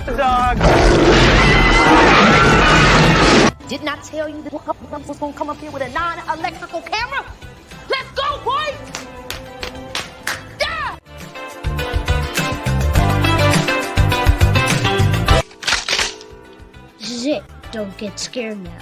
got the dog. Didn't I tell you that was going to come up here with a non-electrical camera? Let's go, boys! Yeah! This is it. Don't get scared now.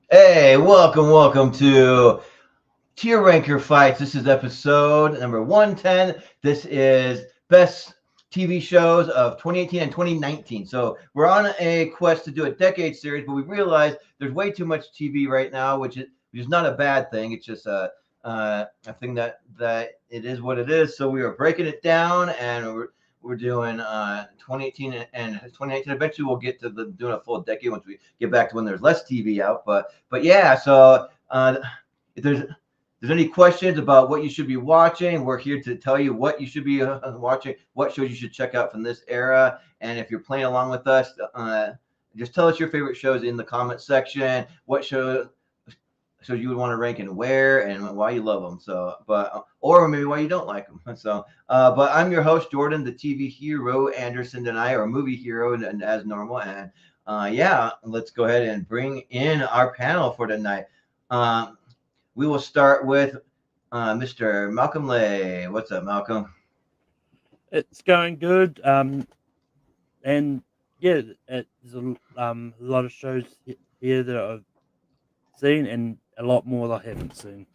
Hey, welcome to Tier Ranker Fights. This is episode number 110. This is best TV shows of 2018 and 2019. So we're on a quest to do a decade series, but we realized there's way too much TV right now, which is not a bad thing. It's just a thing that it is what it is. So we are breaking it down, and we're doing 2018 and 2019. Eventually, we'll get to doing a full decade once we get back to when there's less TV out. But yeah, so if there's any questions about what you should be watching, we're here to tell you what you should be watching, what shows you should check out from this era. And if you're playing along with us, just tell us your favorite shows in the comment section. What shows you would want to rank and where and why you love them. So, or maybe why you don't like them. So, but I'm your host, Jordan, the TV hero, Anderson and I are movie hero and as normal. And yeah, let's go ahead and bring in our panel for tonight. We will start with Mr. Malcolm Lay. What's up, Malcolm? It's going good. And yeah, there's a lot of shows here that I've seen and a lot more that I haven't seen.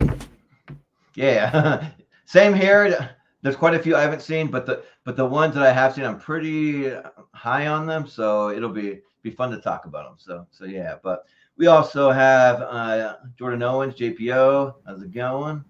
Yeah, same here. There's quite a few I haven't seen, but the ones that I have seen, I'm pretty high on them. So it'll be fun to talk about them. So yeah. But we also have Jordan Owens, JPO. How's it going?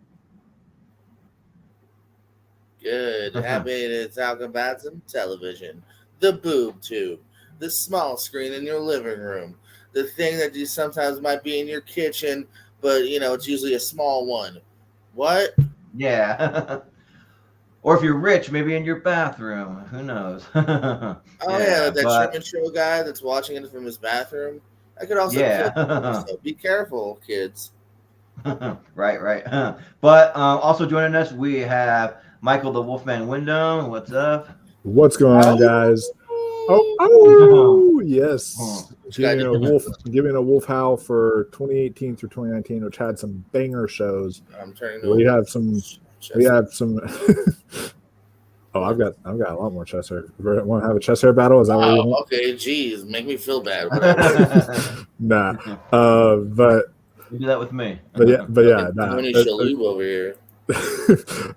Good. Happy to talk about some television, the boob tube, the small screen in your living room, the thing that you sometimes might be in your kitchen, but it's usually a small one. What? Yeah. Or if you're rich, maybe in your bathroom. Who knows? That Sherman Show guy that's watching it from his bathroom. I could also so be careful, kids. Right. But also joining us, we have Michael the Wolfman Wyndham. What's up? What's going on, guys? Oh, yes. Giving a wolf howl for 2018 through 2019, which had some banger shows. We have some. Oh, I've got a lot more chest hair. Want to have a chest hair battle? Is that what you want? Okay, geez, make me feel bad. Nah, but you do that with me. But yeah, over here.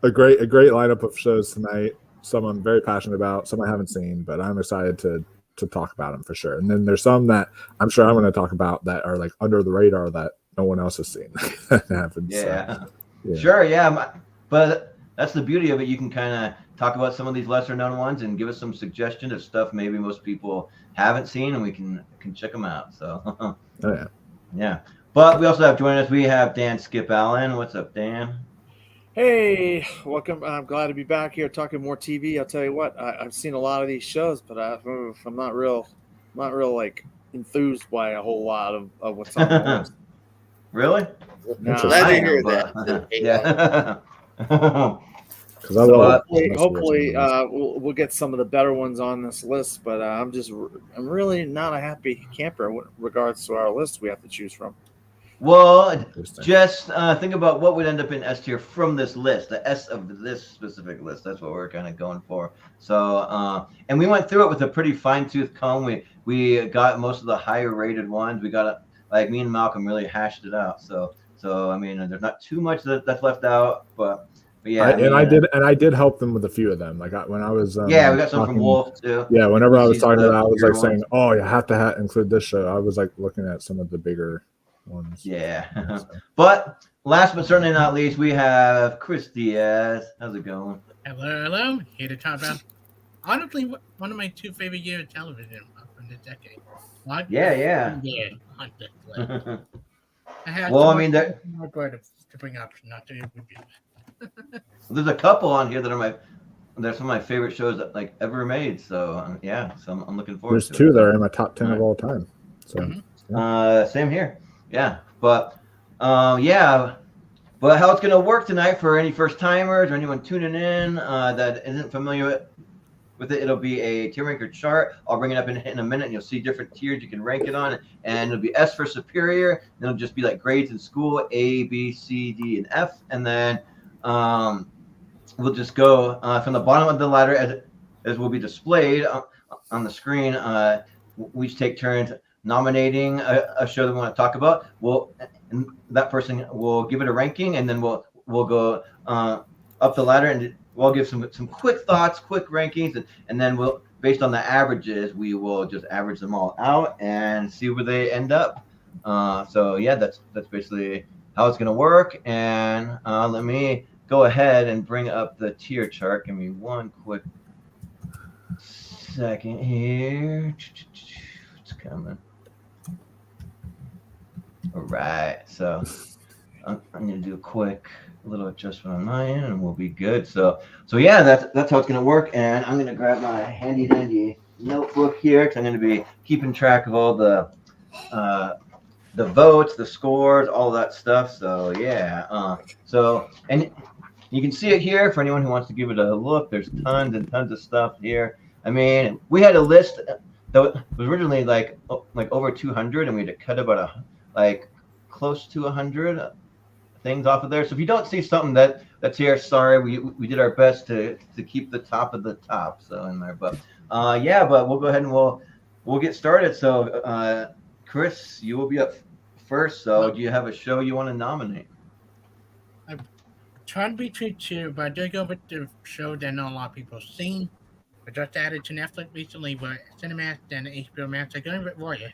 a great lineup of shows tonight. Some I'm very passionate about, some I haven't seen, but I'm excited to talk about them for sure. And then there's some that I'm sure I'm going to talk about that are like under the radar that no one else has seen. That happens. Yeah. Sure. Yeah. But that's the beauty of it. You can kind of talk about some of these lesser known ones and give us some suggestions of stuff maybe most people haven't seen, and we can check them out. So. Yeah. But we also have joining us. We have Dan Skip Allen. What's up, Dan? Hey, welcome. I'm glad to be back here talking more TV. I'll tell you what, I've seen a lot of these shows, but I'm not real like enthused by a whole lot of what's on the list. Really? No, glad to hear that. Yeah. Hopefully, we'll get some of the better ones on this list. But I'm really not a happy camper in regards to our list we have to choose from. Well, just think about what would end up in S tier from this list, the S of this specific list. That's what we're kind of going for. So, and we went through it with a pretty fine-tooth comb. We got most of the higher rated ones. We got like me and Malcolm really hashed it out. So I mean, there's not too much that's left out, but yeah. I did help them with a few of them. Like when I was we got some from Wolf too. Yeah, whenever I was talking about, I was like saying, "Oh, you have to include this show." I was like looking at some of the bigger ones. Yeah. But last but certainly not least, we have Chris Diaz. How's it going? Hello. Here to talk about, honestly, one of my two favorite years of television from this decade. Yeah. On this list. I had Well, so I mean, more to bring up, not to review. there's a couple on here that are they're some of my favorite shows that like ever made. So yeah, so I'm looking forward. There's to two it. that are in my top 10 of all time. So Same here. Yeah, but yeah. But how it's gonna work tonight for any first timers or anyone tuning in that isn't familiar with it, it'll be a tier ranker chart. I'll bring it up in a minute, and you'll see different tiers you can rank it on. And it'll be S for superior. Then it'll just be like grades in school, A, B, C, D, and F. And then we'll just go from the bottom of the ladder as will be displayed on the screen. We each take turns nominating a show that we want to talk about. And that person will give it a ranking, and then we'll go up the ladder, and we'll give some quick thoughts, quick rankings, and then we'll, based on the averages, we will just average them all out and see where they end up. So yeah, that's basically how it's gonna work. And let me go ahead and bring up the tier chart. Give me one quick second here. It's coming. All right, so I'm gonna do a quick little adjustment on my end, and we'll be good. So yeah, that's how it's gonna work. And I'm gonna grab my handy dandy notebook here because I'm gonna be keeping track of all the votes, the scores, all that stuff. So yeah, and you can see it here for anyone who wants to give it a look. There's tons and tons of stuff here. I mean, we had a list that was originally like over 200, and we had to cut about close to 100 things off of there. So if you don't see something that's here, sorry, we did our best to keep the top of the top in there. But yeah, but we'll go ahead and we'll get started. So Chris, you will be up first. So do you have a show you want to nominate? I'm trying to be true too, but I did go with the show that not a lot of people have seen. I just added to Netflix recently, but Cinemax and HBO Max. I'm going with Warrior.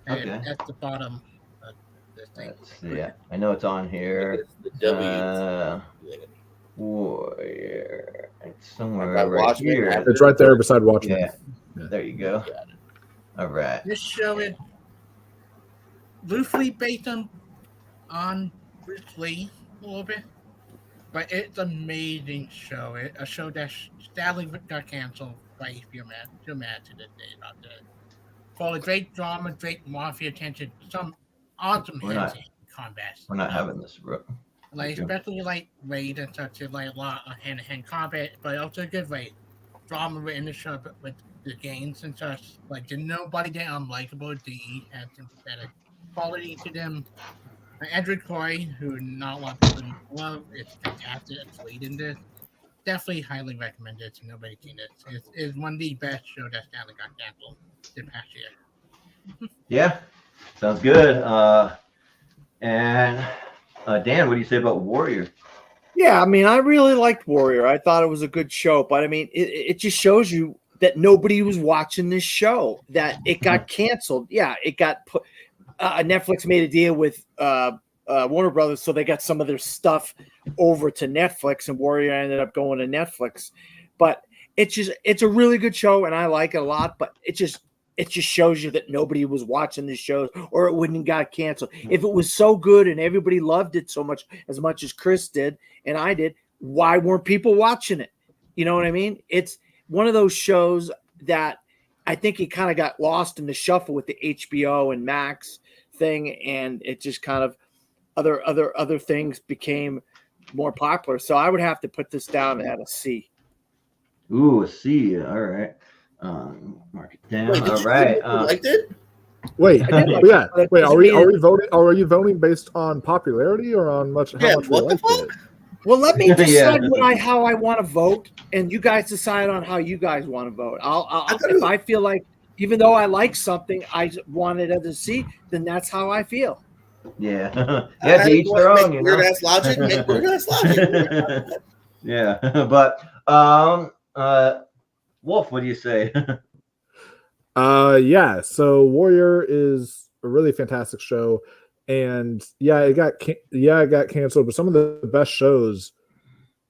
Okay. That's the bottom of this thing. Let's see. Yeah, I know it's on here. It's the W. Warrior. It's somewhere Right, right Watchmen, here. it's right there beside Watchmen. Yeah. There you go. All right. This show is loosely based on Bruce Lee a little bit, but it's an amazing show. It's a show that sadly got canceled by HBO Max. Too mad to this day about that. Full of great drama, great mafia tension, some awesome hand combat. We're not having this, bro. Especially raid and such, a lot of hand-to-hand combat, but also good drama within the show with the games and such. There's nobody that unlikable. DE had some better quality to them. Edward Corey, who not a lot of people love, is fantastic at leading this. Definitely highly recommended to nobody seen it. It's one of the best shows that sadly got canceled this past year. Yeah, sounds good. And Dan, what do you say about Warrior? Yeah, I mean, I really liked Warrior. I thought it was a good show, but I mean, it just shows you that nobody was watching this show, that it got canceled. Yeah, it got put. Netflix made a deal with Warner Brothers, so they got some of their stuff over to Netflix, and Warrior ended up going to Netflix. But it's a really good show, and I like it a lot. But it just shows you that nobody was watching this show, or it wouldn't have got canceled. If it was so good and everybody loved it so much as Chris did and I did, why weren't people watching it? You know what I mean? It's one of those shows that I think it kind of got lost in the shuffle with the HBO and Max thing, and it just kind of other things became more popular. So I would have to put this down at a C. Ooh, a C. All right. Mark it down. Wait, All right. You liked it? Wait, yeah. it. Wait, are we voting? Are you voting based on popularity or on how much we What the liked it? fuck? Well, let me decide Yeah. how I want to vote, and you guys decide on how you guys want to vote. If I feel like, even though I like something, I want it as a C, then that's how I feel. Yeah. Yeah, to each their own, you know. Weird ass logic. Make weird ass logic. Yeah. But Wolf, what do you say? Yeah. So Warrior is a really fantastic show. and it got canceled. But some of the best shows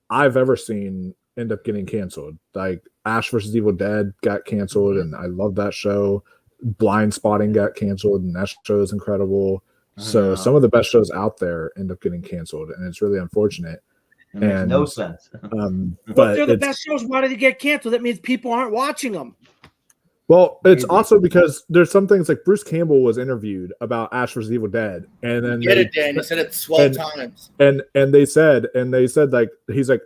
I've ever seen end up getting canceled. Like Ash vs. Evil Dead got canceled, and I love that show. Blind Spotting got canceled, and that show is incredible. So some of the best shows out there end up getting canceled, and it's really unfortunate. It makes no sense. But they're the best shows. Why do they get canceled? That means people aren't watching them. Well, it's also because there's some things like Bruce Campbell was interviewed about Ash vs. Evil Dead, and then Dan. You said it 12 times. And they said like he's like,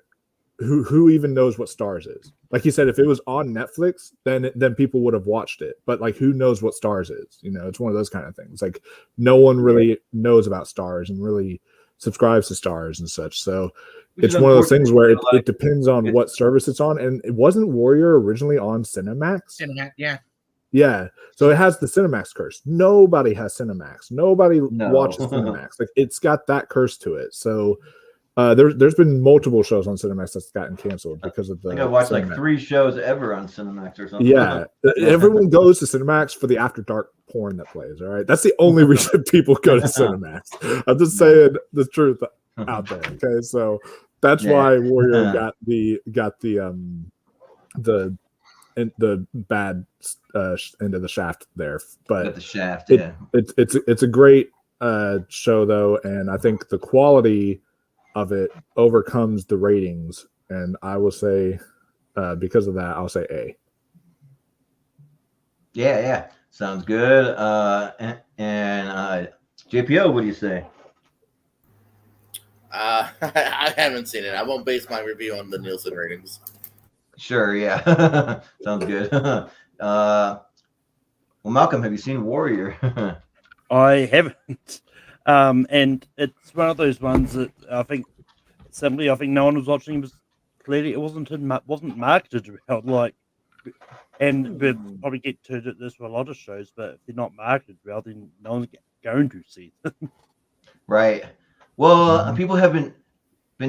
who even knows what Stars is? Like he said, if it was on Netflix, then people would have watched it. But like, who knows what Stars is? You know, it's one of those kind of things. Like no one really knows about Stars and really subscribes to Stars and such. So it's one of those things where it depends on what service it's on. And it wasn't Warrior originally on Cinemax? Yeah. Yeah. So it has the Cinemax curse. Nobody has Cinemax. Nobody watches Cinemax. Like it's got that curse to it. So there's been multiple shows on Cinemax that's gotten canceled because of the. I think I watched like 3 shows ever on Cinemax or something. Yeah, everyone goes to Cinemax for the After Dark porn that plays. All right, that's the only reason people go to Cinemax. I'm just saying the truth out there. Okay, so that's why Warrior got the bad end of the shaft there. But the shaft, it's a great show though, and I think the quality of it overcomes the ratings, and I will say because of that I'll say A. Yeah, sounds good. And JPO, what do you say? I haven't seen it. I won't base my review on the Nielsen ratings. Sure, yeah. Sounds good. Well, Malcolm, have you seen Warrior? I haven't. And it's one of those ones that I think no one was watching. Was clearly it wasn't marketed well. Like, and we'll probably get to this for a lot of shows, but if they're not marketed well, then no one's going to see them. Right. Well, people have been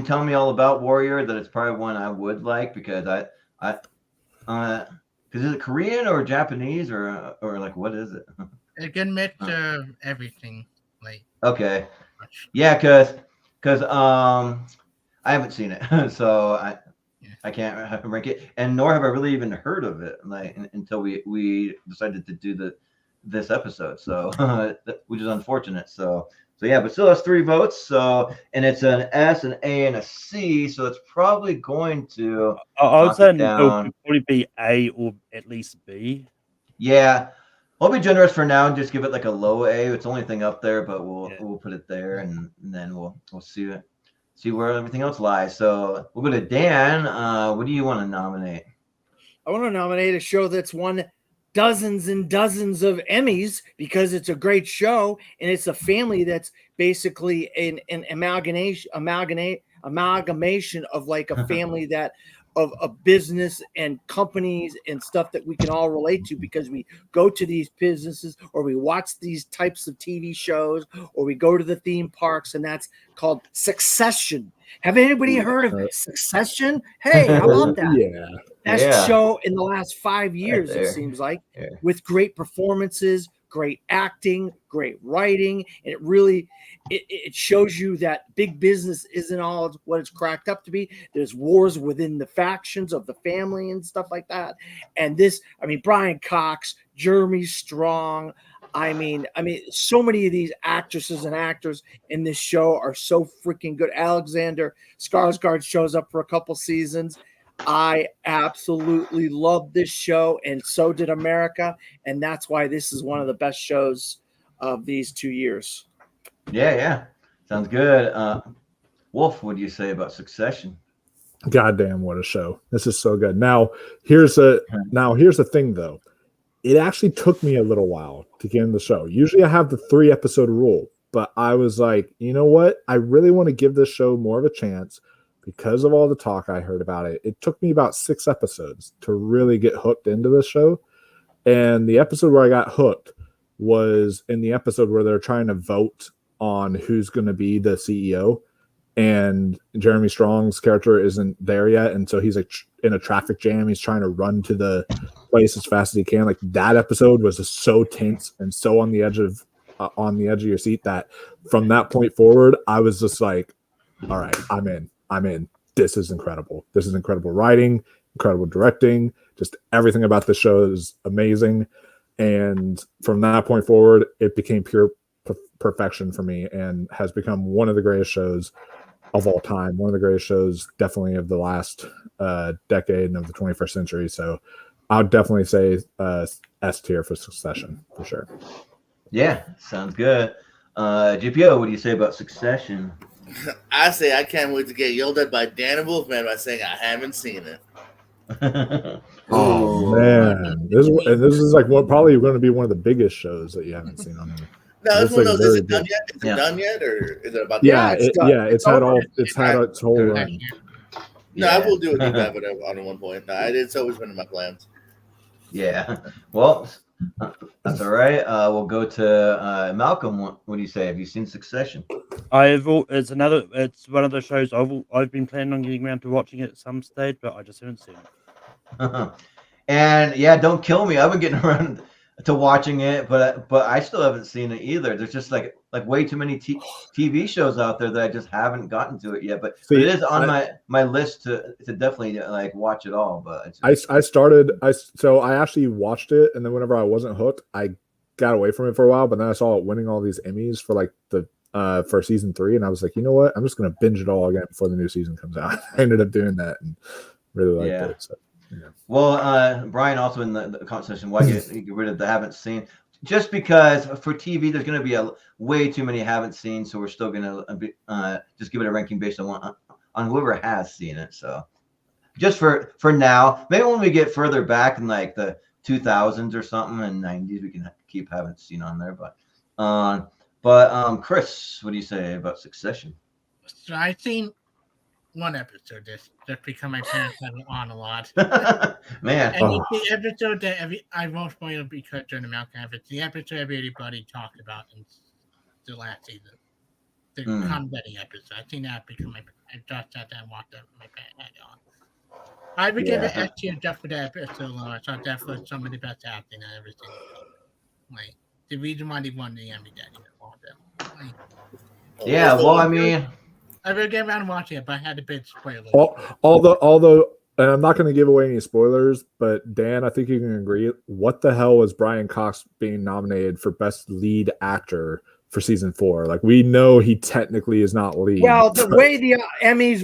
telling me all about Warrior, that it's probably one I would like because because is it Korean or Japanese or like what is it? A good mix of everything. Like okay, yeah, because I haven't seen it, so I can't rank it, and nor have I really even heard of it like until we decided to do this episode. So which is unfortunate. So yeah, but still has 3 votes. So and it's an S, an A, and a C. So it's probably going to. I would say it would probably be A or at least B. Yeah. I'll be generous for now and just give it like a low A. It's the only thing up there, but we'll put it there, and then we'll see where everything else lies. So we'll go to Dan. What do you want to nominate? I want to nominate a show that's won dozens and dozens of Emmys because it's a great show, and it's a family that's basically an amalgamation of like a family that of a business and companies and stuff that we can all relate to because we go to these businesses or we watch these types of TV shows or we go to the theme parks, and that's called Succession. Have anybody heard of Succession? Hey, how about that? Best show in the last 5 years, it seems like, with great performances, great acting, great writing, and it really it shows you that big business isn't all what it's cracked up to be. There's wars within the factions of the family and stuff like that. And this, Brian Cox, Jeremy Strong, so many of these actresses and actors in this show are so freaking good. Alexander Skarsgård shows up for a couple seasons. I absolutely love this show, and so did America, and that's why this is one of the best shows of these 2 years. Yeah. Sounds good. Wolf, what do you say about Succession? Goddamn, what a show. This is so good. Now, here's the thing, though. It actually took me a little while to get in the show. Usually I have the 3-episode rule, but I was like, you know what? I really want to give this show more of a chance. Because of all the talk I heard about it, it took me about 6 episodes to really get hooked into this show. And the episode where I got hooked was in the episode where they're trying to vote on who's going to be the CEO. And Jeremy Strong's character isn't there yet. And so he's like in a traffic jam. He's trying to run to the place as fast as he can. Like that episode was just so tense and so on the edge of on the edge of your seat that from that point forward, I was just like, all right, I'm in. This is incredible. This is incredible writing, incredible directing. Just everything about the show is amazing. And from that point forward, it became pure perfection for me and has become one of the greatest shows of all time. One of the greatest shows, definitely of the last decade and of the 21st century. So I would definitely say S tier for Succession for sure. Yeah, sounds good. GPO, what do you say about Succession? I say I can't wait to get yelled at by Dan and Wolfman by saying I haven't seen it. Oh man, this is like probably going to be one of the biggest shows that you haven't seen on here. No, It's this one, like is it very done big. yet? Is it done yet, or is it about? Yeah, it's had over. its whole run. No, I will do a deep dive on one point. No, it's always been in my plans. Yeah, well, that's all right. We'll go to Malcolm. What do you say? Have you seen Succession? It's one of those shows I've been planning on getting around to watching it at some stage, but I just haven't seen it. And yeah, don't kill me. I've been getting around to watching it, but I still haven't seen it either. There's just like way too many TV shows out there that I just haven't gotten to it yet. But it is on my list to definitely like watch it all. But I actually watched it, and then whenever I wasn't hooked, I got away from it for a while. But then I saw it winning all these Emmys for like the for season 3, and I was like, you know what? I'm just gonna binge it all again before the new season comes out. I ended up doing that and really liked it. So. Yeah. Well, Brian, also in the conversation, why get rid of the haven't seen? Just because for TV, there's going to be way too many haven't seen, so we're still going to just give it a ranking based on whoever has seen it. So just for now, maybe when we get further back in like the 2000s or something and 90s, we can keep haven't seen on there. But Chris, what do you say about Succession? So I've seen one episode just because my parents have it on a lot. Man. And it's the episode that I won't spoil because during the Malcolm, it's the episode everybody talked about in the last season. The comedy episode. I've seen that because I just sat there and watched that my parents had it on. I would give it S tier just for that episode alone. I thought that was some of the best acting I've ever seen. Like the reason why they won the Emmy that year. Yeah, well, I mean, I will get around watching it, but I had a bit spoiler. Although, and I'm not going to give away any spoilers, but Dan, I think you can agree. What the hell was Brian Cox being nominated for Best Lead Actor for season 4? Like, we know he technically is not lead. Well, the way the Emmys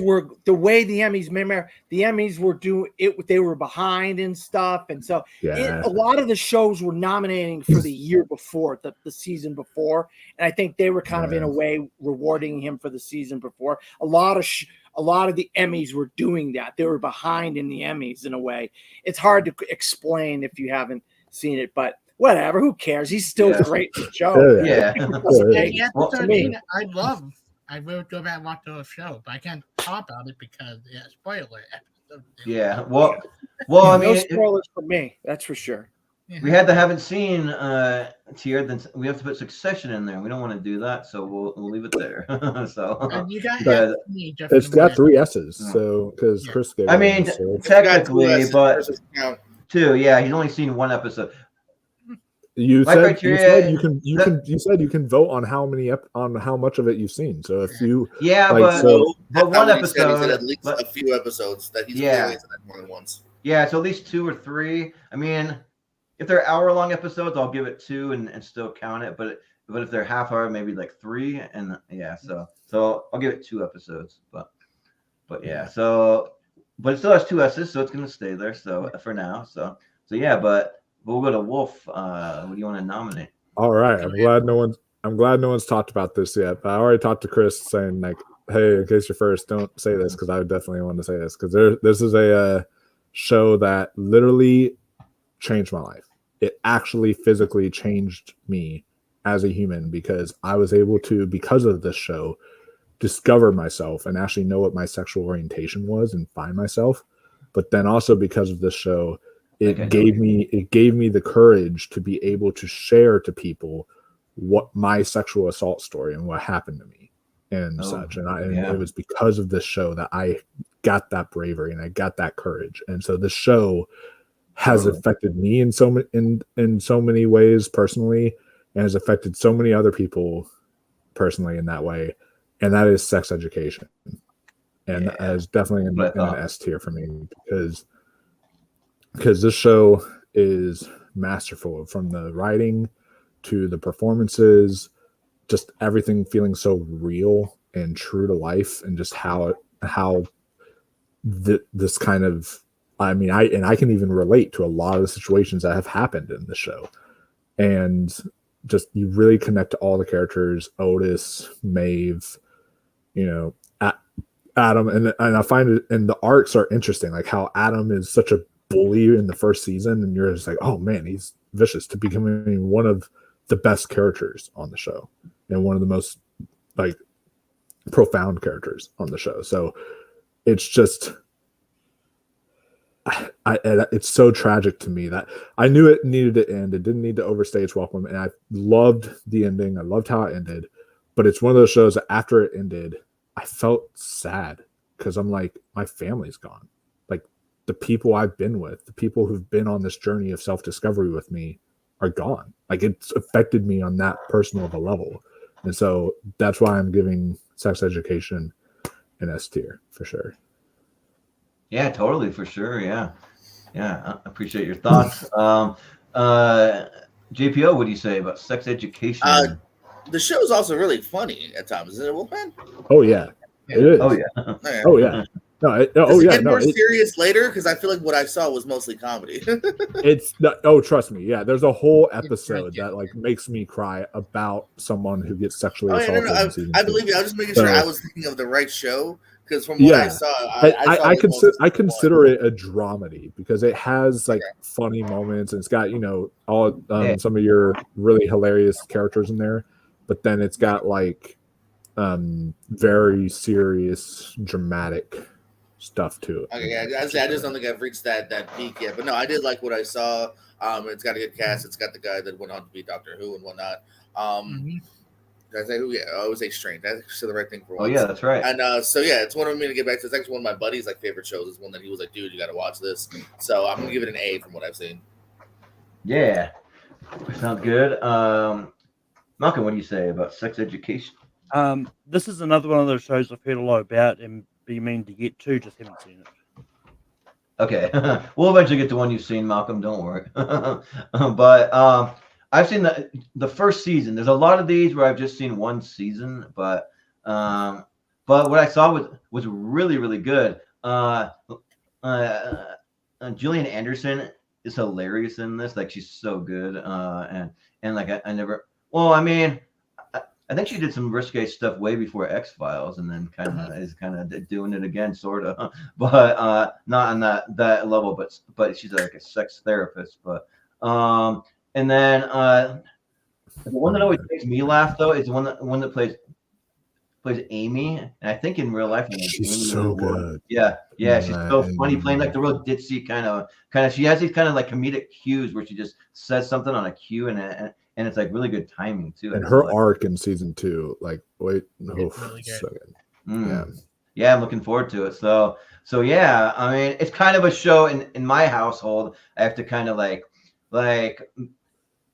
remember, the Emmys were doing it, they were behind and stuff. And so a lot of the shows were nominating for the year before, the season before. And I think they were kind of in a way rewarding him for the season before. A lot of the Emmys were doing that. They were behind in the Emmys in a way. It's hard to explain if you haven't seen it, but whatever, who cares? He's still great in the show. I will go back and watch the show, but I can't talk about it because spoiler episode. Yeah, well, I mean, no spoilers for me, that's for sure. We had the haven't seen tier, then we have to put Succession in there. We don't want to do that, so we'll leave it there. So you got it's got 3 S's, so because Chris gave. I mean, technically, but 2. Yeah, he's only seen 1 episode. You said you can vote on how much of it you've seen. So if you but one episode, he said at least a few episodes that he's only said more than once. Yeah, so at least 2 or 3. I mean, if they're hour-long episodes, I'll give it 2 and still count it. But if they're half-hour, maybe like 3. And so I'll give it 2 episodes. But yeah, but it still has 2 S's, so it's gonna stay there. So for now, so yeah, but. We'll go to Wolf. What do you want to nominate? All right. I'm glad no one's talked about this yet. But I already talked to Chris saying like, hey, in case you're first, don't say this because I would definitely want to say this because this is a show that literally changed my life. It actually physically changed me as a human because I was able to, because of this show, discover myself and actually know what my sexual orientation was and find myself. But then also because of this show, it gave me the courage to be able to share to people what my sexual assault story and what happened to me and such. And it was because of this show that I got that bravery and I got that courage. And so this show has affected me in so many ways personally and has affected so many other people personally in that way, and that is Sex Education. And that is definitely in an S tier for me because this show is masterful, from the writing to the performances, just everything feeling so real and true to life, and just how this kind of, I mean, I can even relate to a lot of the situations that have happened in the show, and just you really connect to all the characters, Otis, Maeve, Adam, and I find it, and the arcs are interesting, like how Adam is such a bully in the first season, and you're just like, oh man, he's vicious, to becoming one of the best characters on the show and one of the most like profound characters on the show. So it's just, it's so tragic to me that I knew it needed to end. It didn't need to overstay its welcome, and I loved the ending. I loved how it ended, but it's one of those shows that after it ended, I felt sad because I'm like, my family's gone. Like the people I've been with, the people who've been on this journey of self-discovery with me are gone. Like it's affected me on that personal of a level. And so that's why I'm giving Sex Education an S tier for sure. Yeah, totally, for sure. Yeah. I appreciate your thoughts. JPO, what do you say about Sex Education? The show is also really funny at times, isn't it, Wolfman? Oh yeah, it is. Oh yeah. Oh yeah. No, Does it get more serious later? Because I feel like what I saw was mostly comedy. Trust me. Yeah, there's a whole episode that like makes me cry about someone who gets sexually assaulted. I believe you. I was just making sure I was thinking of the right show, because from what I saw, I consider it a dramedy because it has like funny moments, and it's got all some of your really hilarious characters in there, but then it's got like very serious, dramatic stuff to it. Okay, yeah, I just don't think I've reached that peak yet. But no, I did like what I saw. It's got a good cast. It's got the guy that went on to be Doctor Who and whatnot. Did I say who? Yeah, I always say Strange. That's the right thing for once. Oh yeah, that's right. And so yeah, it's one of me to get back to. It's actually one of my buddies' like favorite shows. It's one that he was like, dude, you got to watch this. So I'm gonna give it an A from what I've seen. Yeah, sounds good. Malcolm, what do you say about Sex Education? This is another one of those shows I've heard a lot about and be meaning to get to, just haven't seen it. Okay, we'll eventually get to one you've seen, Malcolm. Don't worry. But I've seen the first season. There's a lot of these where I've just seen one season, but what I saw was really, really good. Gillian Anderson is hilarious in this. Like she's so good. And like I never. Well, I mean, I think she did some risque stuff way before X-Files, and then is doing it again, sort of, but not on that level. But she's like a sex therapist. But and then the one that always makes me laugh though is the one that plays Amy, and I think in real life she's Amy so good. Yeah, she's so funny, playing like the real ditzy kind of. She has these kind of like comedic cues where she just says something on a cue, and it's like really good timing too. And her arc in season 2, like really good. So good. Yeah, I'm looking forward to it. So yeah, I mean, it's kind of a show in my household. I have to kind of like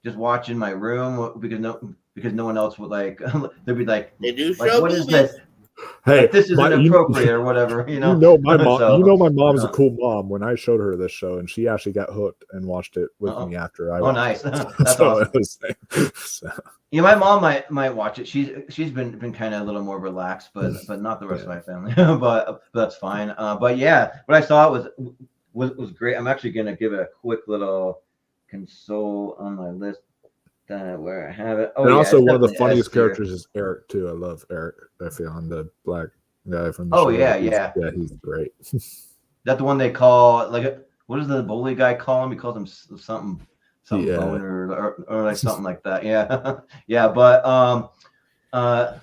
just watch in my room because no one else would like. They'd be like, they do like, show what is this? Hey, like, this is inappropriate or whatever. My mom. So, my mom's a cool mom. When I showed her this show, and she actually got hooked and watched it with me after I. Oh, nice. That's awesome. Yeah, my mom might watch it. She's been kind of a little more relaxed, but not the rest of my family. but that's fine. But yeah, what I saw was great. I'm actually gonna give it a quick little console on my list. Where I have it. Oh, and yeah, also one of the funniest characters is Eric too. I love Eric. I feel on the black guy from the show. Yeah, he's great. That the one they call like what does the bully guy call him? He calls him something boner or like something like that. Yeah, yeah. But I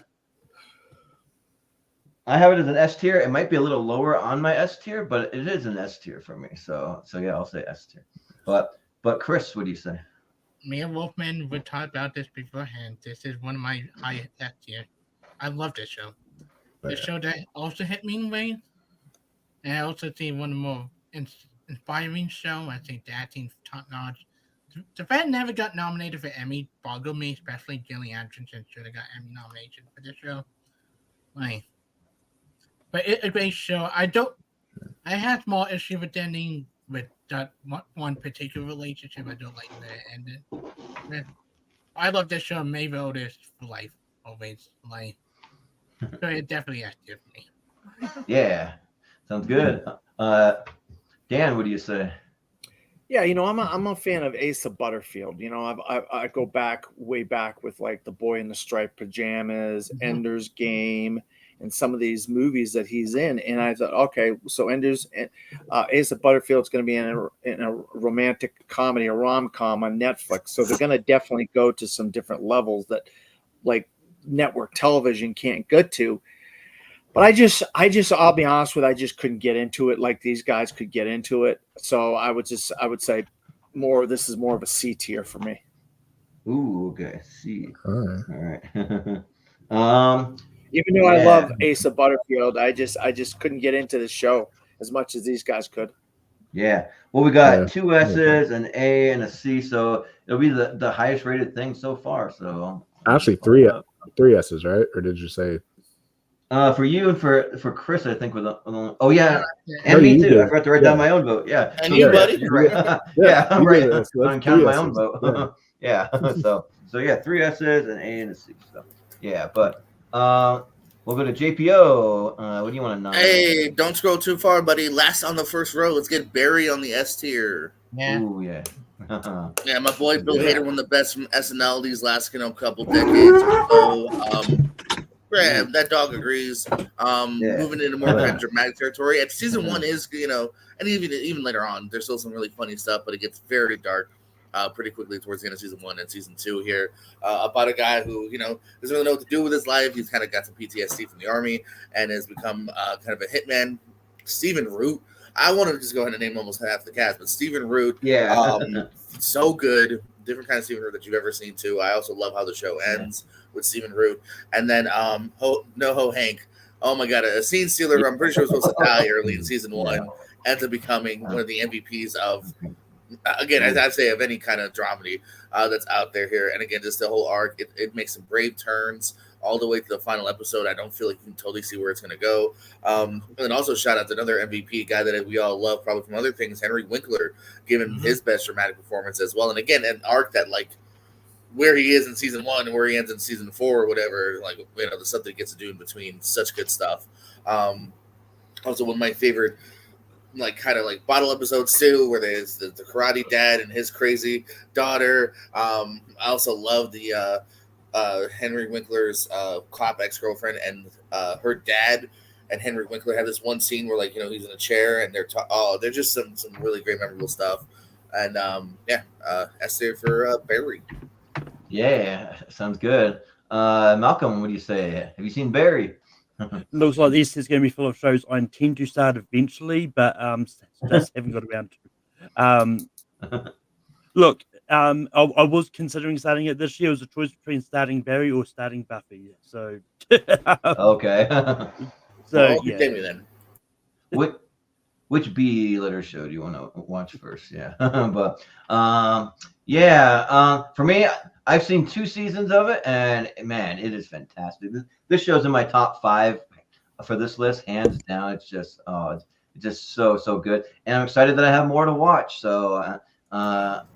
have it as an S tier. It might be a little lower on my S tier, but it is an S tier for me. So yeah, I'll say S tier. But Chris, what do you say? Me and Wolfman would talk about this beforehand. This is one of my highest S tier. I love this show. This show that also hit me in ways, and I also think one of the more inspiring show. I think the acting's top notch. The fact never got nominated for Emmy boggled me, especially Gillian Anderson should have got Emmy nomination for this show. Like, but it's a great show. I have small issue with ending with that one particular relationship. I don't like the ending. I love this show. May vote is for life, always. Like, so it definitely has to for me. Yeah, sounds good. Dan, what do you say? Yeah, I'm a fan of Asa Butterfield. I go way back with like The Boy in the Striped Pajamas, Ender's Game, and some of these movies that he's in. And I thought, okay, so Asa Butterfield's going to be in a romantic comedy, a rom-com on Netflix. So they're going to definitely go to some different levels that like network television can't get to. But I'll be honest with you, I just couldn't get into it like these guys could get into it. So I would say this is more of a C tier for me. Ooh, okay. C. All right. Even though I love Asa Butterfield, I just couldn't get into the show as much as these guys could. Yeah. Well, we got two S's, an A, and a C, so it'll be the highest rated thing so far. So actually, three S's, right? Or did you say? For you and for Chris, I think with oh yeah, and me too. I forgot to write down my own vote. Yeah, and you, buddy. You're right. Yeah, I'm right. I'm counting my own vote. Yeah. So yeah, 3 S's, an A, and a C. So yeah, but we'll go to JPO. What do you want to know? Hey, don't scroll too far, buddy. Last on the first row. Let's get Barry on the S tier. Yeah. Ooh, yeah. Yeah, my boy Bill Hader, one of the best from SNL these last couple decades. So yeah, that dog agrees. Moving into more kind of dramatic territory. And season 1 is, and even later on, there's still some really funny stuff, but it gets very dark pretty quickly towards the end of season 1 and season 2 here. About a guy who, doesn't really know what to do with his life. He's kind of got some PTSD from the army and has become kind of a hitman. Stephen Root. I want to just go ahead and name almost half the cast, but Stephen Root, so good. Different kind of Stephen Root that you've ever seen too. I also love how the show ends with Stephen Root, and then NoHo Hank. Oh my god, a scene stealer. I'm pretty sure was supposed to die early in season 1, ends up becoming one of the MVPs of. Again, as I say, of any kind of dramedy that's out there here, and again, just the whole arc, it makes some brave turns all the way to the final episode. I don't feel like you can totally see where it's going to go. And then also shout out to another MVP guy that we all love, probably from other things, Henry Winkler, giving his best dramatic performance as well. And again, an arc that like where he is in season 1 and where he ends in season 4 or whatever, like the stuff that he gets to do in between, such good stuff. Also, one of my favorite kind of bottle episodes too, where there's the karate dad and his crazy daughter. I also love the Henry Winkler's cop ex-girlfriend and her dad and Henry Winkler have this one scene where he's in a chair and they're just some really great memorable stuff. And S tier for Barry. Yeah, sounds good. Malcolm, what do you say? Have you seen Barry? Looks like this is going to be full of shows I intend to start eventually, but just haven't got around to. Look, I was considering starting it this year. It was a choice between starting Barry or starting Buffy. So okay. So yeah. Take me then. Which B letter show do you want to watch first? Yeah, but for me, I've seen 2 seasons of it, and man, it is fantastic. This show's in my top 5 for this list, hands down. It's just it's just so good, and I'm excited that I have more to watch. So I'll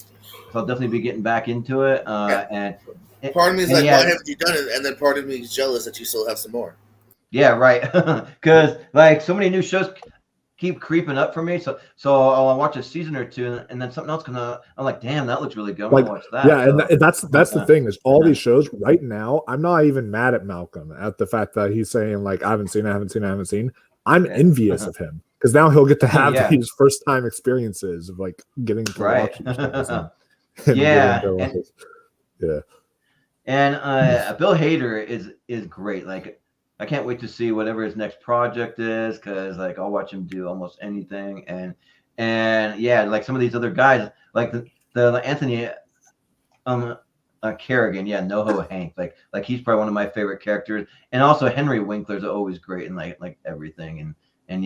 definitely be getting back into it. And part of me is like, why haven't you done it? And then part of me is jealous that you still have some more. Yeah, right. Because so many new shows keep creeping up for me, so I'll watch a season or 2, and then something else I'm like, damn, that looks really good. I'm gonna watch that. Yeah, and that's the thing is all these shows right now. I'm not even mad at Malcolm at the fact that he's saying I haven't seen. I'm envious of him because now he'll get to have these first time experiences of getting to watch these shows and Bill Hader is great. I can't wait to see whatever his next project is, because I'll watch him do almost anything, and some of these other guys the Anthony Kerrigan, NoHo Hank, he's probably one of my favorite characters, and also Henry Winkler's always great in everything, and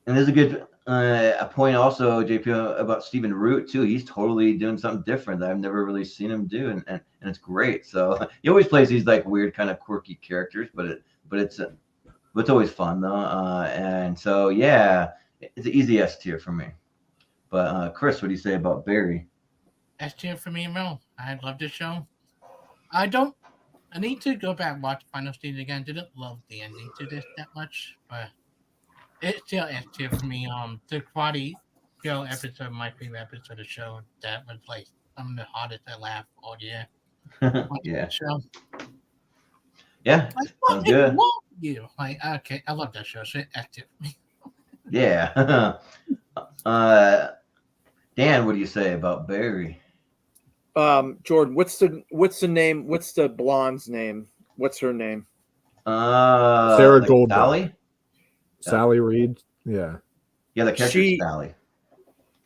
there's a good a point also, JP, about Stephen Root too. He's totally doing something different that I've never really seen him do, and it's great. So he always plays these like weird kind of quirky characters, but it's always fun though. And so yeah, it's an easy S tier for me. But Chris, what do you say about Barry? S tier for me, Mel. I love this show. I need to go back and watch the final season again. Didn't love the ending to this that much, but it's still S tier for me. The Karate Kill episode, my favorite episode of the show. That was like some of the hardest I laughed all year. Yeah. Show. Yeah. Like, Sounds good. You like okay? I love that show. So S tier for me. Yeah. Dan, what do you say about Barry? Jordan, what's the name? What's the blonde's name? What's her name? Sarah Goldberg. Sally? Sally Reed. Yeah. Yeah, the character's Sally.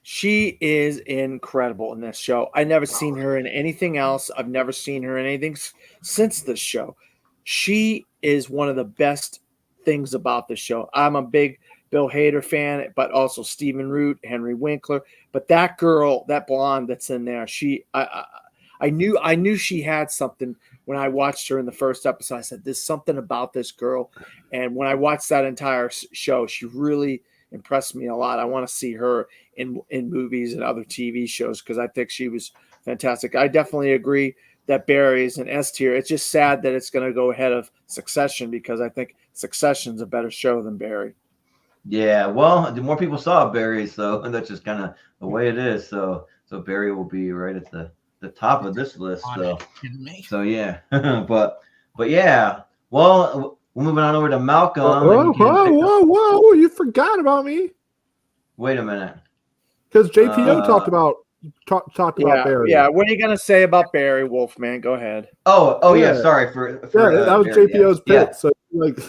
She is incredible in this show. I never seen her in anything else. I've never seen her in anything since this show. She is one of the best things about this show. I'm a big Bill Hader fan, but also Stephen Root, Henry Winkler. But that girl, that blonde that's in there, I knew she had something when I watched her in the first episode. I said, "There's something about this girl." And when I watched that entire show, she really impressed me a lot. I want to see her in movies and other TV shows because I think she was fantastic. I definitely agree that Barry is an S tier. It's just sad that it's going to go ahead of Succession because I think Succession's a better show than Barry. Yeah, well, the more people saw Barry, so that's just kind of the way it is. So Barry will be right at the top of this list. So yeah, but yeah. Well, we're moving on over to Malcolm. Whoa! You forgot about me. Wait a minute. Because JPO talked about Barry. Yeah, what are you gonna say about Barry, Wolfman? Go ahead. Oh yeah. Sorry for that was Barry, JPO's pick. Yeah.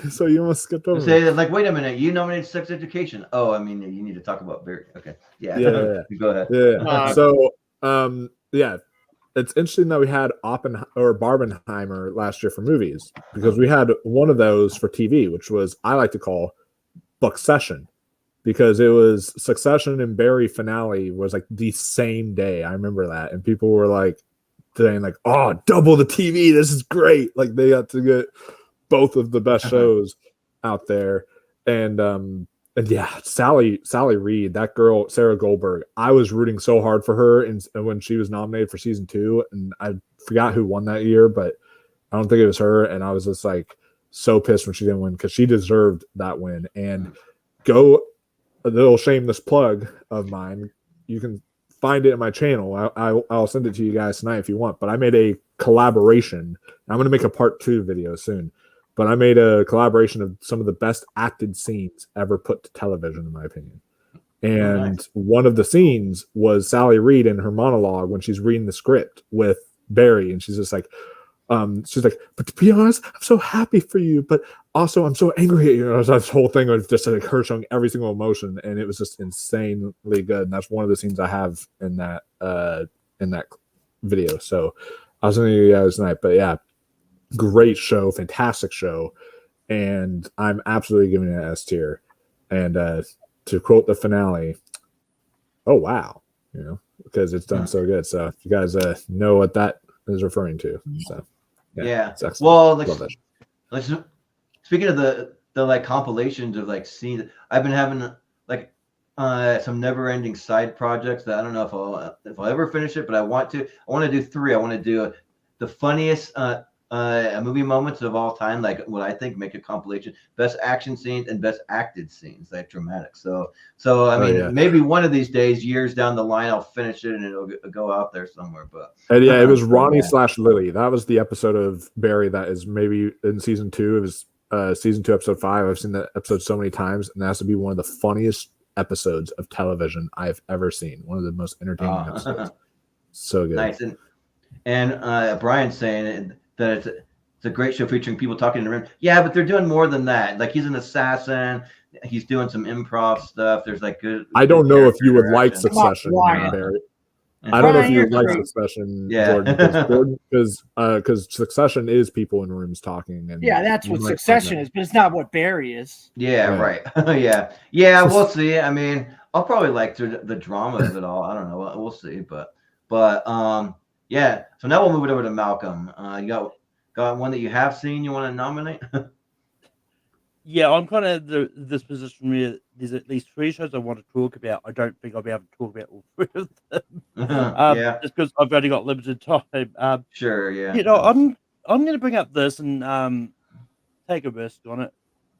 So you almost skipped over. Say like, wait a minute, you nominated Sex Education. Oh, I mean, you need to talk about Barry. Okay, yeah. Go ahead. Yeah. It's interesting that we had Barbenheimer last year for movies because we had one of those for TV, which was I like to call Bucksession. Because it was Succession and Barry finale was like the same day. I remember that. And people were like saying like, "Oh, double the TV. This is great." Like they got to get both of the best shows out there. And yeah, Sally Reed, that girl, Sarah Goldberg, I was rooting so hard for her and when she was nominated for season 2. And I forgot who won that year, but I don't think it was her. And I was just like so pissed when she didn't win because she deserved that win. And a little shameless plug of mine. You can find it in my channel. I'll send it to you guys tonight if you want. But I made a collaboration. I'm going to make a part 2 video soon. But I made a collaboration of some of the best acted scenes ever put to television, in my opinion. And one of the scenes was Sally Reed in her monologue when she's reading the script with Barry, and she's just like, but to be honest, I'm so happy for you, but also I'm so angry at you. This whole thing of just like her showing every single emotion, and it was just insanely good. And that's one of the scenes I have in that video. So I was going to you guys tonight, but yeah, great show, fantastic show, and I'm absolutely giving it an S tier. And to quote the finale, "Oh wow," because it's done so good. So if you guys know what that is referring to, so. Yeah. Well, like speaking of the like compilations of like scenes, I've been having like some never-ending side projects that I don't know if I'll ever finish it, but I want to do 3. I want to do the funniest movie moments of all time, like what I think make a compilation: best action scenes and best acted scenes, like dramatic. So I mean, maybe one of these days, years down the line, I'll finish it and it'll go out there somewhere. But it was Ronnie / Lily. That was the episode of Barry that is maybe in season 2. It was season 2, episode 5. I've seen that episode so many times, and that has to be one of the funniest episodes of television I've ever seen. One of the most entertaining episodes. So good. Nice. And Brian's saying that it's a great show featuring people talking in the room. Yeah, but they're doing more than that. Like he's an assassin. He's doing some improv stuff. There's like good. I don't know if you would like Succession, Barry. I don't know if you would like Succession, Jordan, because Succession is people in rooms talking. And that's what Succession is, but it's not what Barry is. Yeah, right. Yeah. We'll see. I mean, I'll probably like the drama of it all. I don't know. We'll see. But yeah. So now we'll move it over to Malcolm. You got one that you have seen you want to nominate? Yeah, I'm kind of this position where there's at least 3 shows I want to talk about. I don't think I'll be able to talk about all 3 of them. Yeah. Just because I've only got limited time. Sure. Yeah. You know, I'm going to bring up this and take a risk on it.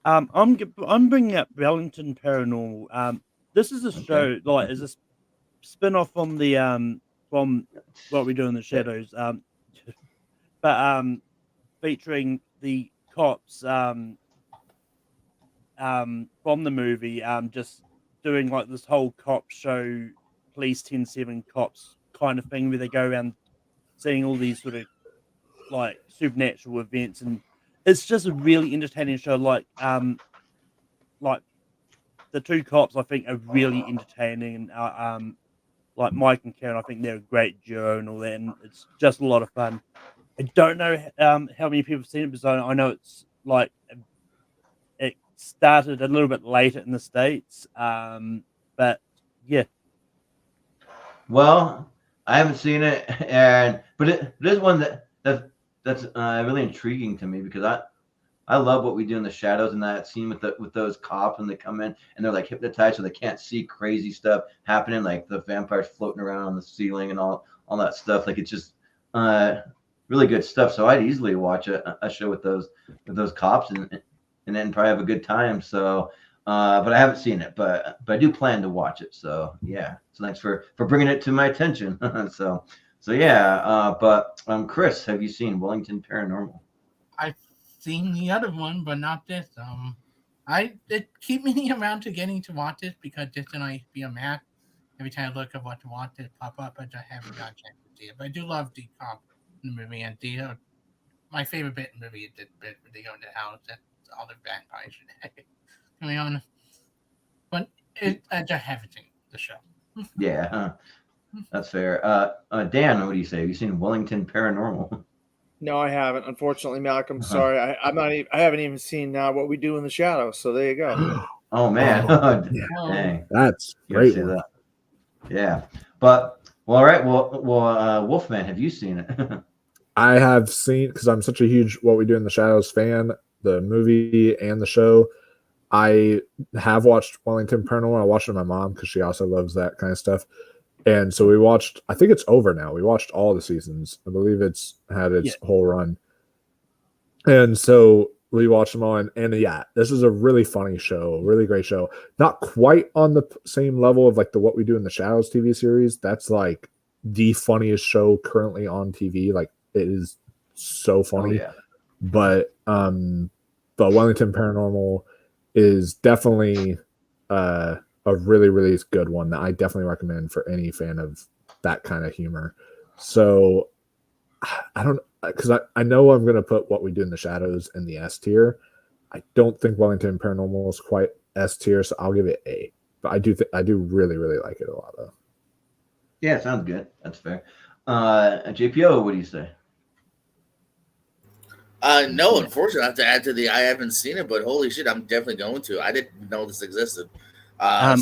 I'm bringing up Wellington Paranormal. This is a show like is a spin-off from the from What We Do in the Shadows. But featuring the cops from the movie just doing like this whole cop show, Police 10-7 cops kind of thing, where they go around seeing all these sort of like supernatural events, and it's just a really entertaining show. Like the 2 cops I think are really entertaining, and like Mike and Karen, I think they're a great duo and all that, and it's just a lot of fun. I don't know how many people have seen it, because I know it's like it started a little bit later in the States, but yeah. Well, I haven't seen it, but it is one that's really intriguing to me, because I love What We Do in the Shadows, and that scene with those cops, and they come in and they're like hypnotized, so they can't see crazy stuff happening, like the vampires floating around on the ceiling and all that stuff. Like, it's just really good stuff. So I'd easily watch a show with those cops and then probably have a good time. So, but I haven't seen it, but I do plan to watch it. So yeah. So thanks for bringing it to my attention. so yeah. But Chris, have you seen Wellington Paranormal? I've seen the other one, but not this. It keep me around to getting to watch it, because this and I be a mad. Every time I look at what to watch, it pop up, but I haven't got a chance to see it. But I do love the cop in the movie, and my favorite bit in the movie is the bit where they go in the house and all the vampires are coming on. But I just haven't seen the show. Yeah, that's fair. Dan, what do you say? Have you seen Wellington Paranormal? No, I haven't. Unfortunately, Malcolm. Sorry, I haven't even seen What We Do in the Shadows. So there you go. Oh man, dang, That's you gotta great. see that. Yeah, but well, all right. Well, Wolfman, have you seen it? I have seen, because I'm such a huge What We Do in the Shadows fan, the movie and the show. I have watched Wellington Paranormal. I watched it with my mom because she also loves that kind of stuff. And so we watched, I think it's over now. We watched all the seasons. I believe it's had its whole run. And so we watched them all. And yeah, this is a really funny show, really great show. Not quite on the same level of like the What We Do in the Shadows TV series. That's like the funniest show currently on TV. Like, it is so funny. Oh, yeah. But Wellington Paranormal is definitely a really, really good one that I definitely recommend for any fan of that kind of humor. So I don't, because I know I'm going to put What We Do in the Shadows in the S tier. I don't think Wellington Paranormal is quite S tier, so I'll give it A. But I do really, really like it a lot, though. Yeah, sounds good. That's fair. JPO, what do you say? No, unfortunately, I have to add to I haven't seen it, but holy shit, I'm definitely going to. I didn't know this existed. I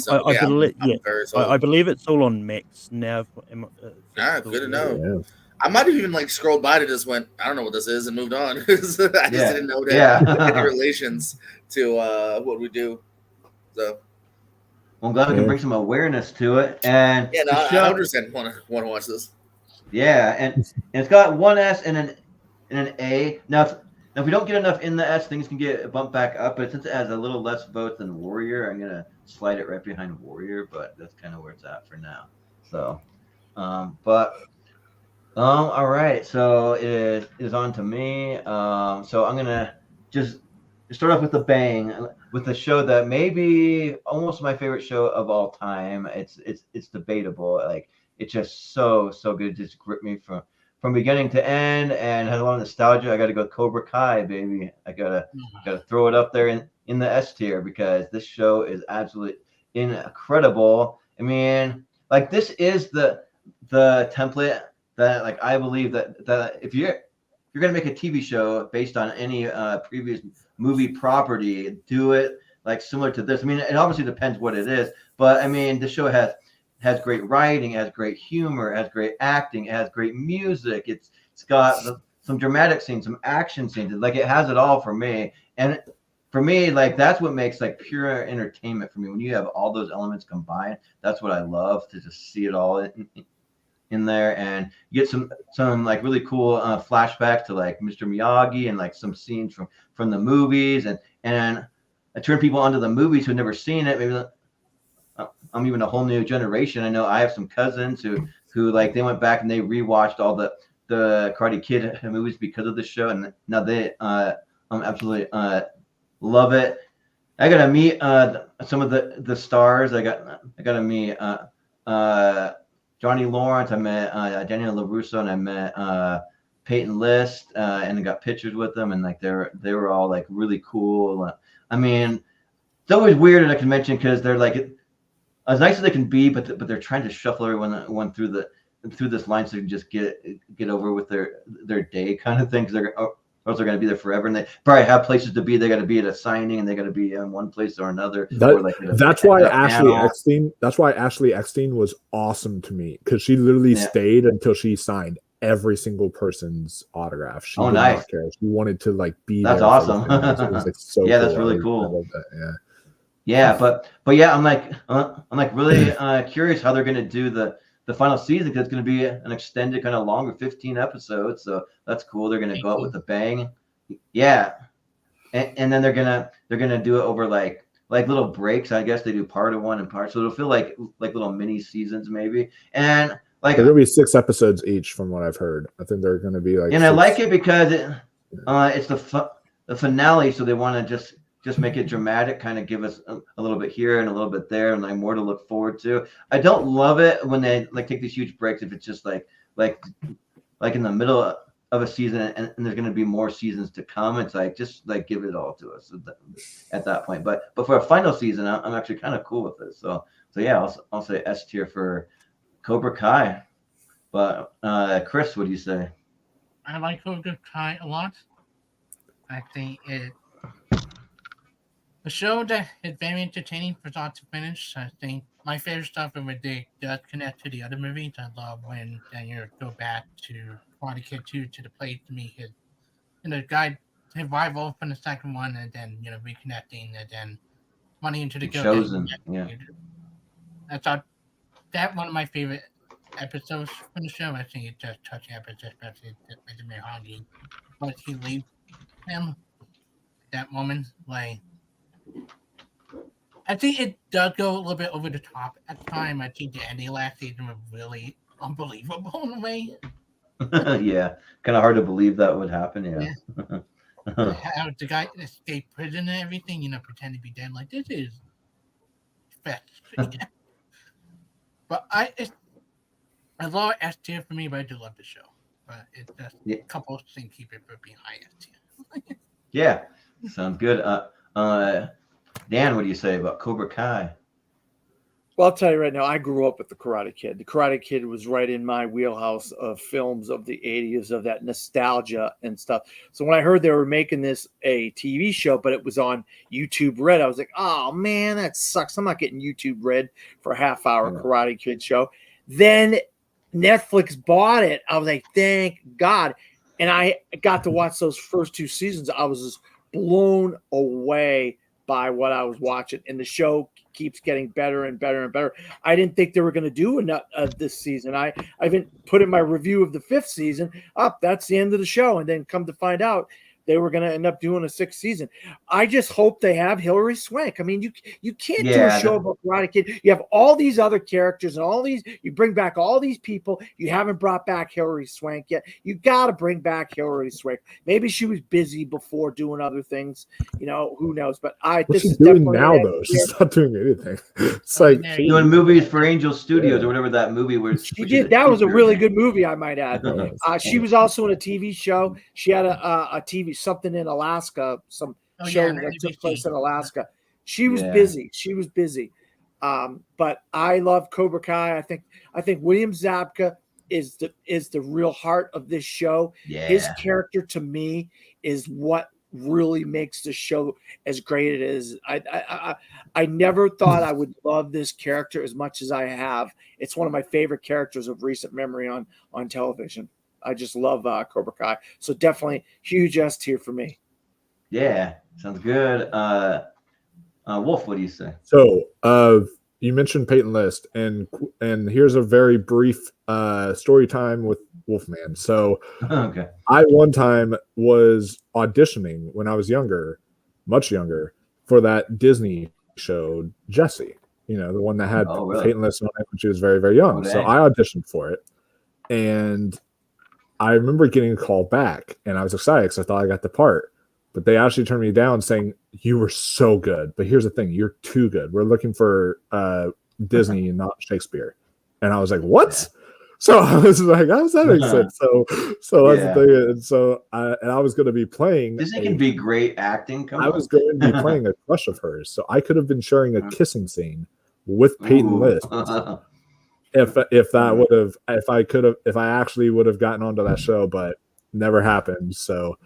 believe it's all on Max now. Good to know. Yeah. I might have even like scrolled by to just went, I don't know what this is, and moved on. I just didn't know that any relations to What We Do. So, well, I'm glad we can bring some awareness to it. And yeah, no, I 100% want to watch this. Yeah, and it's got one S and an A. Now, if we don't get enough in the S, things can get bumped back up. But since it has a little less votes than Warrior, I'm gonna slide it right behind Warrior. But that's kind of where it's at for now. So, all right. So it is on to me. So I'm gonna just start off with a bang with a show that may be almost my favorite show of all time. It's debatable. Like, it's just so good. It just gripped me from beginning to end, and had a lot of nostalgia. I got to go Cobra Kai, baby. I gotta throw it up there in the S tier, because this show is absolutely incredible. I mean, like, this is the template that, like, I believe that if you're gonna make a TV show based on any previous movie property, do it like similar to this. I mean, it obviously depends what it is, But I mean, the show has great writing, it has great humor, it has great acting, it has great music. It's got some dramatic scenes, some action scenes. Like, it has it all for me. And for me, like, that's what makes like pure entertainment for me. When you have all those elements combined, that's what I love, to just see it all in there. And you get some like really cool flashbacks to like Mr. Miyagi and like some scenes from the movies. And I turn people onto the movies who've never seen it. Maybe I'm even a whole new generation. I know I have some cousins who like, they went back and they rewatched all the Karate Kid movies because of the show, and now they absolutely love it. I got to meet some of the stars. I got to meet Johnny Lawrence. I met Daniel LaRusso, and I met Peyton List, and I got pictures with them, and like they were all like really cool. I mean, it's always weird at a convention because they're like as nice as they can be, but they're trying to shuffle everyone through this line so they can just get over with their day kind of thing, because or else they're going to be there forever, and they probably have places to be. They got to be at a signing, and they got to be in one place or another. That's why Ashley Eckstein was awesome to me, because she literally stayed until she signed every single person's autograph. She did not care. She wanted to like be. That's there awesome. It was like so yeah, cool. that's really cool. Yeah, but yeah, I'm like really curious how they're going to do the final season, because it's going to be an extended, kind of longer, 15 episodes. So that's cool. They're going to go out with a bang. Yeah, and then they're gonna do it over like little breaks. I guess they do part of one and part, so it'll feel like little mini seasons maybe. And like there'll be 6 episodes each, from what I've heard. I think they're going to be like. And 6. I like it because it's the finale, so they want to just make it dramatic, kind of give us a little bit here and a little bit there, and like more to look forward to. I don't love it when they like take these huge breaks if it's just like in the middle of a season and there's going to be more seasons to come. It's like, just like give it all to us at that point. But for a final season, I'm actually kind of cool with it. So yeah, I'll say S tier for Cobra Kai. But Chris, what do you say? I like Cobra Kai a lot. I think the show that is very entertaining from start to finish. I think my favorite stuff is when they does connect to the other movies. I love when Daniel go back to Karate Kid 2 to the place to meet his rival from the second one, and then reconnecting, and then running into the Chosen. Yeah, I thought that one of my favorite episodes from the show. I think it's just touching episode, especially with the Miyagi. Once he leaves him, that moment, like. I think it does go a little bit over the top at the time. I think the ending last season was really unbelievable in a way. Yeah, kind of hard to believe that would happen. Yeah. How the guy escaped prison and everything, pretend to be dead. Like, this is fast. But I love S tier for me, but I do love the show. But it's just a couple of things keep it for being high S tier. Yeah, sounds good. Dan, what do you say about Cobra Kai? Well, I'll tell you right now, I grew up with The Karate Kid. The Karate Kid was right in my wheelhouse of films of the 80s, of that nostalgia and stuff. So when I heard they were making this a TV show, but it was on YouTube Red, I was like, oh, man, that sucks. I'm not getting YouTube Red for a half-hour Karate Kid show. Then Netflix bought it. I was like, thank God. And I got to watch those first 2 seasons. I was just blown away by what I was watching, and the show keeps getting better and better and better. I didn't think they were going to do enough this season. I even put in my review of the 5th season up. That's the end of the show, and then come to find out they were going to end up doing a 6th season. I just hope they have Hilary Swank. I mean, you can't do a show about Karate Kid. You have all these other characters and all these. You bring back all these people. You haven't brought back Hilary Swank yet. You got to bring back Hilary Swank. Maybe she was busy before doing other things. Who knows? But what's she doing now, though? She's not doing anything. It's like she's doing movies for Angel Studios or whatever that movie was. She did. That was a really good movie, I might add. She was also in a TV show. She had a TV. Something in Alaska, some show that took place in Alaska. She was busy. But I love Cobra Kai. I think William Zabka is the real heart of this show. Yeah. His character to me is what really makes the show as great as it is. I never thought I would love this character as much as I have. It's one of my favorite characters of recent memory on television. I just love Cobra Kai. So definitely huge S tier for me. Yeah, sounds good. Wolf, what do you say? So, you mentioned Peyton List, and here's a very brief story time with Wolfman. So, Okay. I one time was auditioning when I was younger, much younger, for that Disney show Jessie. You know, the one that had Oh, really? Peyton List on it when she was very, very young. Oh, So dang. I auditioned for it, and I remember getting a call back, and I was excited because I thought I got the part. But they actually turned me down, saying you were so good. But here's the thing: you're too good. We're looking for Disney, not Shakespeare. And I was like, what? So I was like, how does that make sense? So that's the thing. And so I was going to be playing. Disney can be great acting. I was going to be playing a crush of hers, so I could have been sharing a kissing scene with Peyton List. If I actually would have gotten onto that show, but never happened. So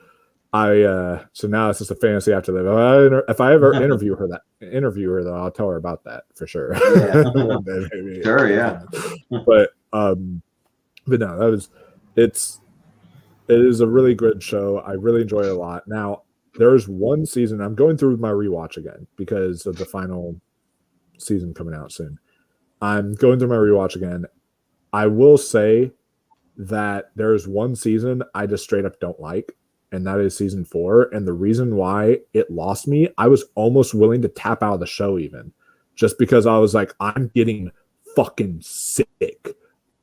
so now it's just a fantasy after that. If I ever interview her, though, I'll tell her about that for sure. Yeah. One day, maybe. Sure, yeah. But no, it is a really good show. I really enjoy it a lot. Now, there's one season I'm going through my rewatch again because of the final season coming out soon. I'm going through my rewatch again. I will say that there's one season I just straight up don't like, and that is season 4. And the reason why it lost me, I was almost willing to tap out of the show even, just because I was like, I'm getting fucking sick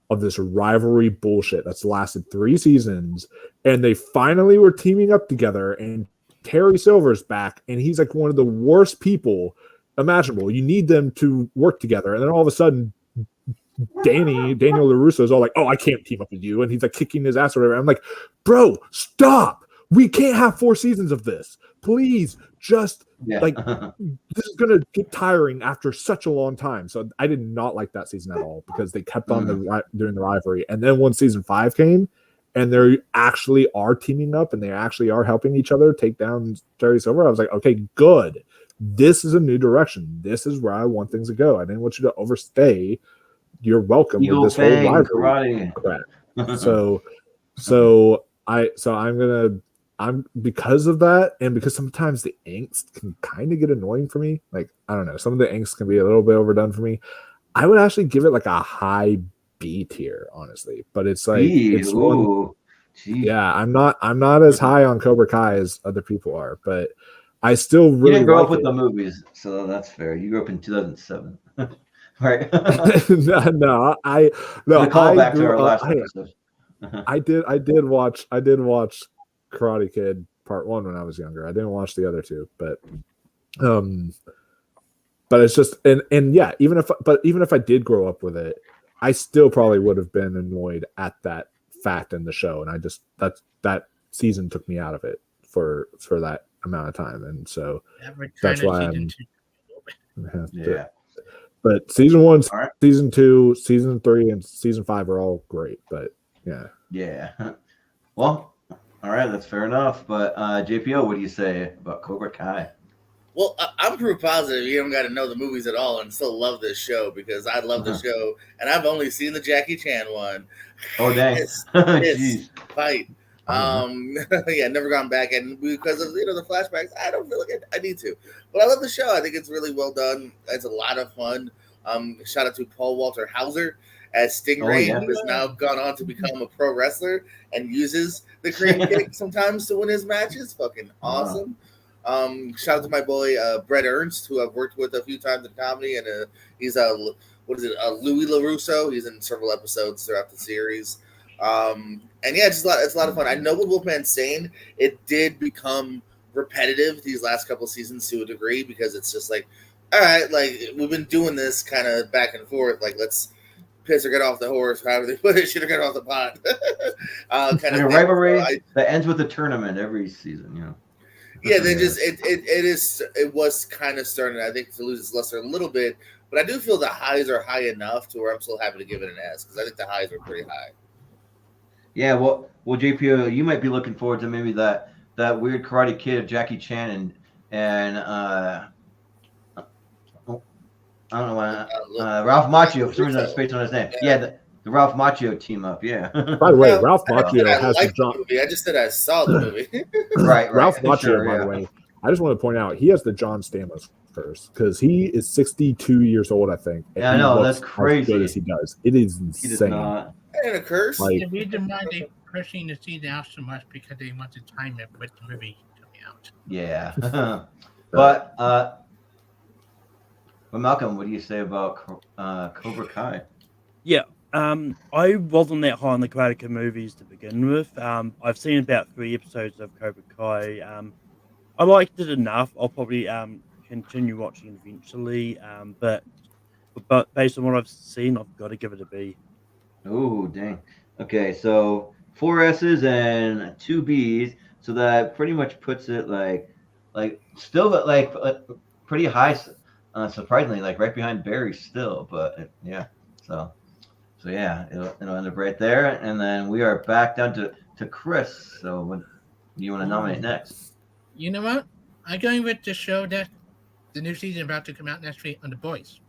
of this rivalry bullshit that's lasted 3 seasons, and they finally were teaming up together, and Terry Silver's back, and he's like one of the worst people imaginable. You need them to work together, and then all of a sudden Daniel LaRusso is all like, oh, I can't team up with you, and he's like kicking his ass or whatever. I'm like, bro, stop. We can't have 4 seasons of this. Please, just like this is gonna get tiring after such a long time. So I did not like that season at all because they kept on doing the rivalry. And then when season 5 came, and they actually are teaming up and they actually are helping each other take down Terry Silver, I was like, okay, good. This is a new direction. This is where I want things to go. I didn't want you to overstay. You're welcome Eagle with this Fang, whole rivalry crap. I'm because of that, and because sometimes the angst can kind of get annoying for me. Like, I don't know, some of the angst can be a little bit overdone for me. I would actually give it like a high B tier, honestly. But it's like it's one. Yeah, I'm not as high on Cobra Kai as other people are, but I still really you didn't grow like up with it. the movies, so that's fair. You grew up in 2007, right? no, The callback to our last episode. I did watch Karate Kid Part 1 when I was younger. I didn't watch the other 2, but it's just and yeah, even if I did grow up with it, I still probably would have been annoyed at that fact in the show, and I just that season took me out of it for that amount of time, and so that's why I'm But season 1, season 2, season 3, and season 5 are all great. But yeah. Well, all right, that's fair enough. But JPO, what do you say about Cobra Kai? Well, I'm proof positive you don't got to know the movies at all and still love this show because I love the show, and I've only seen the Jackie Chan one. Oh dang! It's fight. Yeah, never gone back, and because of the flashbacks, I don't feel like I need to. But I love the show. I think it's really well done. It's a lot of fun. Shout out to Paul Walter Hauser as Stingray, who has now gone on to become a pro wrestler and uses the crane kick sometimes to win his matches. Fucking awesome. Shout out to my boy Brett Ernst, who I've worked with a few times in comedy, and he's Louis LaRusso. He's in several episodes throughout the series. And yeah, it's a lot of fun. I know what Wolfman's saying. It did become repetitive these last couple seasons to a degree because it's just like, all right, like we've been doing this kind of back and forth. Like let's piss or get off the horse, however they put it, should have got off the pot. Kind of rivalry that ends with a tournament every season, you know. Yeah, they just it was kind of starting, I think, to lose its luster a little bit, but I do feel the highs are high enough to where I'm still happy to give it an S because I think the highs are pretty high. Yeah, well, JPO, you might be looking forward to maybe that that weird Karate Kid of Jackie Chan and I don't know why. Ralph Macchio. For some reason, I spaced on his name. Yeah, the Ralph Macchio team up. Yeah. By the way, Well, Ralph I don't think Macchio I has liked the the movie. I just said I saw the movie. right. Ralph Macchio, Sure, by the way, I just want to point out he has the John Stamos curse because he is 62 years old, I think. And Yeah, I he know, looks that's crazy. as good as he does. It is He does insane. not. And a curse. Like, The reason why they pushing the season out so much because they want to time it with the movie coming out. Yeah. But Malcolm, what do you say about Cobra Kai? Yeah, I wasn't that high on the Karate Kid movies to begin with. I've seen about 3 episodes of Cobra Kai. I liked it enough. I'll probably continue watching it eventually. But based on what I've seen, I've got to give it a B. Oh, dang. Okay, so 4 S's and 2 B's, so that pretty much puts it like still, but like pretty high, surprisingly, like right behind Barry still. But yeah, so yeah, it'll end up right there, and then we are back down to Chris. So what do you want to nominate next? You know what? I'm going with the show that the new season about to come out next week on The Boys.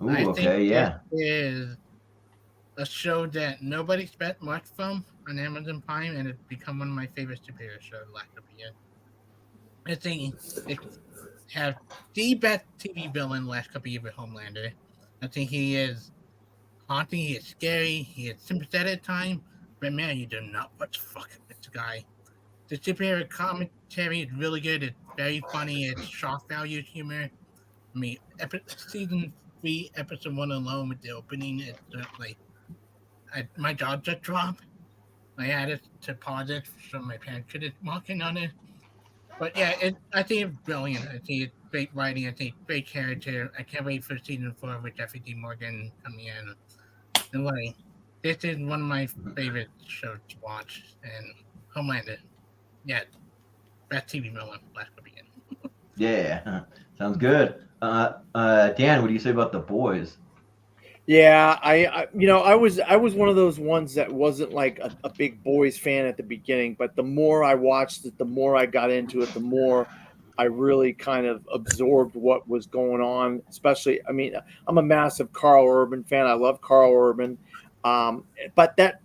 Ooh, I okay, think yeah. it is a show that nobody expect much from on Amazon Prime, and it's become one of my favorite superhero shows the last couple of years. I think it has the best TV villain the last couple of years with Homelander. I think he is haunting, he is scary, he is sympathetic at times, but man, you do not want to fuck with the guy. The superhero commentary is really good, it's very funny, it's shock value humor. I mean, season 3, episode 1 alone with the opening, it's like my jaw just dropped. I had to pause it so my parents could walk in on it. But yeah, I think it's brilliant. I think it's great writing. I think great character. I can't wait for season 4 with Jeffrey D. Morgan coming in. And like, this is one of my favorite shows to watch. And Homelander, yeah, best TV villain last couple of years. Yeah, sounds good. Dan, what do you say about The Boys? Yeah, I was one of those ones that wasn't like a big Boys fan at the beginning, but the more I watched it, the more I got into it, the more I really kind of absorbed what was going on. Especially, I mean, I'm a massive Carl Urban fan. I love Carl Urban, but that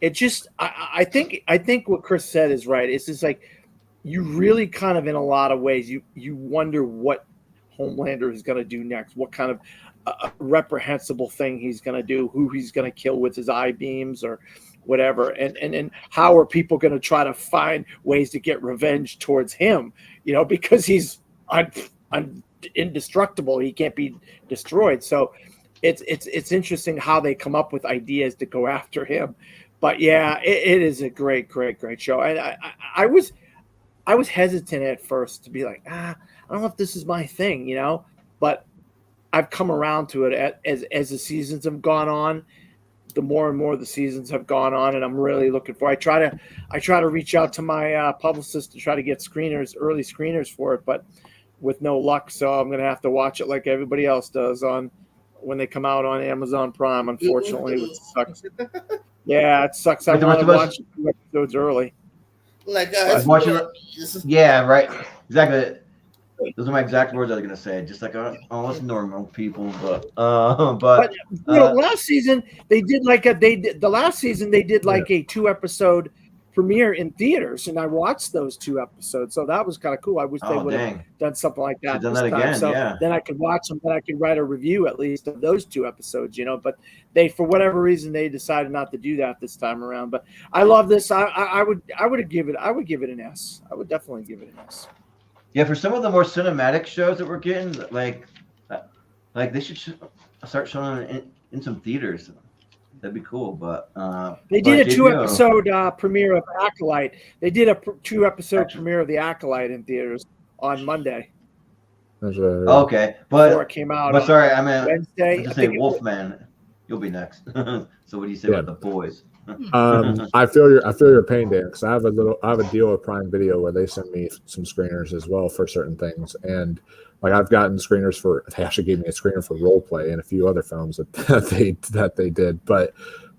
it just I think what Chris said is right. It's just like you really kind of in a lot of ways you wonder what Homelander is going to do next, what kind of reprehensible thing he's going to do, who he's going to kill with his eye beams or whatever, and how are people going to try to find ways to get revenge towards him, because he's indestructible, he can't be destroyed. So it's interesting how they come up with ideas to go after him. But yeah, it is a great show. And I was hesitant at first to be like, I don't know if this is my thing, but I've come around to it as the seasons have gone on. The more and more the seasons have gone on, and I'm really looking for. I try to reach out to my publicist to try to get early screeners for it, but with no luck. So I'm gonna have to watch it like everybody else does when they come out on Amazon Prime. Unfortunately, which sucks. Yeah, it sucks. I want to watch 2 episodes early. Like yeah, right. Exactly. Those are my exact words I was gonna say. Just like almost normal people, but last season they did like a 2-episode premiere in theaters, and I watched those 2 episodes, so that was kind of cool. I wish they would have done something like that this time. Again, so then I could watch them, then I could write a review at least of those 2 episodes, But they, for whatever reason, they decided not to do that this time around. But I love this. I would give it an S. I would definitely give it an S. Yeah, for some of the more cinematic shows that we're getting, like they should start showing in some theaters. That'd be cool. But they did a 2-episode premiere of Acolyte. They did a 2-episode premiere of The Acolyte in theaters on Monday. Okay, but before it came out. But sorry, I meant Wednesday. to say Wolfman. You'll be next. So what do you say about The Boys? I feel your pain, Dan, because I have a deal with Prime Video where they send me some screeners as well for certain things, and like I've gotten screeners they actually gave me a screener for Role Play and a few other films that they did, but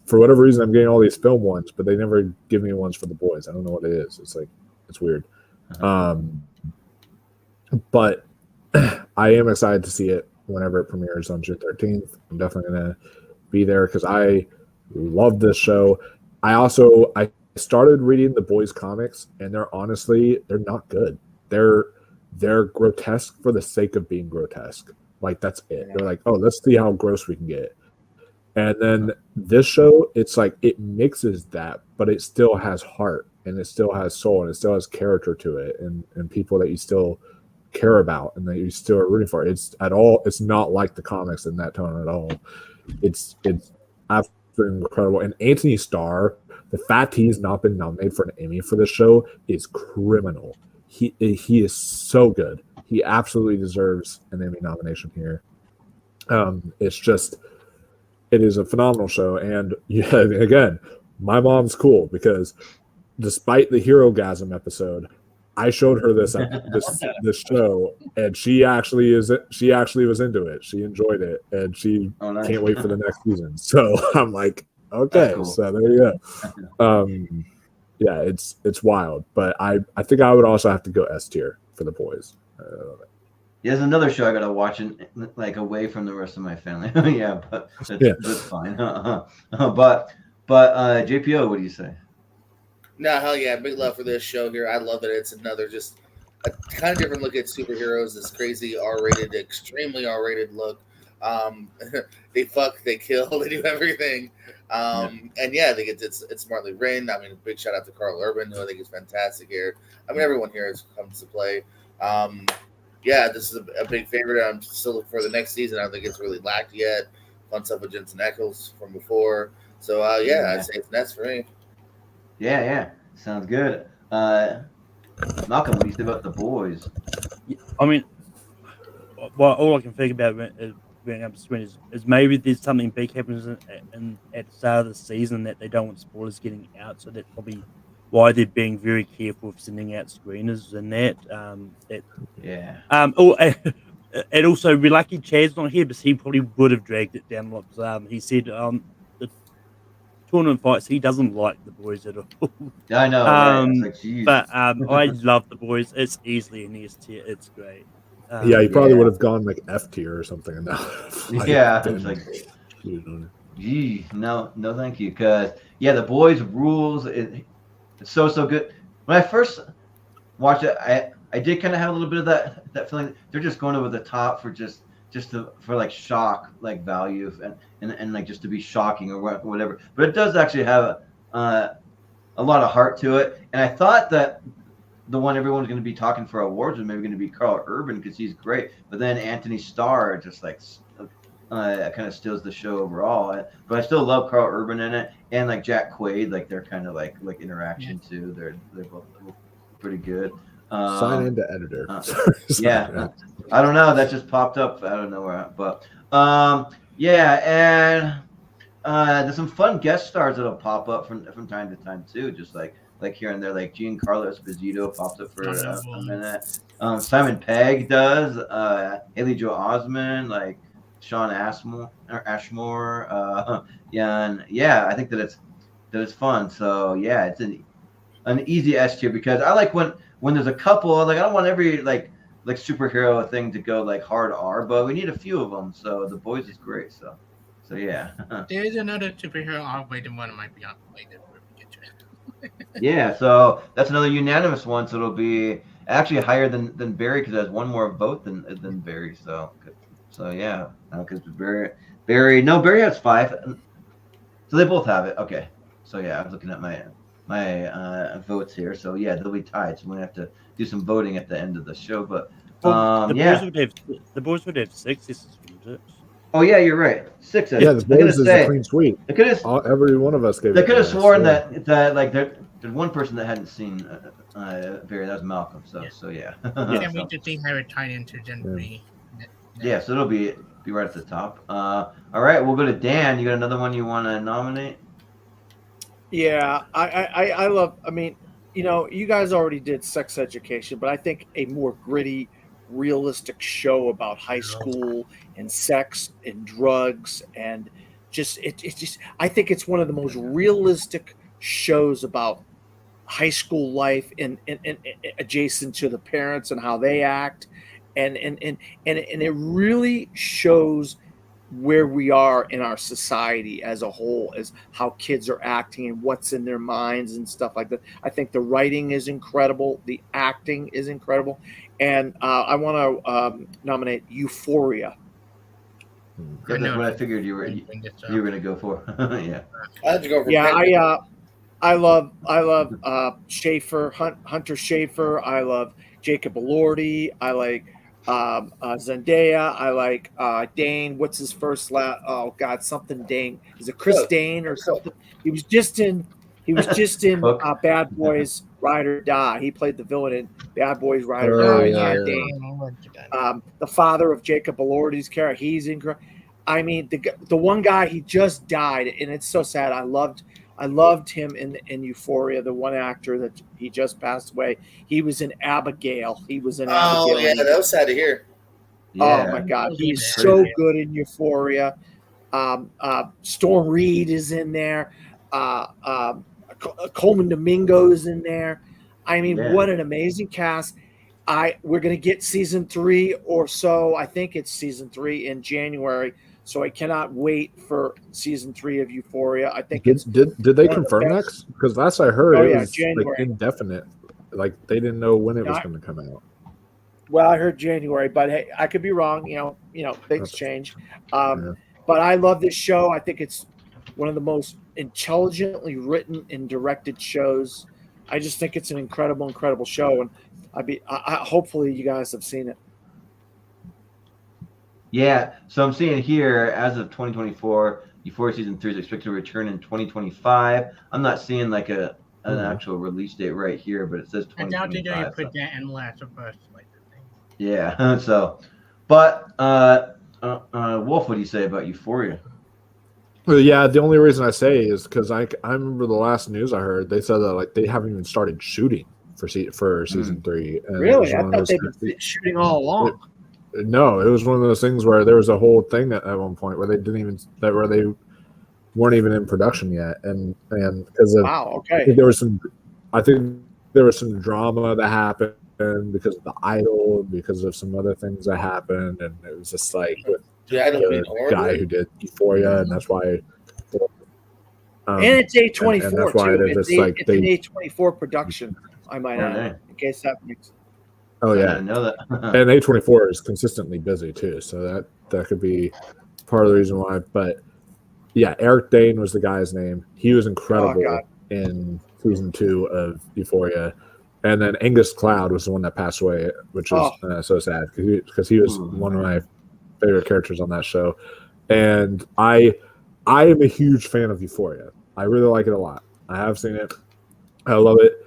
for whatever reason I'm getting all these film ones, but they never give me ones for The Boys. I don't know what it is. It's like It's weird. But I am excited to see it whenever it premieres on June 13th. I'm definitely gonna be there because I love this show. I started reading the boys comics, and they're not good. They're grotesque for the sake of being grotesque. Like, that's it. They're like, oh, let's see how gross we can get. And then this show, it's like it mixes that, but it still has heart, and it still has soul, and it still has character to it, and people that you still care about and that you still are rooting for. It's not like the comics in that tone at all. It's absolutely incredible. And Anthony Starr, the fact he's not been nominated for an Emmy for this show is criminal. He is so good. He absolutely deserves an Emmy nomination here. It is a phenomenal show. And yeah, again, my mom's cool because despite the Hero-gasm episode, I showed her this show, and she actually was into it. She enjoyed it, and she can't wait for the next season. So I'm like, okay, cool. So there you go. Yeah, it's wild, but I think I would also have to go S tier for the boys. There's another show I gotta watch, like away from the rest of my family. Yeah, but that's fine. But JPO, what do you say? No, hell yeah, big love for this show here. I love that it's another just a kind of different look at superheroes. This crazy R-rated, extremely R-rated look. They fuck, they kill, they do everything. And yeah, I think it's smartly written. I mean, a big shout out to Carl Urban, who I think is fantastic here. I mean, everyone here has come to play. Yeah, this is a big favorite. I'm still looking for the next season. I don't think it's really lacked yet. Fun stuff with Jensen Ackles from before. So yeah, I'd say it's next for me. Yeah, sounds good. Malcolm, what do you say about the boys? I mean, well, all I can think about being up to screen is maybe there's something big happens at the start of the season that they don't want spoilers getting out, so that's probably why they're being very careful of sending out screeners and that. And also, we're lucky Chad's not here, but he probably would have dragged it down. He said the tournament fights, he doesn't like the boys at all. I know, right? But I love the boys. It's easily an S tier. It's great. He probably would have gone like F tier or something. And it's like, no, thank you. Because the boys rules. It's so good. When I first watched it, I did kind of have a little bit of that feeling. They're just going over the top for for like shock, like value and like just to be shocking or whatever. But it does actually have a lot of heart to it. And I thought that the one everyone's going to be talking for awards was maybe going to be Carl Urban because he's great. But then Anthony Starr just like kind of steals the show overall. But I still love Carl Urban in it, and like Jack Quaid, like they're kind of like interaction too. They're both pretty good. Sign into editor. I don't know. That just popped up out of nowhere. But and there's some fun guest stars that'll pop up from time to time too. Just like here and there, like Giancarlo Esposito pops up for a minute. Simon Pegg does. Haley Joel Osment, like Sean Ashmore. I think that it's fun. So yeah, it's an easy S tier because I like when there's a couple, like I don't want every like superhero thing to go like hard R, but we need a few of them. So the boys is great. So yeah. There's another superhero R-rated one that might be unrelated. Yeah, so that's another unanimous one. So it'll be actually higher than Barry because it has one more vote than Barry. So yeah, because Barry has 5. So they both have it. Okay. So yeah, I'm looking at my votes here. So yeah, they'll be tied. So we're gonna have to do some voting at the end of the show. But the boys would have 6. This is Oh yeah, you're right. 6. Yeah, the boys is a clean sweep. Every one of us gave. They could have sworn that like there's one person that hadn't seen Barry. That was Malcolm. So yeah. Yeah, we just see how it tied into Gen 3. Yeah, so it'll be right at the top. All right, we'll go to Dan. You got another one you want to nominate? Yeah, I love. I mean, you guys already did Sex Education, but I think a more gritty, realistic show about high school and sex and drugs and just I think it's one of the most realistic shows about high school life and adjacent to the parents and how they act, and it really shows where we are in our society as a whole, as how kids are acting and what's in their minds and stuff like that. I think the writing is incredible, the acting is incredible, and I want to nominate Euphoria. Yeah, that's what I figured you were going to go for. Yeah. I had to go for Yeah, I love Schaefer, Hunter Schaefer. I love Jacob Elordi. I like Zendaya. I like Dane. What's his first oh God, something Dane. Is it Chris Dane or something? He was just in Bad Boys Ride or Die. He played the villain in Bad Boys Ride or Die. Dane. The father of Jacob Elordi's character. He's incredible. I mean, the one guy, he just died, and it's so sad. I loved him in Euphoria. The one actor that he just passed away. He was in Abigail. Abigail. Yeah, that was sad to hear. Oh my God, he's so good in Euphoria. Storm Reed is in there. Coleman Domingo is in there. I mean, what an amazing cast. We're gonna get season 3 or so. I think it's season 3 in January. So I cannot wait for season 3 of Euphoria. I think did they confirm that? Because last I heard, it was like indefinite. Like they didn't know when it was going to come out. Well, I heard January, but hey, I could be wrong. You know, things change. But I love this show. I think it's one of the most intelligently written and directed shows. I just think it's an incredible, incredible show, and hopefully you guys have seen it. Yeah, so I'm seeing here, as of 2024, Euphoria season 3 is expected to return in 2025. I'm not seeing like an actual release date right here, but it says 2025. I doubt they're going to put that in Last of Us. Yeah, so, but Wolf, what do you say about Euphoria? Well, yeah, the only reason I say is because I remember the last news I heard, they said that like they haven't even started shooting for season 3. And really? I thought they've been shooting all along. No, it was one of those things where there was a whole thing at one point where they weren't even in production yet, and because of I think there was some drama that happened because of The Idol, and because of some other things that happened, and it was just like the guy who did Euphoria, and that's why. And it's A24 and that's why too. It's an A24 production. I might add, in case that makes. Oh yeah, I know that. And A24 is consistently busy too, so that could be part of the reason why. But yeah, Eric Dane was the guy's name. He was incredible in season 2 of Euphoria, and then Angus Cloud was the one that passed away, which is so sad because he was one of my favorite characters on that show. And I am a huge fan of Euphoria. I really like it a lot. I have seen it. I love it.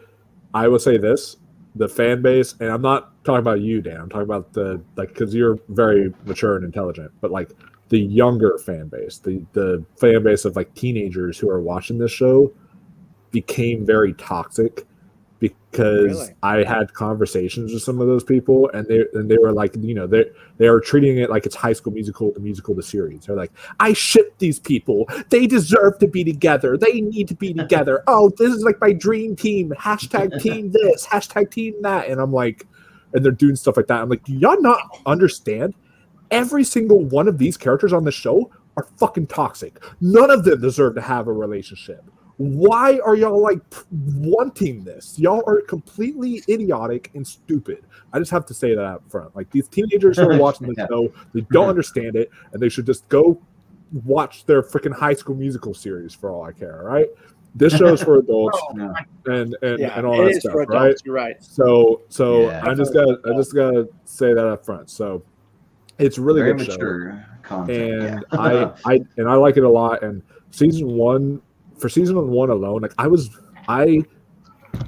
I will say this. The fan base, and I'm not talking about you, Dan. I'm talking about because you're very mature and intelligent, but like the younger fan base, the fan base of like teenagers who are watching this show became very toxic because I had conversations with some of those people, and they were like, they are treating it like it's High School Musical, the series. They're like, I ship these people. They deserve to be together. They need to be together. Oh, this is like my dream team. # team this, # team that. And I'm like, and they're doing stuff like that. I'm like, do y'all not understand? Every single one of these characters on the show are fucking toxic. None of them deserve to have a relationship. Why are y'all like wanting this? Y'all are completely idiotic and stupid. I just have to say that up front. Like these teenagers who are watching this show, they don't understand it, and they should just go watch their freaking High School Musical series for all I care. All right, this show is for adults and all that stuff. Right? You're right. So I just gotta say that up front. So it's really very good mature show, content. And I like it a lot. And season 1. For season 1 alone, like I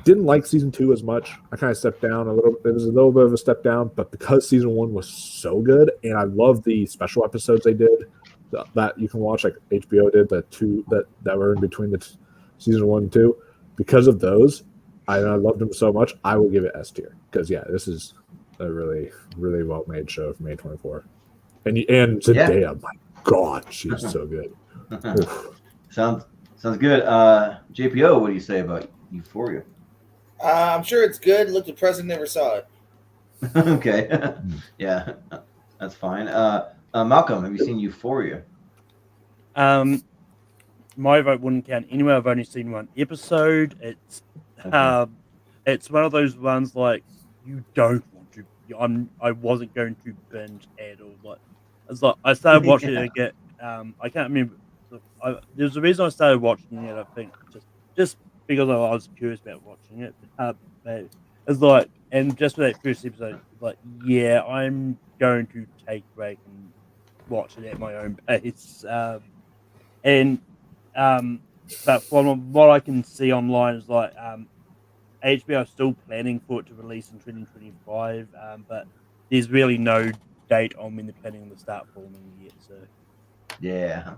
didn't like season 2 as much. I kind of stepped down a little. It was a little bit of a step down, but because season 1 was so good, and I love the special episodes they did that you can watch, like HBO did, the 2 that were in between the season 1 and 2. Because of those, I loved them so much. I will give it S tier because this is a really, really well made show from A24. And Zendaya, my God, she's so good. Sounds good. JPO, what do you say about Euphoria? I'm sure it's good. Look, the president never saw it. Okay. Yeah, that's fine. Malcolm, have you seen Euphoria? My vote wouldn't count anyway. I've only seen one episode. It's one of those ones like you don't want to. I wasn't going to binge at all. Like it's like I started watching it again. I can't remember. There's a reason I started watching it. I think just because I was curious about watching it. But it's like, and just for that first episode, like yeah, I'm going to take a break and watch it at my own pace. But from what I can see online is like HBO is still planning for it to release in 2025, but there's really no date on when they're planning to start filming yet. So Yeah,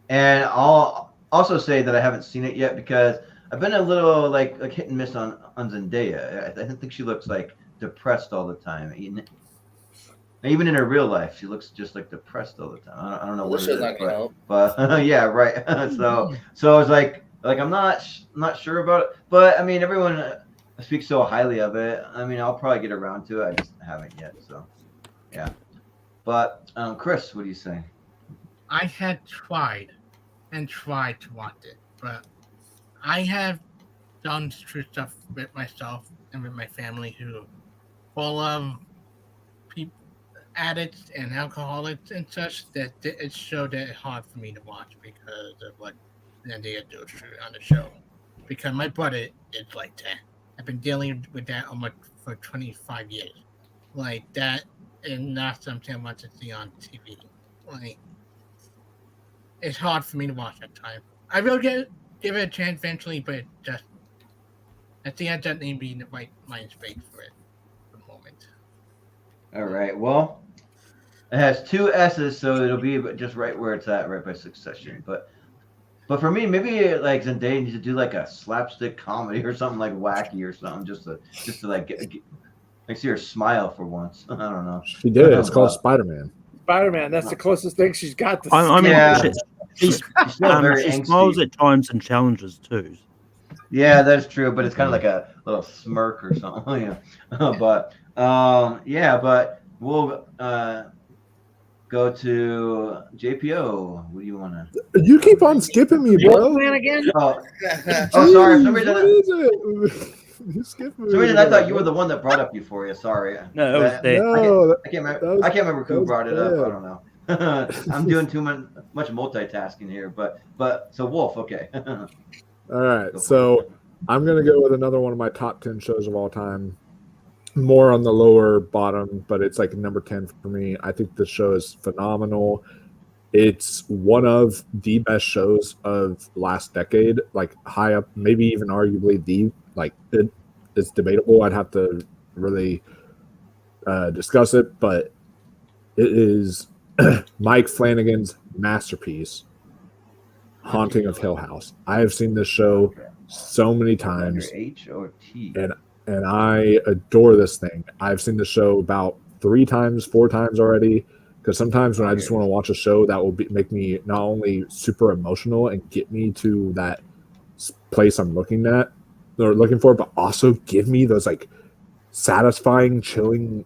and I'll also say that I haven't seen it yet because I've been a little like hit and miss on Zendaya. I think she looks like depressed all the time. Even in her real life, she looks just like depressed all the time. I don't know what it is, but yeah, right. so I was like I'm not sure about it, but I mean everyone speaks so highly of it. I mean I'll probably get around to it. I just haven't yet. So yeah. But Chris, what do you say? I had tried to watch it, but I have done stuff with myself and with my family who full of people, addicts and alcoholics and such, that it showed that it's hard for me to watch because of what Zendaya goes through on the show. Because my brother is like that. I've been dealing with that almost for 25 years. Like that is not something I want to see on TV. Like it's hard for me to watch at times. I will give it a chance eventually, but I think I just need to be in the right mind space for it for the moment. All right. Well, it has 2 S's, so it'll be just right where it's at, right by Succession. But for me, maybe like Zendaya needs to do like a slapstick comedy or something like wacky or something, just to like get see her smile for once. I don't know. She did. It's called Spider-Man. Spider-Man. That's the closest thing she's got. I mean, Yeah. she angsty. smiles at times and challenges too. Yeah, that's true, but it's kind of like a little smirk or something. Yeah. But yeah, but we'll go to JPO. What do you want to? You keep on skipping me, bro. Wolfman again? Oh, sorry. For some reason, What is it? You skipped me. for some reason I thought you were the one that brought up Euphoria. Sorry. No, it was That- Dave. I can't remember. I can't remember who brought it up. I don't know. I'm doing too much multitasking here, but so Wolf, okay. All right, so I'm gonna go with another one of my top 10 shows of all time. More on the lower bottom, but it's like number 10 for me. I think the show is phenomenal. It's one of the best shows of last decade, like high up, maybe even arguably it's debatable. I'd have to really discuss it, but it is Mike Flanagan's masterpiece, Haunting of Hill House. I have seen this show so many times, H or T? and I adore this thing. I've seen the show about 4 times already, because sometimes when I just want to watch a show that will make me not only super emotional and get me to that place I'm looking for, but also give me those like satisfying, chilling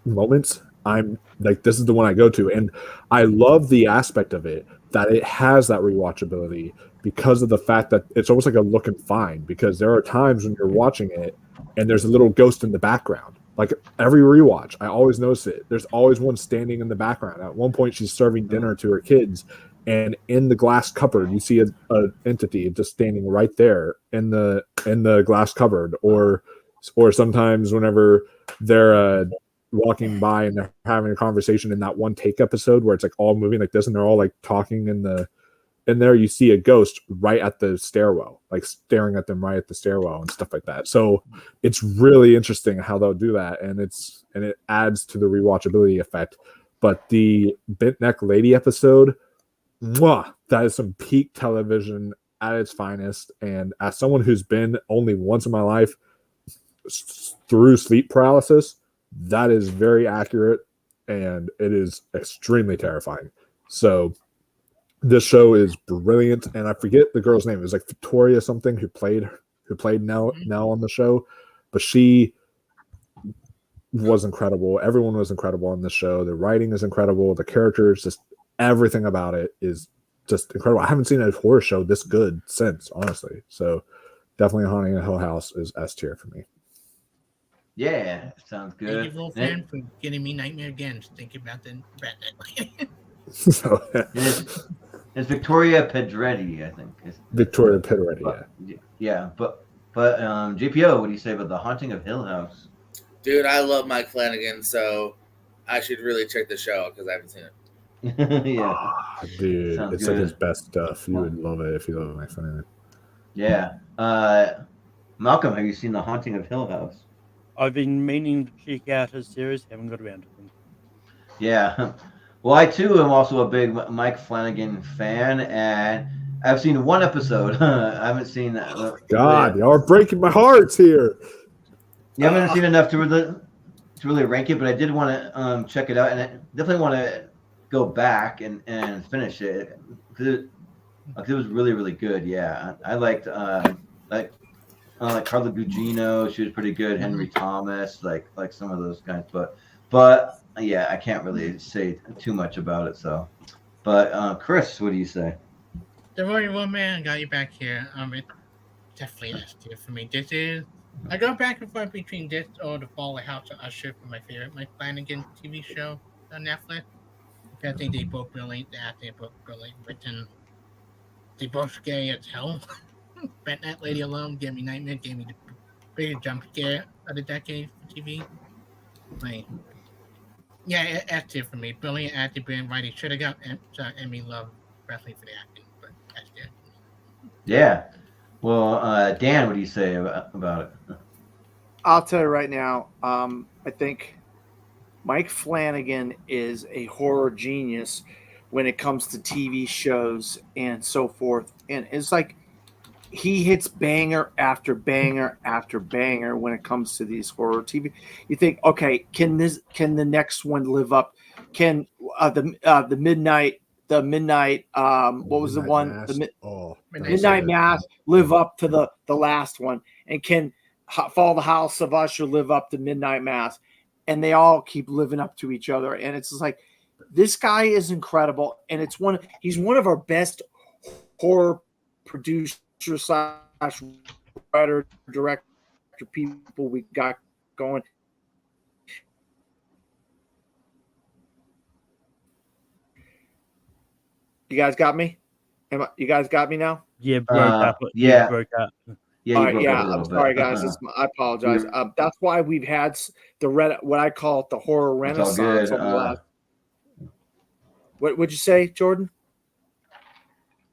moments. I'm like, this is the one I go to, and I love the aspect of it that it has that rewatchability because of the fact that it's almost like a look and find, because there are times when you're watching it and there's a little ghost in the background. Like every rewatch, I always notice it. There's always one standing in the background. At one point, she's serving dinner to her kids, and in the glass cupboard, you see a entity just standing right there in the glass cupboard. Or sometimes whenever they're walking by and they're having a conversation in that one take episode where it's like all moving like this, and they're all like talking in there, you see a ghost right at the stairwell, like staring at them right at the stairwell and stuff like that. So it's really interesting how they'll do that, and it adds to the rewatchability effect. But the Bent Neck Lady episode, that is some peak television at its finest. And as someone who's been only once in my life through sleep paralysis, that is very accurate, and it is extremely terrifying. So this show is brilliant, and I forget the girl's name. It was like Victoria something who played who played Nell on the show, but she was incredible. Everyone was incredible on the show. The writing is incredible. The characters, just everything about it is just incredible. I haven't seen a horror show this good since, honestly. So definitely Haunting of Hill House is S tier for me. Yeah, sounds Thank good. you, Wolfman, for getting me nightmare again. Thinking about the rat neck. So It's Victoria Pedretti, I think. Victoria Pedretti, yeah. But GPO, what do you say about The Haunting of Hill House? Dude, I love Mike Flanagan, so I should really check the show because I haven't seen it. Yeah. Dude, Sounds it's good. like his best stuff. You would love it if you love Mike Flanagan. Yeah. Malcolm, have you seen The Haunting of Hill House? I've been meaning to check out his series, haven't got around to them. Yeah. Well, I too am also a big Mike Flanagan fan, and I've seen one episode. I haven't seen that. God, y'all are breaking my hearts here. Yeah, I haven't seen enough to really rank it, but I did want to check it out, and I definitely want to go back and finish it because it was really, really good. Yeah, I liked like Carla Gugino. She was pretty good. Henry Thomas, like some of those guys, but yeah, I can't really say too much about it. So, but Chris, what do you say? The Royal Wolfman got you back here. It's definitely S tier for me. This is. I go back and forth between this or The Fall of House of Usher for my favorite Mike Flanagan TV show on Netflix. I think they both brilliant. The acting both brilliant written. They both scary as hell. Bet that lady alone gave me nightmare. Gave me the biggest jump scare of the decade for TV. Like, yeah, S tier for me. Brilliant acting, brilliant writing. Should have got Emmy Love wrestling for the acting, but S tier. Yeah. Well, Dan, what do you say about it? I'll tell you right now, I think Mike Flanagan is a horror genius when it comes to TV shows and so forth. And it's like he hits banger after banger after banger when it comes to these horror TV. You think, okay, can the next one live up? Can the midnight what was the one Mass. Midnight Mass live up to the last one? And can Fall the House of Usher live up to Midnight Mass? And they all keep living up to each other. And it's just like, this guy is incredible. And he's one of our best horror producer / writer, director people we got going. You guys got me? You guys got me now? Yeah, broke up. Yeah. Broke up. Yeah, I'm sorry, guys. I apologize. That's why we've had what I call it the horror renaissance over the last. What would you say, Jordan?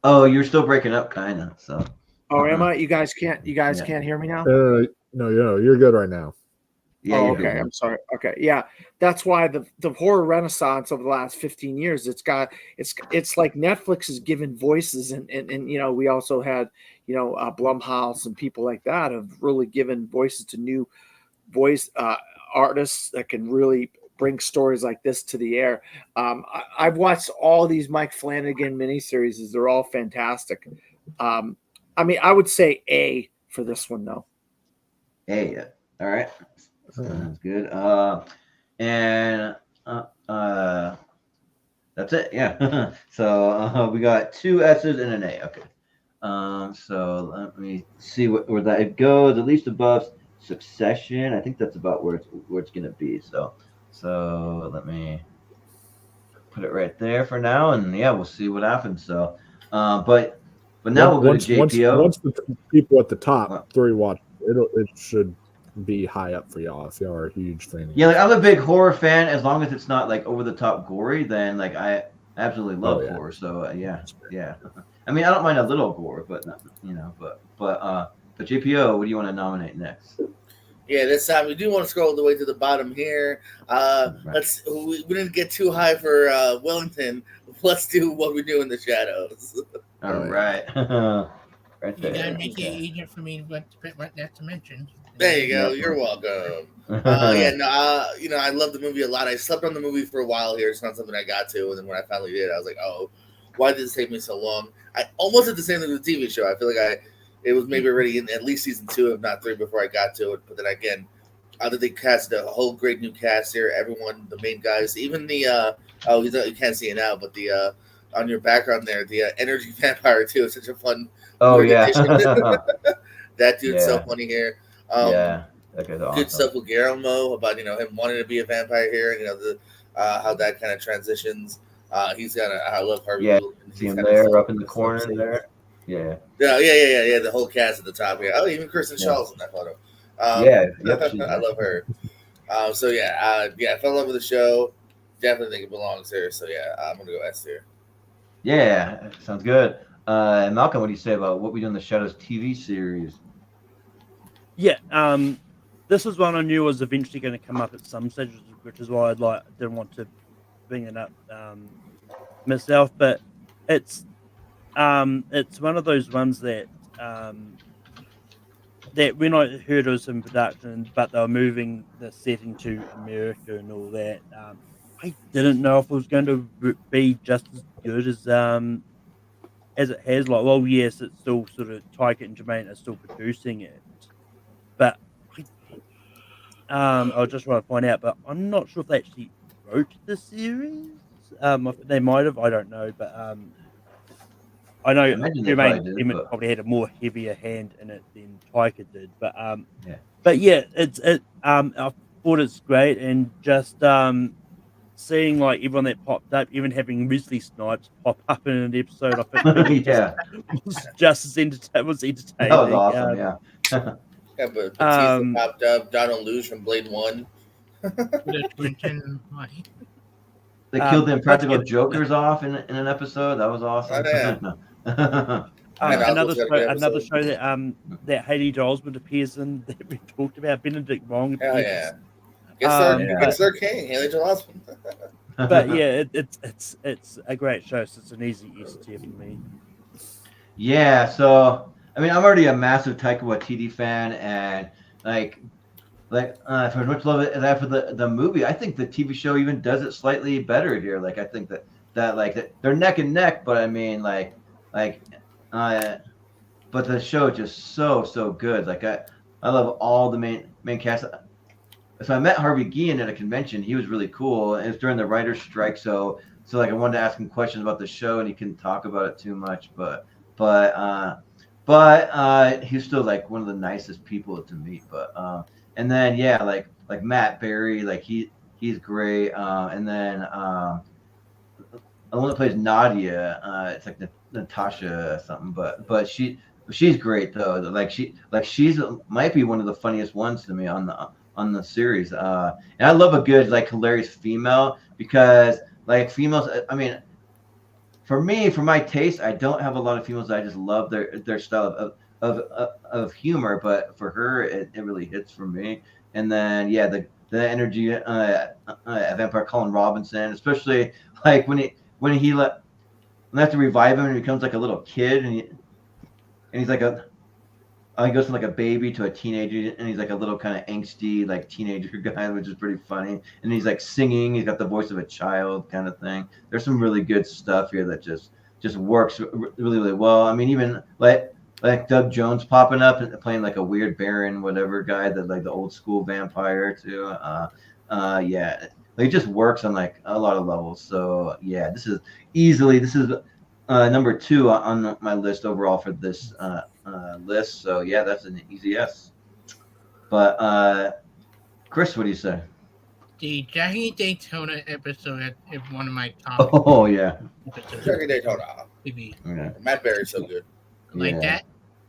Oh, you're still breaking up, kind of. So. Oh, am I? You guys can't hear me now? No, you're good right now. Yeah. Oh, okay. I'm sorry. Okay. Yeah. That's why the horror renaissance over the last 15 years, it's like Netflix has given voices and we also had, Blumhouse and people like that have really given voices to new voice artists that can really bring stories like this to the air. I've watched all these Mike Flanagan miniseries. They're all fantastic. I would say A for this one though. A. All right. Sounds good. And that's it. Yeah. So we got 2 S's and an A. Okay. So let me see where that goes. At least above Succession. I think that's about where it's gonna be. So let me put it right there for now, and yeah, we'll see what happens. So, but now we'll go to JPO. Once the people at the top 3 watch, it should be high up for y'all if y'all are a huge fan. Yeah, like I'm a big horror fan. As long as it's not like over the top gory, then like I absolutely love horror. So yeah. I mean, I don't mind a little gore, but not, but JPO, what do you want to nominate next? Yeah, this time we do want to scroll all the way to the bottom here. We didn't get too high for Wellington. Let's do What We Do in the Shadows. All right. Right there. You gotta make it easier for me what not to mention. There you go. You're welcome. I love the movie a lot. I slept on the movie for a while here. It's not something I got to, and then when I finally did, I was like, oh, why did this take me so long? I almost did the same thing with the TV show. I feel like it was maybe already in at least season 2, if not 3, before I got to it. But then again, I think they cast a whole great new cast here. Everyone, the main guys, even the you can't see it now, but the on your background there, the energy vampire too. It's such a fun. Oh weird yeah. addition. That dude's so Yeah. funny here. Yeah. That guy's awesome. Good stuff with Guillermo about him wanting to be a vampire here, and the how that kind of transitions. He's got I love Harvey. Yeah. Wheelan. See He's him kinda there so- up in the so corner safe. there. Yeah. Yeah. The whole cast at the top here. Oh, even Kristen Yeah. Shaw's in that photo. Yeah. Yep. I love her. I fell in love with the show. Definitely think it belongs there. So yeah, I'm gonna go S tier. Yeah. Sounds good. And Malcolm, what do you say about What We Do in the Shadows TV series? Yeah, this is one I knew was eventually going to come up at some stage, which is why didn't want to bring it up myself. But it's one of those ones that that when I heard it was in production, but they were moving the setting to America and all that. I didn't know if it was going to be just as good as it has. Like, well, yes, it's still sort of Taika and Jermaine are still producing it, but I was just trying to find out. But I'm not sure if they actually wrote the series. They might have. I don't know, but I know imagine they probably Jermaine did, but- probably had a more heavier hand in it than Taika did. But Yeah. but yeah, I thought it's great, and just seeing like everyone that popped up, even having Wesley Snipes pop up in an episode, I think Yeah. was just as entertaining. That was awesome. Yeah. Yeah, but Batista popped up. Donald Luge from Blade 1. They killed the Impractical yeah. Jokers off in an episode. That was awesome. Oh, yeah. No. Another Oswald's got a good show that that Haley Joel Osment appears in that we talked about, Benedict Wong. Hell appears. yeah. It's their king, Haley Joel Osment. But yeah, it's a great show, so it's an easy S tier for me. Yeah, so I mean, I'm already a massive Taika Waititi fan, and for as much love as I have for the movie, I think the TV show even does it slightly better here. Like, I think that they're neck and neck, but I mean, but the show is just so good. Like, I love all the main cast. So I met Harvey Guillen at a convention. He was really cool. It was during the writer's strike, so like I wanted to ask him questions about the show, and he couldn't talk about it too much. But he's still like one of the nicest people to meet. But and then yeah, like Matt Berry, like he's great. And then the one that plays Nadia, it's like Natasha something, but she's great though. She's might be one of the funniest ones to me on the series. And I love a good like hilarious female, because like females, I mean, for me, for my taste, I don't have a lot of females. I just love their style of humor, but for her, it really hits for me. And then yeah, the energy, vampire Colin Robinson, especially like when they have to revive him and he becomes like a little kid, and he's like he goes from like a baby to a teenager, and he's like a little kind of angsty like teenager guy, which is pretty funny. And he's like singing, he's got the voice of a child kind of thing. There's some really good stuff here that just works really well. I mean, even like Doug Jones popping up and playing like a weird Baron whatever guy, that like the old school vampire too. Yeah, like it just works on like a lot of levels. So yeah, this is number 2 on my list overall for this list. So yeah, that's an easy S. But Chris, what do you say? The Jackie Daytona episode is one of my top. Oh yeah, Jackie Daytona. TV. yeah. Matt Berry's so good. Like Yeah. that,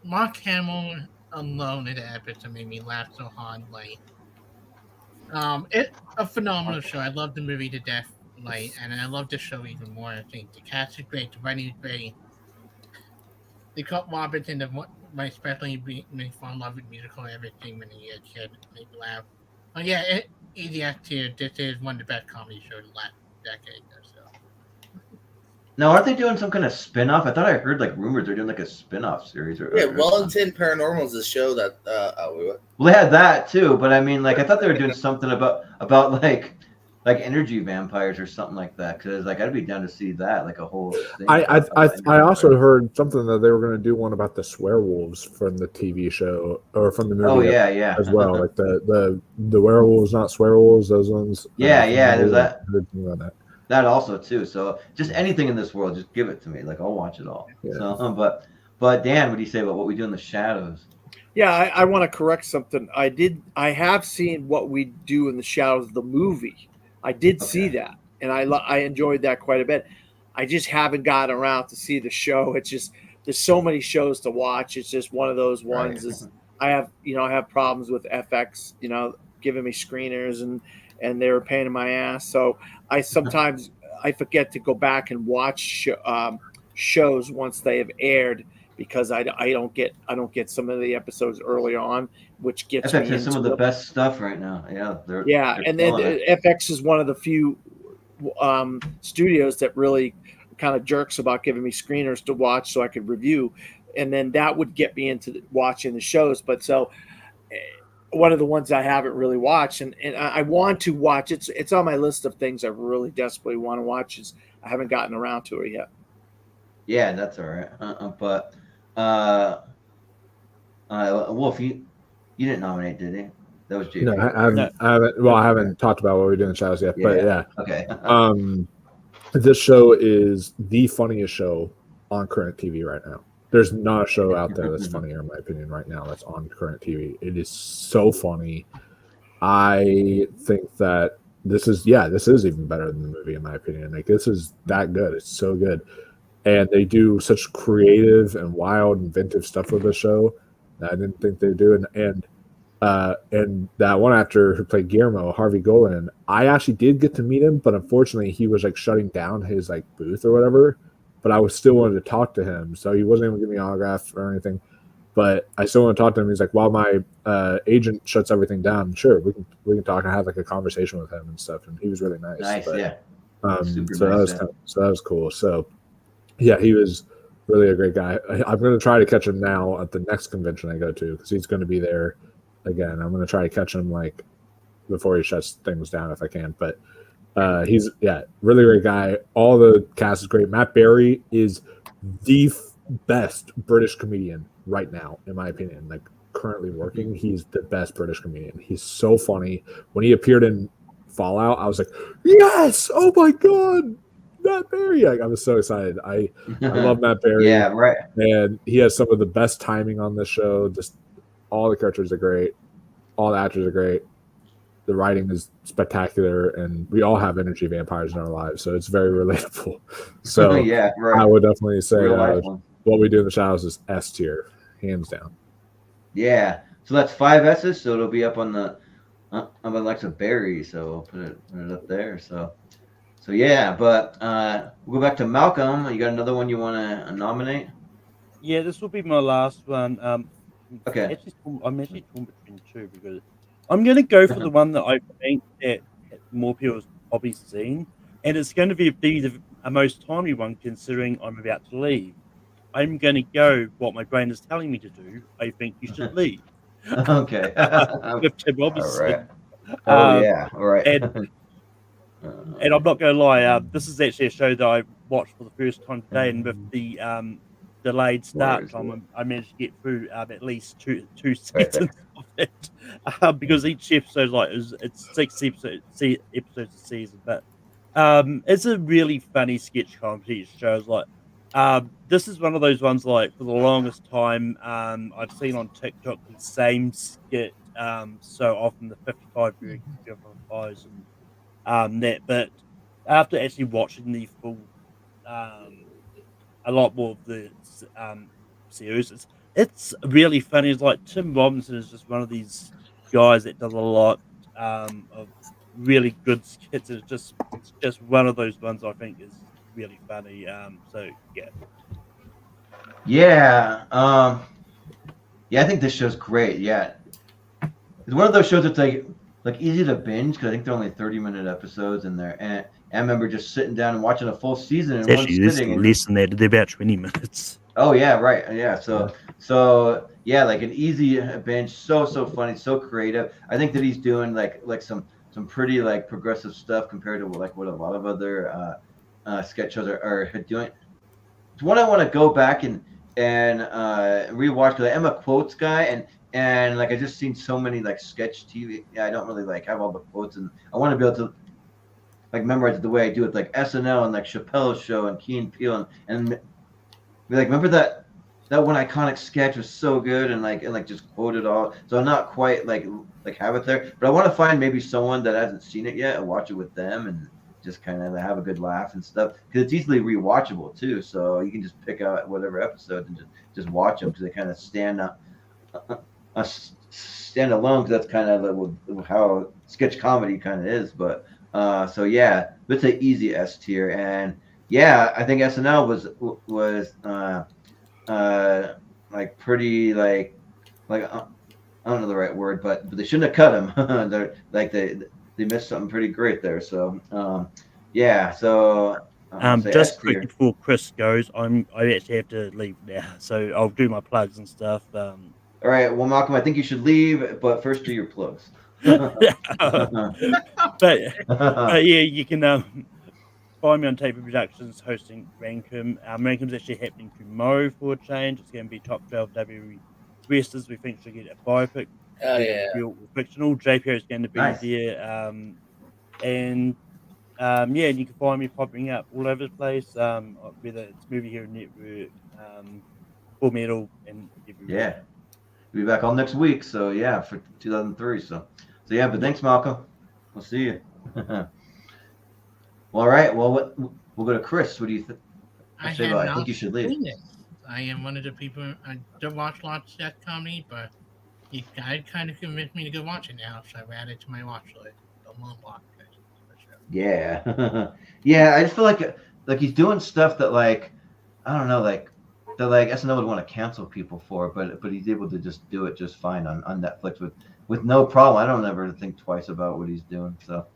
Mark Hamill alone in the episode made me laugh so hard. Like, it's a phenomenal show. I love the movie to death. Like, and I love the show even more. I think the cast is great, the writing is great. They cut Roberts into my especially me fall in love with musical and everything when he was a kid. Made me laugh. Oh yeah, easy S tier. This is one of the best comedy shows of the last decade or so. Now, aren't they doing some kind of spin-off? I thought I heard like rumors they're doing like a spin-off series. Yeah, Wellington Paranormal is a show that Well, they had that too, but I mean, like I thought they were doing something about like like energy vampires or something like that. Because like I'd be down to see that, like a whole thing. I also heard something that they were going to do one about the swearwolves from the TV show or from the movie. Oh yeah. As well, like the werewolves, not swearwolves. Those ones. Yeah. There's that. About that. That also too. So just anything in this world, just give it to me. Like I'll watch it all. Yeah. So, but Dan, what do you say about what we do in the shadows? Yeah, I want to correct something. I have seen What We Do in the Shadows, the movie. I did see that, and I enjoyed that quite a bit. I just haven't gotten around to see the show. It's just there's so many shows to watch. It's just one of those ones. Right. Is I have problems with FX, giving me screeners and they were a pain in my ass. So I sometimes I forget to go back and watch shows once they have aired, because I don't get some of the episodes early on, which gets FX me has some of the best stuff right now. Yeah, they're and then FX is one of the few studios that really kind of jerks about giving me screeners to watch so I could review, and then that would get me into watching the shows. But so one of the ones I haven't really watched, and I want to watch. It's on my list of things I really desperately want to watch. Is I haven't gotten around to it yet. Yeah, that's all right. But Wolf, you didn't nominate, did you? That was JP. No, I haven't. Well, I haven't talked about what we do in the shadows yet, but yeah. Okay. This show is the funniest show on current TV right now. There's not a show out there that's funnier, in my opinion, right now that's on current TV. It is so funny. I think that this is even better than the movie, in my opinion. Like, this is that good. It's so good. And they do such creative and wild, inventive stuff with the show that I didn't think they'd do. And that one actor who played Guillermo, Harvey Golan, I actually did get to meet him, but unfortunately he was like shutting down his like booth or whatever. But I was still wanted to talk to him, so he wasn't able to give me an autograph or anything. But I still want to talk to him. He's like, while my agent shuts everything down, sure, we can talk and have like a conversation with him and stuff. And he was really nice. Nice, but, yeah. So that was cool. So yeah, he was really a great guy. I'm going to try to catch him now at the next convention I go to, because he's going to be there again. I'm going to try to catch him like before he shuts things down if I can. But he's really great guy. All the cast is great. Matt Berry is the best British comedian right now, in my opinion. Like, currently working, he's the best British comedian. He's so funny. When he appeared in Fallout, I was like, yes! Oh my god! Matt Berry! I was so excited. I love Matt Berry. Yeah, right. And he has some of the best timing on this show. Just all the characters are great. All the actors are great. The writing is spectacular, and we all have energy vampires in our lives, so it's very relatable. So yeah, right. I would definitely say What We Do in the Shadows is S tier, hands down. Yeah, so that's 5 S's, so it'll be up on the Alexa Berry, so we'll put it up there. So yeah, but we'll go back to Malcolm. You got another one you want to nominate? Yeah, this will be my last one. Okay. I'm actually torn between two, because I'm going to go for the one that I think that more people have probably seen, and it's going to be the most timely one, considering I'm about to leave. I'm going to go what my brain is telling me to do. I think you should leave. Okay. With Tim Robinson. All right. All right. And I'm not going to lie, this is actually a show that I watched for the first time today, and with the delayed start time, I managed to get through at least two seasons of it, because each episode, it's 6 episodes a season, but it's a really funny sketch comedy show. This is one of those ones, like, for the longest time, I've seen on TikTok the same skit so often, the 55 very different guys and that, but after actually watching the full a lot more of the series, it's really funny. It's like Tim Robinson is just one of these guys that does a lot of really good skits. It's just one of those ones I think is really funny. So yeah, I think this show's great. Yeah, it's one of those shows that's like easy to binge, because I think they're only 30-minute episodes in there, and I remember just sitting down and watching a full season in one sitting. Less than that. They're about 20 minutes. Oh yeah, right. Yeah. So yeah, like an easy binge. So funny, so creative. I think that he's doing like some some pretty like progressive stuff compared to like what a lot of other sketch shows are doing. It's one I want to go back and rewatch because I am a quotes guy and like I just seen so many like sketch TV. Yeah, I don't really like have all the quotes, and I want to be able to like memorize it the way I do with like SNL and like Chappelle's Show and Key and Peele and be like, remember that one iconic sketch was so good and like just quote it all. So I'm not quite like have it there, but I want to find maybe someone that hasn't seen it yet and watch it with them and just kind of have a good laugh and stuff because it's easily rewatchable too. So you can just pick out whatever episode and just watch them because they kind of stand alone because that's kind of how sketch comedy kind of is. But so yeah, it's an easy S tier, and yeah, I think SNL was like pretty like I don't know the right word, but they shouldn't have cut him. They're like they missed something pretty great there. So yeah, so just quick before Chris goes, I actually have to leave now, so I'll do my plugs and stuff. All right, well, Malcolm, I think you should leave, but first do your plugs. but yeah, you can find me on Taper Productions hosting Rankum. Rankum's actually happening tomorrow for a change. It's going to be top 12 WWE wrestlers we think should get a biopic. Oh yeah, real fictional. JPO is going to be there, and yeah, you can find me popping up all over the place. Whether it's Movie Hero Network, Full Metal, and everywhere. Yeah, we'll be back on next week. So yeah, for 2003. So yeah, but thanks, Malcolm. We'll see you. Well, all right. Well, we'll go to Chris. What do you think? I think you should leave. I am one of the people. I don't watch lots of sketch comedy, but you guys kind of convinced me to go watch it now, so I've added to my watch list. I won't watch it. Yeah, yeah. I just feel like he's doing stuff that like I don't know, like that like SNL would want to cancel people for, but he's able to just do it just fine on Netflix with no problem. I don't ever think twice about what he's doing. So,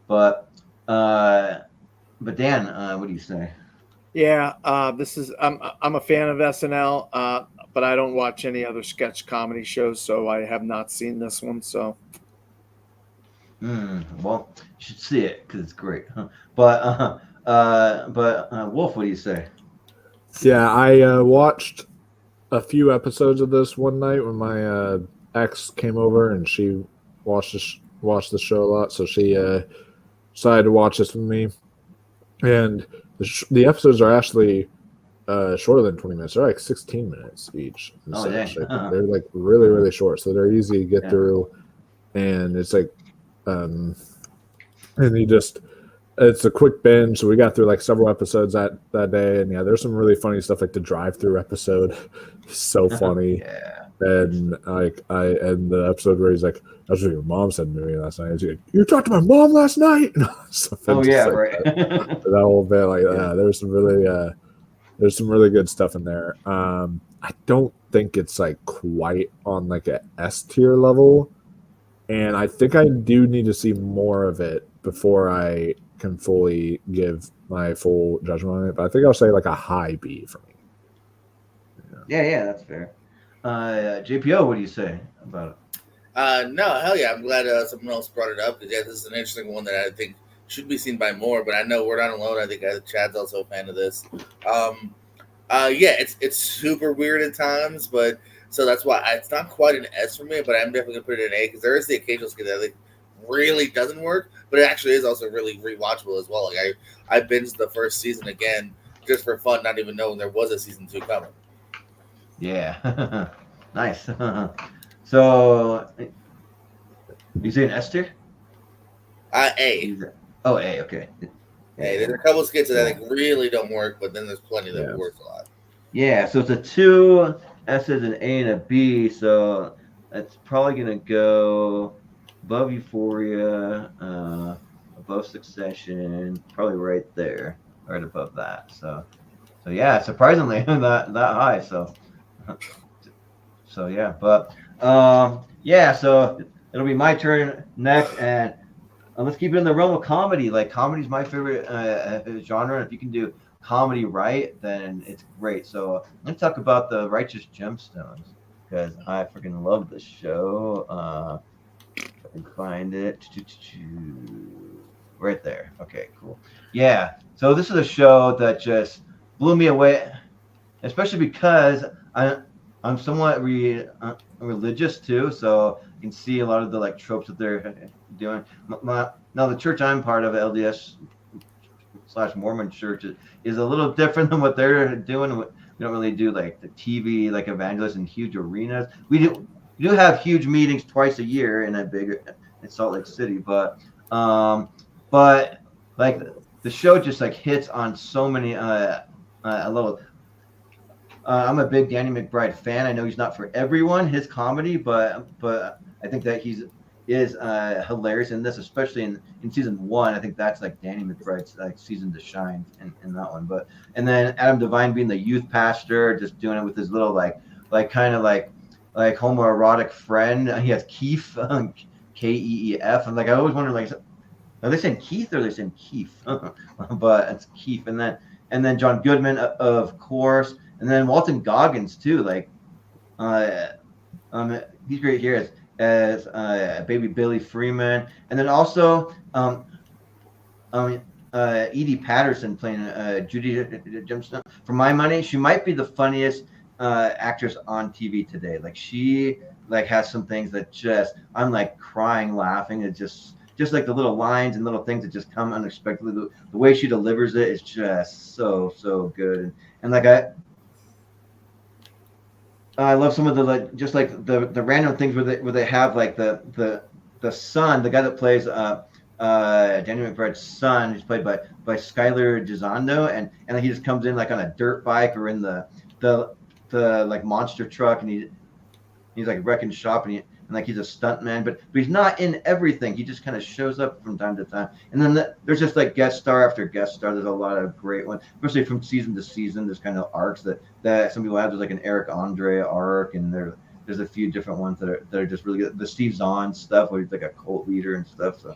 but Dan, what do you say? Yeah, this is I'm a fan of SNL, but I don't watch any other sketch comedy shows, so I have not seen this one. So, well, you should see it because it's great. But Wolf, what do you say? Yeah, I watched a few episodes of this one night when my ex came over and she watched the show a lot, so she decided to watch this with me. And the episodes are actually shorter than 20 minutes. They're like 16 minutes each. Oh, yeah. They're like really, really short, so they're easy to get through. And it's like, and it's a quick binge. So we got through like several episodes that day, and yeah, there's some really funny stuff. Like the drive-through episode, so funny. Yeah. And and the episode where he's like, "That's what your mom said to me last night." He's like, "You talked to my mom last night?" Oh yeah, like right. that whole bit, like there's some really good stuff in there. I don't think it's like quite on like a S tier level, and I think I do need to see more of it before I can fully give my full judgment on it. But I think I'll say like a high B for me. Yeah, that's fair. JPO, what do you say about it? No, hell yeah, I'm glad someone else brought it up because this is an interesting one that I think should be seen by more. But I know we're not alone. I think Chad's also a fan of this. Yeah, it's super weird at times, but so that's why it's not quite an S for me. But I'm definitely gonna put it in A because there is the occasional skit that I think really doesn't work, but it actually is also really rewatchable as well. Like I binged the first season again just for fun, not even knowing there was a season 2 coming. Yeah, nice. So, you say an S tier? A. Oh, A. Okay. Hey, there's a couple of skits that I think really don't work, but then there's plenty that work a lot. Yeah, so it's a 2 S's, an A, and a B. So it's probably gonna go above Euphoria, above Succession, probably right there, right above that. So yeah, surprisingly that high. So yeah, but yeah, so it'll be my turn next, and let's keep it in the realm of comedy. Like comedy's my favorite genre, and if you can do comedy right, then it's great. So I'm gonna talk about the Righteous Gemstones because I freaking love this show. and find it. Right there. Okay, cool. Yeah. So this is a show that just blew me away, especially because I'm somewhat religious too, so you can see a lot of the like tropes that they're doing. Now the church I'm part of, LDS/Mormon church, is a little different than what they're doing. We don't really do like the TV like evangelists in huge arenas. We do have huge meetings twice a year in in Salt Lake City, but like the show just like hits on so many levels. I'm a big Danny McBride fan. I know he's not for everyone, his comedy, but I think that is hilarious in this, especially in season 1. I think that's like Danny McBride's like season to shine in that one. But and then Adam Devine being the youth pastor, just doing it with his little kind of like homoerotic friend. He has Keith, Keef. And like I always wonder, like, are they saying Keith or are they saying Keith? But it's Keith. And then John Goodman, of course. And then Walton Goggins too, like, he's great here as baby Billy Freeman, and then also Edie Patterson playing Judy Gemstone. For my money, she might be the funniest actress on TV today. Like she has some things that just I'm like crying laughing. It's just like the little lines and little things that just come unexpectedly. The way she delivers it is just so good. And like I love some of the the random things where they have like the son, the guy that plays Danny McBride's son, who's played by Skylar Gisondo, and he just comes in like on a dirt bike or in the like monster truck, and he's like wrecking shop, and like he's a stuntman, but he's not in everything. He just kind of shows up from time to time. And then there's just like guest star after guest star. There's a lot of great ones, especially from season to season. There's kind of arcs that some people have. There's like an Eric Andre arc, and there's a few different ones that are just really good. The Steve Zahn stuff, where he's like a cult leader and stuff, so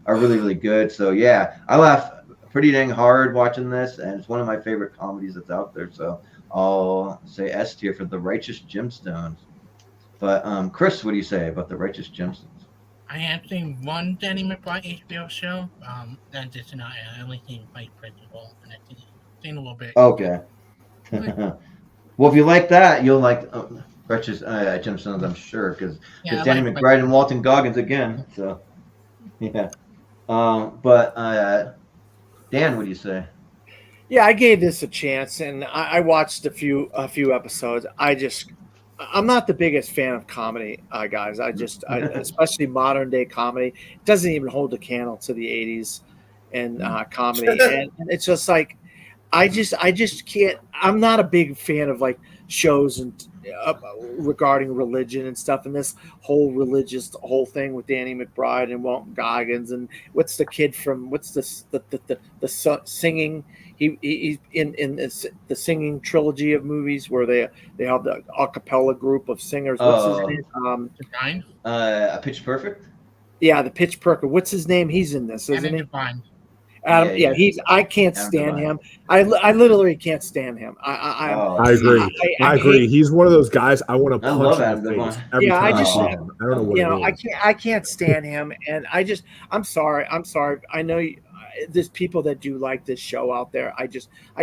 are really good. So yeah, I laugh pretty dang hard watching this, and it's one of my favorite comedies that's out there. So I'll say S tier for The Righteous Gemstones. But Chris, what do you say about The Righteous Gemstones? I have seen one Danny McBride HBO show. And it's not. I only seen Vice Principal, and I've seen a little bit. Okay. Well, if you like that, you'll like Righteous Gemstones, I'm sure, because Danny McBride and Walton Goggins again. So yeah. But Dan, what do you say? Yeah, I gave this a chance, and I watched a few episodes. I'm not the biggest fan of comedy, guys. Especially modern day comedy, it doesn't even hold a candle to the '80s and comedy. And it's just like, I just can't. I'm not a big fan of like shows and regarding religion and stuff. And this whole religious thing with Danny McBride and Walton Goggins and what's the singing. He's in the singing trilogy of movies where they have the a cappella group of singers. What's his name? Pitch Perfect. Yeah, the Pitch Perfect. What's his name? He's in this, isn't he? Adam. Yeah, I can't stand him. I literally can't stand him. I agree. I agree. He's one of those guys I want to punch in the face every time I see him. I don't know what it is. I can't stand him, and I'm sorry. I know there's people that do like this show out there. I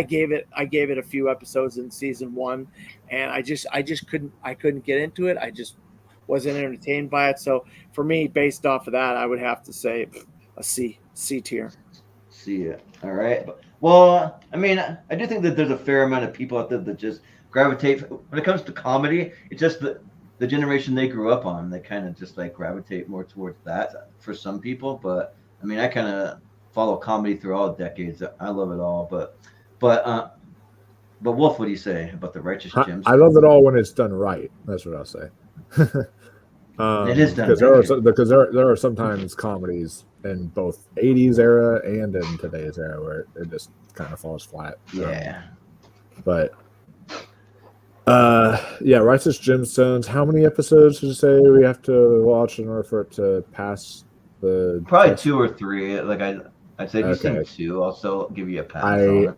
gave it a few episodes in season 1, and I just couldn't get into it. I just wasn't entertained by it. So for me, based off of that, I would have to say a C tier. See it. All right. Well, I mean, I do think that there's a fair amount of people out there that just gravitate when it comes to comedy. It's just the generation they grew up on. They kind of just like gravitate more towards that for some people. But I mean, I kind of follow comedy through all decades. I love it all. But Wolf, what do you say about The Righteous Gemstones? I love it all when it's done right. That's what I'll say. It is done because there are sometimes comedies in both 80s era and in today's era where it just kind of falls flat. Yeah. But Righteous Gemstones. How many episodes did you say we have to watch in order for it to pass the? Probably 2 or 3. Like I'd say if you've seen 2, I'll still give you a pass.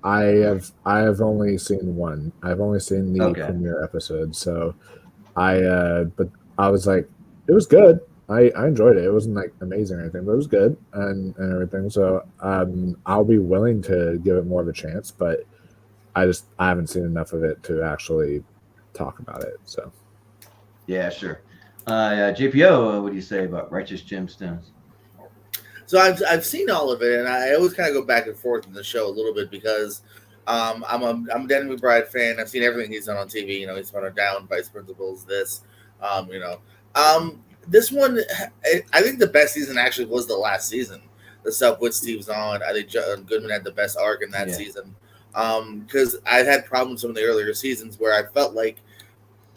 I have only seen 1. I've only seen the premiere episode, so but I was like, it was good. I enjoyed it. It wasn't like amazing or anything, but it was good and everything. So I'll be willing to give it more of a chance, but I haven't seen enough of it to actually talk about it. So Yeah, sure. JPO, what do you say about Righteous Gemstones? So I've seen all of it, and I always kind of go back and forth in the show a little bit because I'm a Danny McBride fan. I've seen everything he's done on TV. You know, he's run Down, Vice Principals, this. This one, I think the best season actually was the last season. The stuff with Steve Zahn. I think Goodman had the best arc in that season. Because I had problems with some of the earlier seasons where I felt like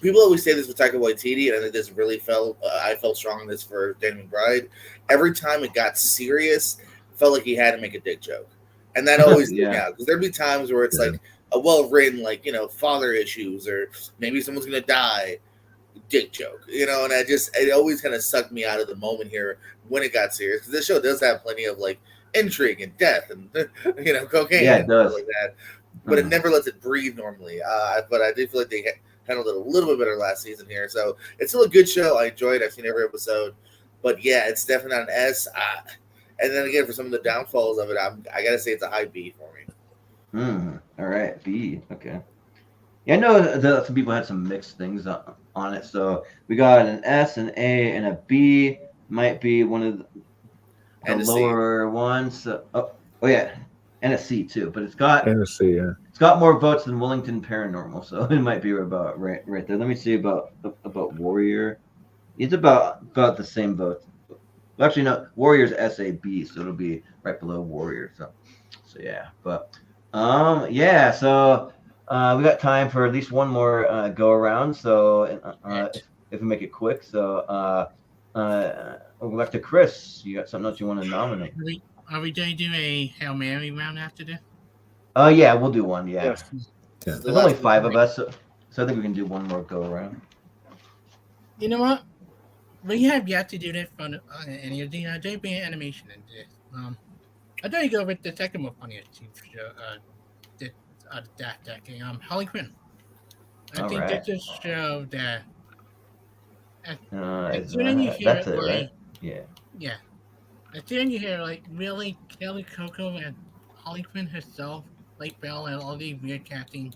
people always say this with Taika Waititi, and I think this really felt. I felt strong in this for Danny McBride. Every time it got serious, it felt like he had to make a dick joke, and that always took me out because there'd be times where it's like a well-written, like father issues, or maybe someone's gonna die, dick joke, and it always kind of sucked me out of the moment here when it got serious because this show does have plenty of like intrigue and death and cocaine and stuff like that, but it never lets it breathe normally. But I do feel like they handled it a little bit better last season here. So it's still a good show. I enjoyed it. I've seen every episode. But yeah, it's definitely not an S. And then again, for some of the downfalls of it, I got to say it's a high B for me. All right, B. Okay. Yeah, I know that some people had some mixed things on it. So we got an S, an A, and a B. Might be one of the lower ones. Oh yeah, and a C too. But it's got and a C, yeah. It's got more votes than Wellington Paranormal, so it might be about right there. Let me see about Warrior. It's about the same votes. Well, actually, no, Warrior's SAB, so it'll be right below Warrior. So yeah, but yeah. So we got time for at least one more go around. So if we make it quick, so we'll go back to Chris. You got something else you want to nominate? Are we going to do a Hail Mary round after this? Yeah, we'll do one. Yeah. Yes. There's only 5 of us, so I think we can do one more go around. You know what? We have yet to do this on any of the JP animation in this. I'd like to go with the second most funniest TV show that decade. Harley Quinn. I think that's a show that as soon as you hear it, right? Yeah. As soon as you hear really Kelly Coco and Harley Quinn herself, like Belle and all these weird casting,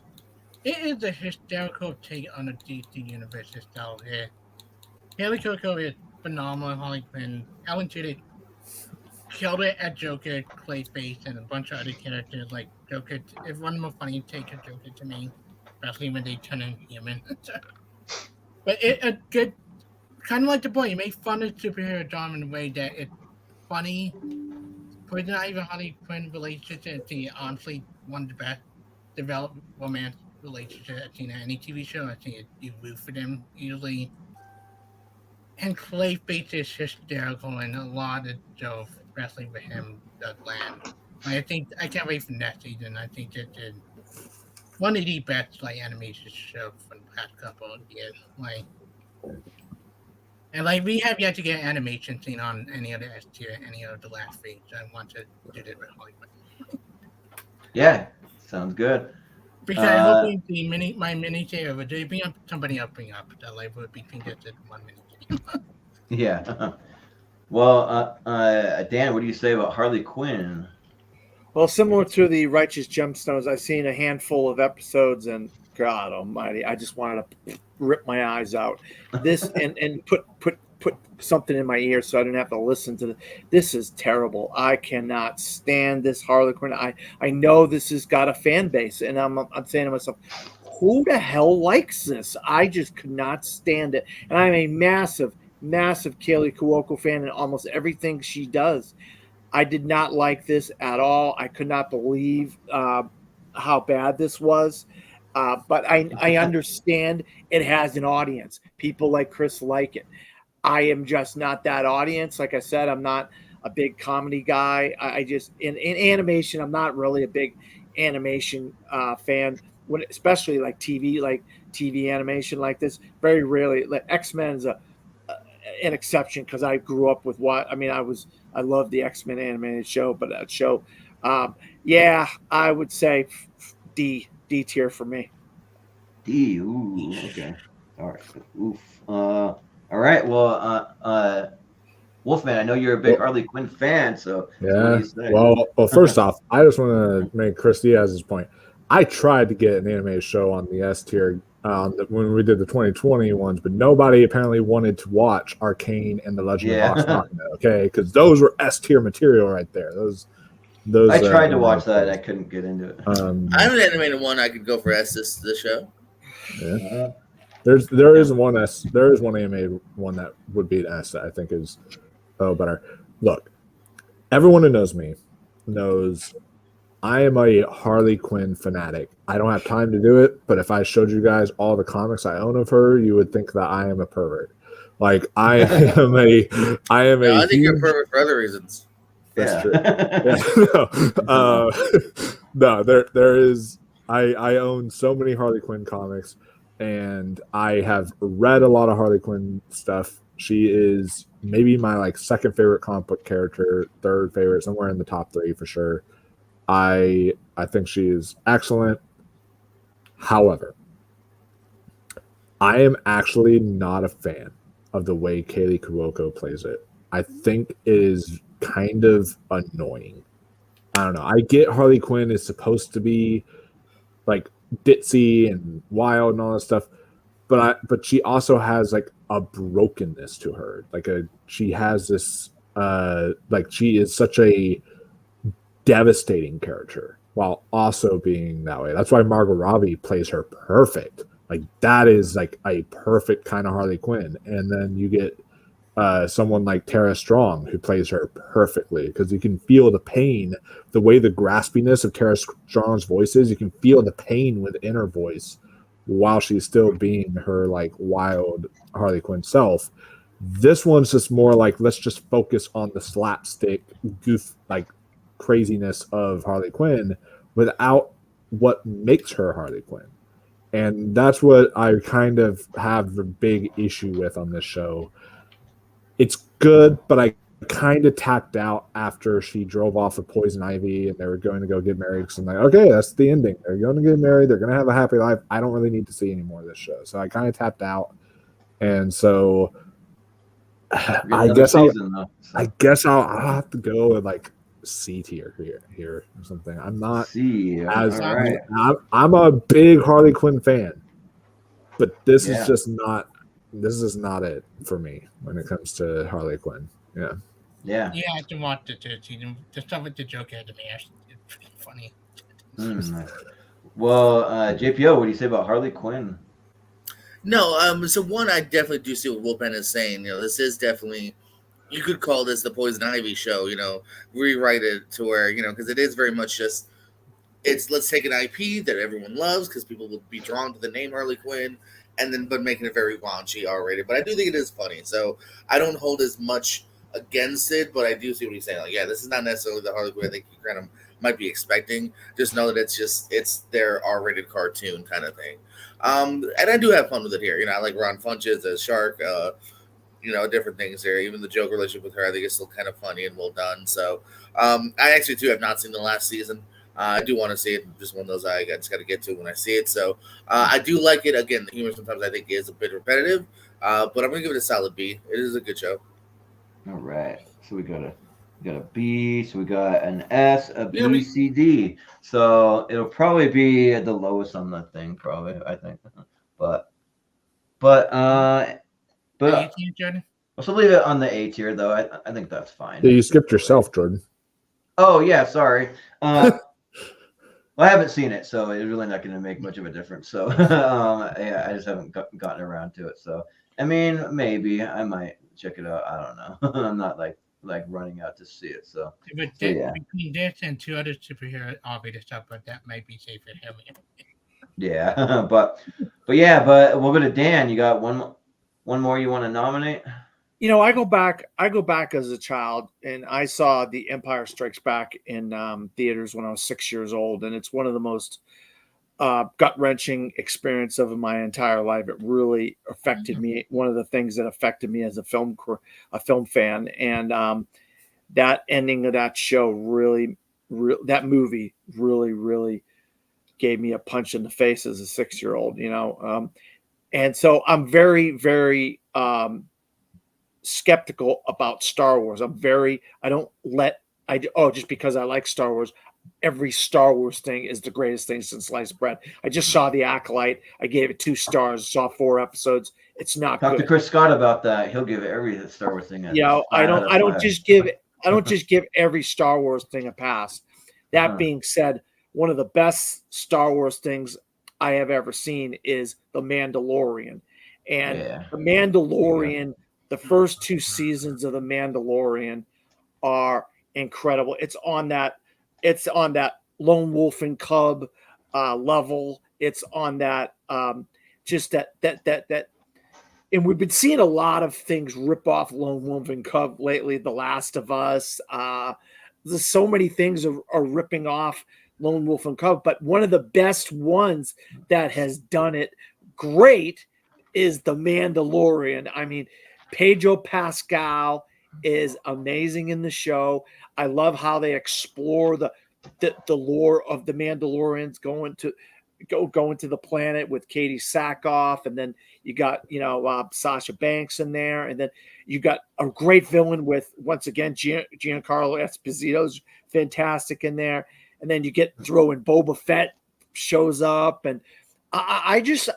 it is a hysterical take on the DC universe style here. Kelly Coco is phenomenal. Harley Quinn, Alan Tudyk killed it at Joker, Clayface, and a bunch of other characters like Joker. It's one of the most funny takes of Joker to me, especially when they turn him human. But it's a good, kind of like The Boy. You make fun of superhero drama in a way that it's funny. Poison Ivy Harley Quinn relationship is honestly one of the best developed romance relationships I've seen on any TV show. I think you root for them easily. And Clayface is hysterical, and a lot of jokes, especially with him, does land. I can't wait for next season. I think it's one of the best animation shows from the past couple of years. And we have yet to get an animation scene on any of the S tier, any of the last feeds. I want to do this with Hollywood. Yeah, sounds good. Because hoping my mini tier would be somebody upping up that would be congested 1 minute. Yeah. Well, Dan, what do you say about Harley Quinn? Well, similar to the Righteous Gemstones, I've seen a handful of episodes, and God Almighty, I just wanted to rip my eyes out. This and put something in my ear so I didn't have to listen to this. Is terrible. I cannot stand this Harley Quinn. I know this has got a fan base, and I'm saying to myself, who the hell likes this? I just could not stand it. And I'm a massive Kaylee Cuoco fan in almost everything she does. I did not like this at all. I could not believe how bad this was. But I understand it has an audience. People like Chris like it. I am just not that audience. Like I said, I'm not a big comedy guy. I just in animation, I'm not really a big animation fan. When especially TV animation like this, very rarely. X-Men is an exception because I grew up with I love the X-Men animated show, but that show, yeah, I would say D tier for me. D, ooh, okay, all right, oof. All right, well, Wolfman, I know you're a big Harley Quinn fan, so what do Yeah. you say? Well, first off, I just want to make Chris Diaz's point. I tried to get an animated show on the S tier when we did the 2020 ones, but nobody apparently wanted to watch Arcane and The Legend of Vox Machina. Okay, because those were S tier material right there. Those. I tried to watch that and I couldn't get into it. I have an animated one I could go for S this show. Yeah. There is one animated one that would be an S that I think is better. Look, everyone who knows me knows I am a Harley Quinn fanatic. I don't have time to do it, but if I showed you guys all the comics I own of her, you would think that I am a pervert. Like I am a I think you're a pervert for other reasons. That's true. Yeah. No, there is. I own so many Harley Quinn comics, and I have read a lot of Harley Quinn stuff. She is maybe my second favorite comic book character, third favorite, somewhere in the top 3 for sure. I think she is excellent. However, I am actually not a fan of the way Kaylee Cuoco plays it. I think it is kind of annoying. I don't know. I get Harley Quinn is supposed to be ditzy and wild and all that stuff, but she also has a brokenness to her. She has this she is such a devastating character while also being that way. That's why Margot Robbie plays her perfect. That is a perfect kind of Harley Quinn. And then you get someone like Tara Strong who plays her perfectly, because you can feel the pain, the way the graspiness of Tara Strong's voice is. You can feel the pain within her voice while she's still being her wild Harley Quinn self. This one's just more let's just focus on the slapstick goof craziness of Harley Quinn without what makes her Harley Quinn. And that's what I kind of have a big issue with on this show. It's good, but I kind of tapped out after she drove off with Poison Ivy and they were going to go get married. Because I'm like, okay, that's the ending. They're going to get married. They're going to have a happy life. I don't really need to see any more of this show. So I kind of tapped out. And so I guess I'll have to go with C tier here or something. I'm not I'm a big Harley Quinn fan, but this is just not it for me when it comes to Harley Quinn. Yeah. Yeah, I can watch the the stuff with the joke out of me. It's pretty funny. Well, JPO, what do you say about Harley Quinn? No, so one, I definitely do see what Wolfman is saying. This is definitely, you could call this the Poison Ivy show, rewrite it to where, because it is very much just, let's take an IP that everyone loves because people will be drawn to the name Harley Quinn, but making it very raunchy, R-rated. But I do think it is funny, so I don't hold as much against it, but I do see what he's saying. This is not necessarily the Harley Quinn I think you kind of might be expecting. Just know that it's their R-rated cartoon kind of thing. And I do have fun with it here. I like Ron Funches as Shark, different things there. Even the joke relationship with her, I think is still kind of funny and well done. So I actually too have not seen the last season. I do want to see it. Just one of those I just got to get to when I see it. So I do like it. Again, the humor sometimes I think is a bit repetitive, but I'm gonna give it a solid B. It is a good show. All right. So we got a B. So we got an S, a B, C, D. So it'll probably be the lowest on the thing, probably, I think. But Jordan? Let's leave it on the A tier, though. I think that's fine. Yeah, you skipped yourself, Jordan. Oh yeah, sorry. Well, I haven't seen it, so it's really not going to make much of a difference. So I just haven't gotten around to it. So I mean, maybe I might check it out. I don't know. I'm not like running out to see it. So between this and 2 other superhero R-rated stuff, but that might be safe for him. Yeah, but we'll go to Dan. You got one more you want to nominate? I go back as a child, and I saw The Empire Strikes Back in theaters when I was 6 years old, and it's one of the most gut-wrenching experience of my entire life. It really affected me. One of the things that affected me as a film fan, and that ending of that show that movie really gave me a punch in the face as a 6-year-old. And so I'm very, very skeptical about Star Wars. Just because I like Star Wars, every Star Wars thing is the greatest thing since sliced bread. I just saw The Acolyte. I gave it 2 stars, saw 4 episodes. It's not Talk good. to Chris Scott about that. He'll give every Star Wars thing a I 5 out of don't 5. just give every Star Wars thing a pass. That being said, one of the best Star Wars things I have ever seen is The Mandalorian. And The Mandalorian, the first 2 seasons of The Mandalorian are incredible. It's on that lone wolf and cub level. It's on that just that and we've been seeing a lot of things rip off Lone Wolf and Cub lately. The Last of Us. There's so many things are ripping off Lone Wolf and Cub, but one of the best ones that has done it great is The Mandalorian. I mean, Pedro Pascal is amazing in the show. I love how they explore the lore of the Mandalorians going to the planet with Katie Sackhoff, and then you got Sasha Banks in there, and then you got a great villain with, once again, Giancarlo Esposito's fantastic in there, and then you get throwing Boba Fett shows up, and I just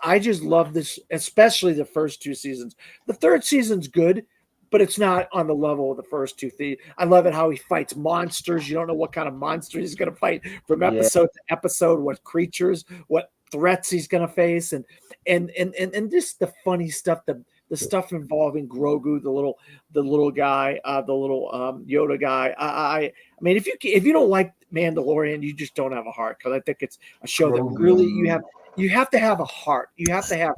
love this, especially the first 2 seasons. The 3rd season's good, but it's not on the level of the first 2. I love it how he fights monsters. You don't know what kind of monster he's going to fight from episode to episode, what creatures, what threats he's going to face, and just the funny stuff, the stuff involving Grogu, the little guy, the little Yoda guy. I mean, if you don't like Mandalorian, you just don't have a heart, because I think it's a show that really you have to have a heart. You have to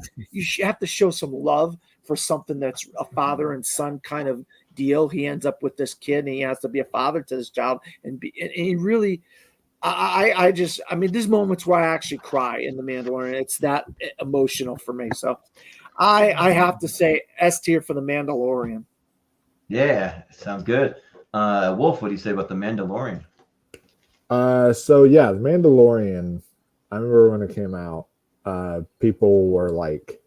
show some love for something that's a father and son kind of deal. He ends up with this kid, and he has to be a father to this child, and he really, there's moments where I actually cry in The Mandalorian. It's that emotional for me. So I have to say S tier for The Mandalorian. Yeah, sounds good. Wolf, what do you say about The Mandalorian? The Mandalorian, I remember when it came out, people were like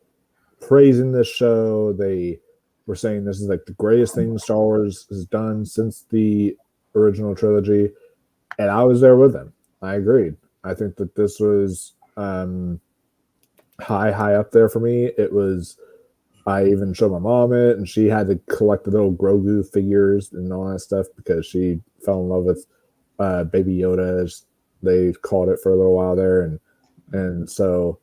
praising this show. They were saying this is like the greatest thing Star Wars has done since the original trilogy, and I was there with them. I agreed. I think that this was high up there for me. It was. I even showed my mom it, and she had to collect the little Grogu figures and all that stuff because she fell in love with Baby Yoda, as they called it for a little while there, and so.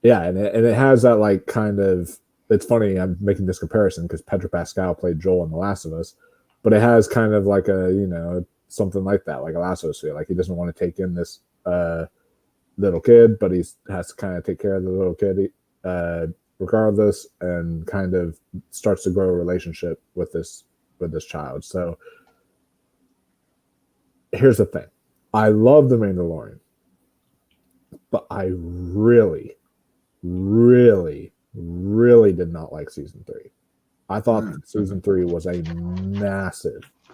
Yeah, and it has that like kind of, it's funny I'm making this comparison because Pedro Pascal played Joel in The Last of Us, but it has kind of like a, something like that, like a Last of Us feel. Like he doesn't want to take in this little kid, but he has to kind of take care of the little kid regardless, and kind of starts to grow a relationship with this child. So here's the thing. I love The Mandalorian, but I really did not like season 3. I thought season 3 was a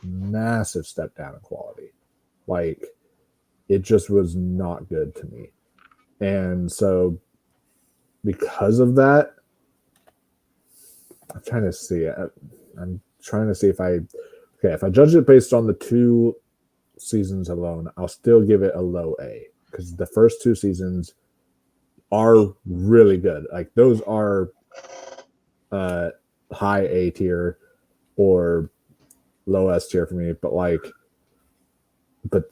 massive step down in quality. Like, it just was not good to me. And so because of that, I'm trying to see if I judge it based on the 2 seasons alone, I'll still give it a low A, because the first 2 seasons are really good. Like, those are high A tier or low S tier for me, but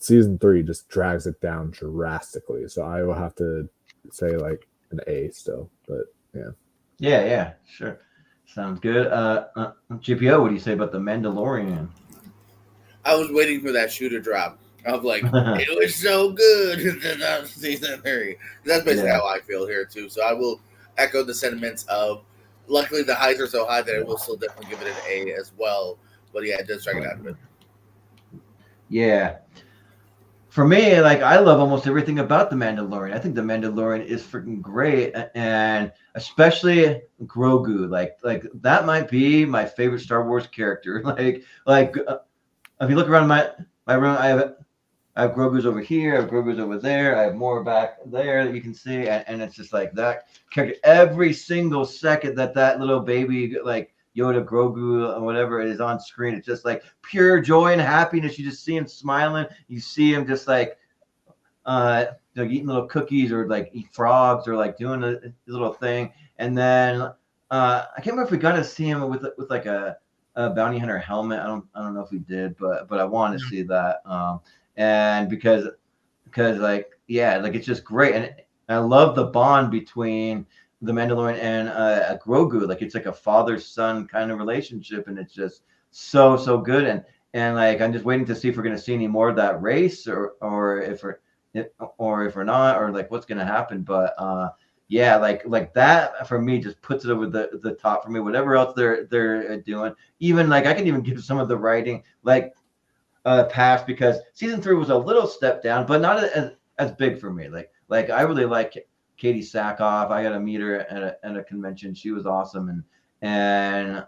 season 3 just drags it down drastically. So I will have to say like an A still, but yeah. Yeah, sure. Sounds good. GPO, what do you say about The Mandalorian? I was waiting for that shooter drop. I was like, it was so good in season 3. That's basically how I feel here too. So I will echo the sentiments of, luckily the highs are so high that I will still definitely give it an A as well. But yeah, it does drag it out a bit. Yeah. For me, like, I love almost everything about The Mandalorian. I think The Mandalorian is freaking great, and especially Grogu. Like that might be my favorite Star Wars character. Like if you look around my room, I have Grogu's over here, I have Grogu's over there, I have more back there that you can see, and it's just like that character. Every single second that little baby like Yoda, Grogu, or whatever it is on screen. It's just like pure joy and happiness. You just see him smiling. You see him just like eating little cookies or like eat frogs or like doing a little thing. And then I can't remember if we got to see him with like a bounty hunter helmet. I don't know if we did, but I want to see that. And because like it's just great, and I love the bond between the Mandalorian and Grogu. Like it's like a father-son kind of relationship, and it's just so good. And like I'm just waiting to see if we're gonna see any more of that race, or if we're not, or like what's gonna happen. But like that for me just puts it over the top for me. Whatever else they're doing, even like I can even give some of the writing like pass, because season 3 was a little step down, but not as big for me. Like I really like Katie Sackhoff. I got to meet her at a convention. She was awesome, and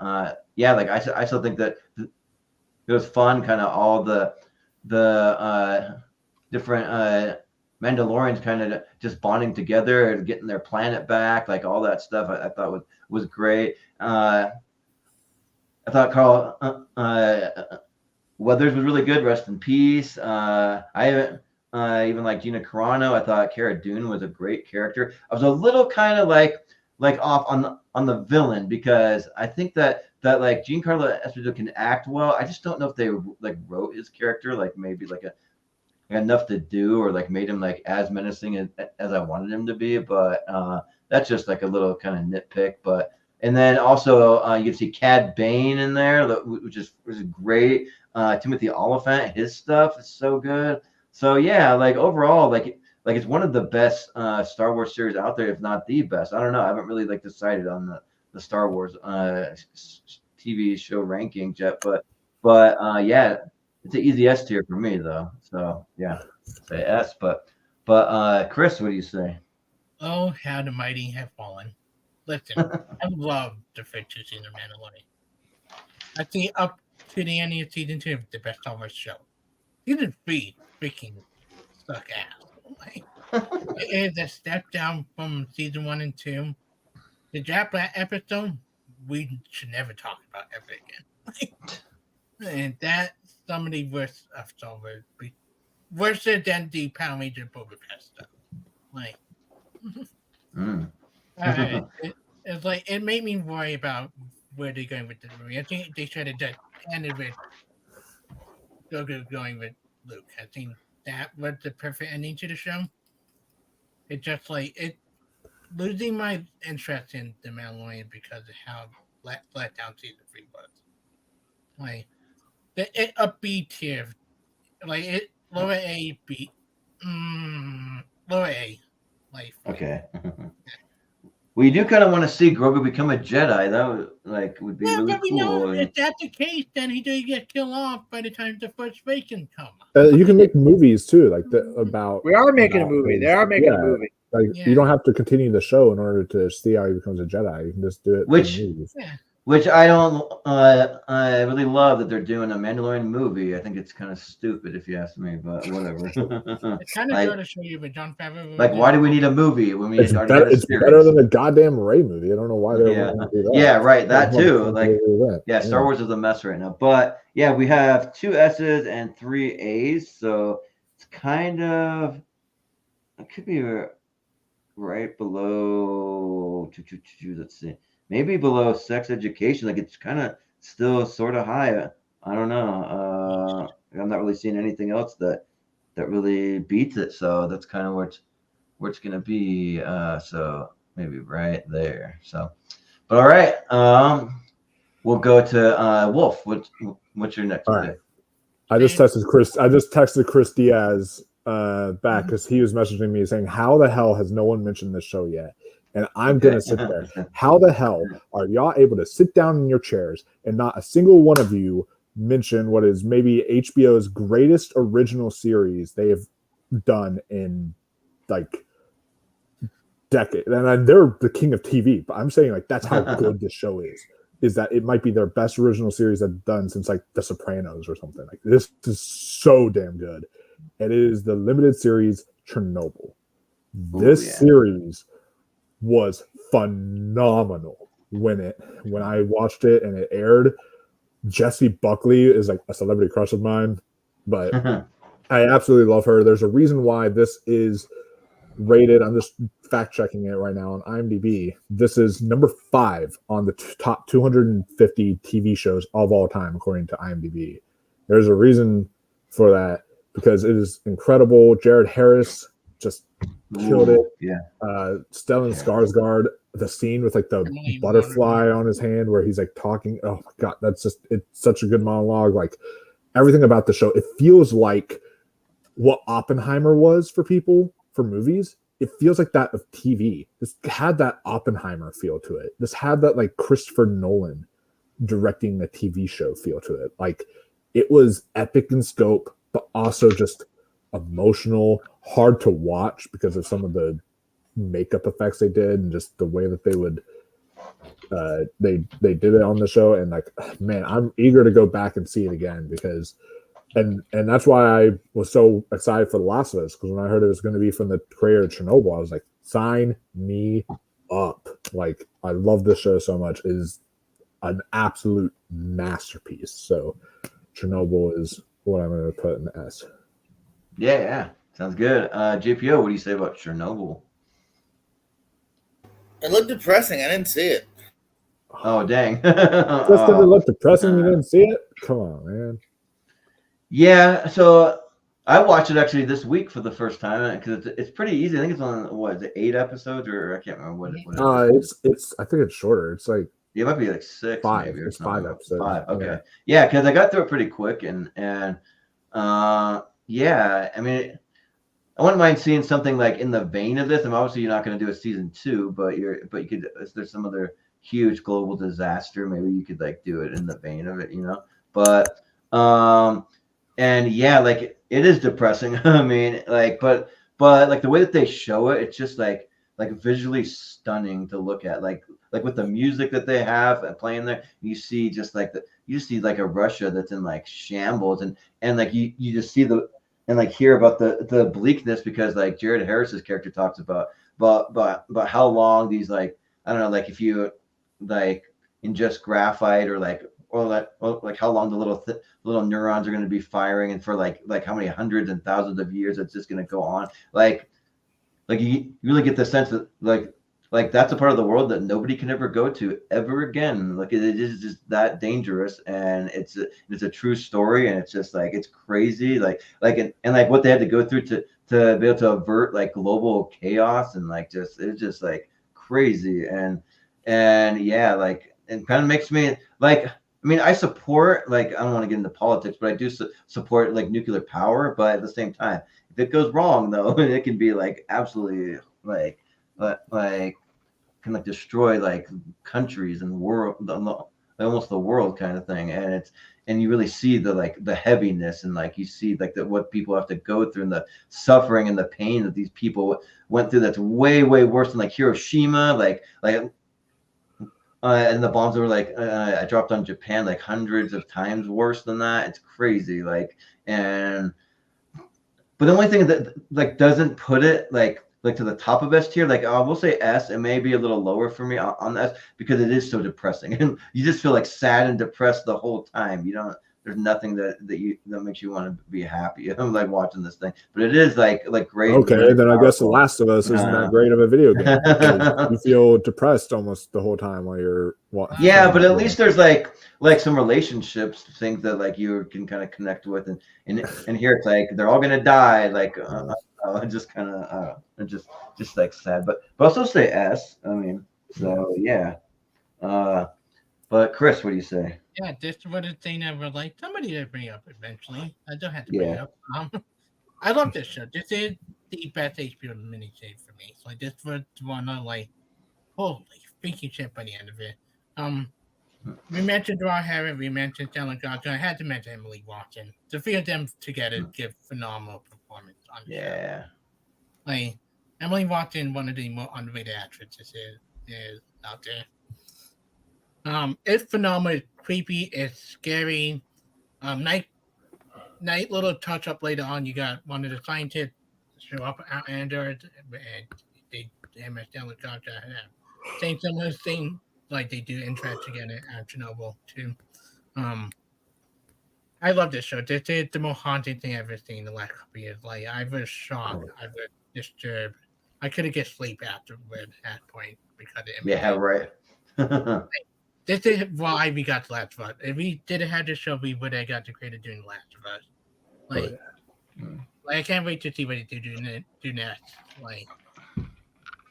like I still think that it was fun. Kind of all the different Mandalorians kind of just bonding together and getting their planet back, like all that stuff. I thought was great. I thought Carl Weathers was really good. Rest in peace. I haven't even like Gina Carano. I thought Cara Dune was a great character. I was a little kind of like off on the villain, because I think that like Giancarlo Esposito can act well. I just don't know if they like wrote his character like maybe like enough to do, or like made him like as menacing as I wanted him to be. But that's just like a little kind of nitpick. But and then also you can see Cad Bane in there, which is great. Timothy Oliphant, his stuff is so good. So yeah, like overall, like it's one of the best Star Wars series out there, if not the best. I don't know. I haven't really like decided on the Star Wars TV show rankings yet, but yeah, it's an easy S tier for me though. So yeah, say S. But Chris, what do you say? Oh, how the mighty have fallen. Listen, I love the first 2 seasons of Mandalorian. I think up to the end of season 2, the best Star Wars show. Season 3 freaking suck ass. Like, it is a step down from season 1 and 2. The Japan episode, we should never talk about ever again. And that some of the worst of Star Wars, worse than the Power Ranger Boba Fett stuff. Like, it's like it made me worry about where they're going with the movie. I think they should have just ended with Grogu going with Luke. I think that was the perfect ending to the show. It just like it losing my interest in the Mandalorian because of how let down season 3 was. Like it up B tier, like it lower A B, lower A. Like okay. We do kind of want to see Grogu become a Jedi. That would be really but we cool. know if that's the case, then he doesn't get killed off by the time the first Bacon comes. You can make movies too, like about. We are making a movie. They are making a movie. Like you don't have to continue the show in order to see how he becomes a Jedi. You can just do it. Which I don't I really love that they're doing a Mandalorian movie. I think it's kind of stupid if you ask me, but whatever. It's kind of good to show you, but Jon Favreau. Like, why do we need a movie when we it's better than the goddamn Ray movie? I don't know why they want to do that. Yeah, right. That too. Like, Star Wars is a mess right now. But yeah, we have 2 S's and 3 A's, so it's kind of it could be right below. Let's see. Maybe below Sex Education. Like it's kind of still sort of high. I don't know. I'm not really seeing anything else that really beats it. So that's kind of where it's gonna be. So maybe right there. So, but all right. We'll go to Wolf. What's your next pick? I just texted Chris Diaz back because he was messaging me saying, "How the hell has no one mentioned this show yet?" And I'm going to sit there. How the hell are y'all able to sit down in your chairs and not a single one of you mention what is maybe HBO's greatest original series they have done in like decades? And they're the king of TV, but I'm saying like that's how good this show is that it might be their best original series they've done since like The Sopranos or something. Like this is so damn good. And it is the limited series Chernobyl. This series was phenomenal. when I watched it and it aired. Jessie Buckley is like a celebrity crush of mine, but I absolutely love her. There's a reason why this is rated. I'm just fact checking it right now on IMDb. This is number 5 on the top 250 TV shows of all time, according to IMDb. There's a reason for that because it is incredible. Jared Harris just killed it. Yeah. Stellan Skarsgård, the scene with like the butterfly on his hand where he's like talking. Oh my god, it's such a good monologue. Like everything about the show, it feels like what Oppenheimer was for people for movies. It feels like that of TV. This had that Oppenheimer feel to it. This had that like Christopher Nolan directing a TV show feel to it. Like it was epic in scope, but also just emotional, hard to watch because of some of the makeup effects they did and just the way that they would they did it on the show. And like, man, I'm eager to go back and see it again because and that's why I was so excited for The Last of Us, because when I heard it was going to be from the creator of Chernobyl, I was like, sign me up. Like, I love this show so much. It is an absolute masterpiece. So Chernobyl is what I'm going to put in the S. Yeah. Sounds good. JPO, what do you say about Chernobyl? It looked depressing. I didn't see it. Oh, dang. Just because it looked depressing, you didn't see it? Come on, man. Yeah, so I watched it actually this week for the first time because it's pretty easy. I think it's on, what is it, 8 episodes, or I can't remember what it is. It's I think it's shorter. It's like it might be like 6, 5. maybe. Or it's something. 5 episodes. 5. Okay. Yeah, because I got through it pretty quick, and yeah, I mean, I wouldn't mind seeing something like in the vein of this. And obviously, you're not going to do a season 2, but you could. If there's some other huge global disaster, maybe you could like do it in the vein of it, you know. But and yeah, like it is depressing. I mean, like, but like the way that they show it, it's just like visually stunning to look at. Like with the music that they have playing there, you see just like you see like a Russia that's in like shambles, and like you just see and like hear about the bleakness, because like Jared Harris's character talks about how long these, like, I don't know, like if you like ingest graphite or like how long the little neurons are going to be firing, and for like how many hundreds and thousands of years it's just going to go on. Like you really get the sense that like that's a part of the world that nobody can ever go to ever again. Like it is just that dangerous, and it's a true story, and it's just like it's crazy. Like and like what they had to go through to be able to avert like global chaos, and like it's just like crazy, and yeah, like it kind of makes me like. I mean, I support, like, I don't want to get into politics, but I do support like nuclear power. But at the same time, if it goes wrong, though, it can be like absolutely like can like destroy like countries and world, almost the world kind of thing. And you really see the heaviness, and like you see like what people have to go through, and the suffering and the pain that these people went through. That's way worse than like Hiroshima, like. And the bombs were like I dropped on Japan like hundreds of times worse than that. It's crazy, like, but the only thing that like doesn't put it like to the top of S tier, like I will say S, it may be a little lower for me on S because it is so depressing, and you just feel like sad and depressed the whole time. You don't. There's nothing that makes you want to be happy. I'm like watching this thing, but it is like great. Okay, then powerful. I guess The Last of Us isn't that great of a video game. You feel depressed almost the whole time while you're watching. Yeah, but at least there's like some relationships, things that like you can kind of connect with, and here it's like they're all gonna die. Like just kind of just like sad, but also say S. I mean, so yeah. But Chris, what do you say? Yeah, this was a thing I would like somebody to bring up eventually. I don't have to bring it up. I love this show. This is the best HBO miniseries for me. So this was one of like, holy freaking shit by the end of it. We mentioned Raw Harris, we mentioned Stellan Skarsgård. I had to mention Emily Watson. The three of them together give phenomenal performance on the show. Like Emily Watson, one of the more underrated actresses is out there. It's phenomenal. It's creepy. It's scary. Nice little touch up later on. You got one of the scientists show up and they MS Stellan Skarsgård saying some of the like they do interesting in it at Chernobyl too. I love this show. This is the most haunting thing I've ever seen in the last couple of years. Like I was shocked. I was disturbed. I couldn't get sleep afterward at that point because of the Yeah, imagery. right. This is why we got The Last of Us. If we didn't have this show, we would have got the creator doing The Last of Us. Like, like I can't wait to see what they do next. Like,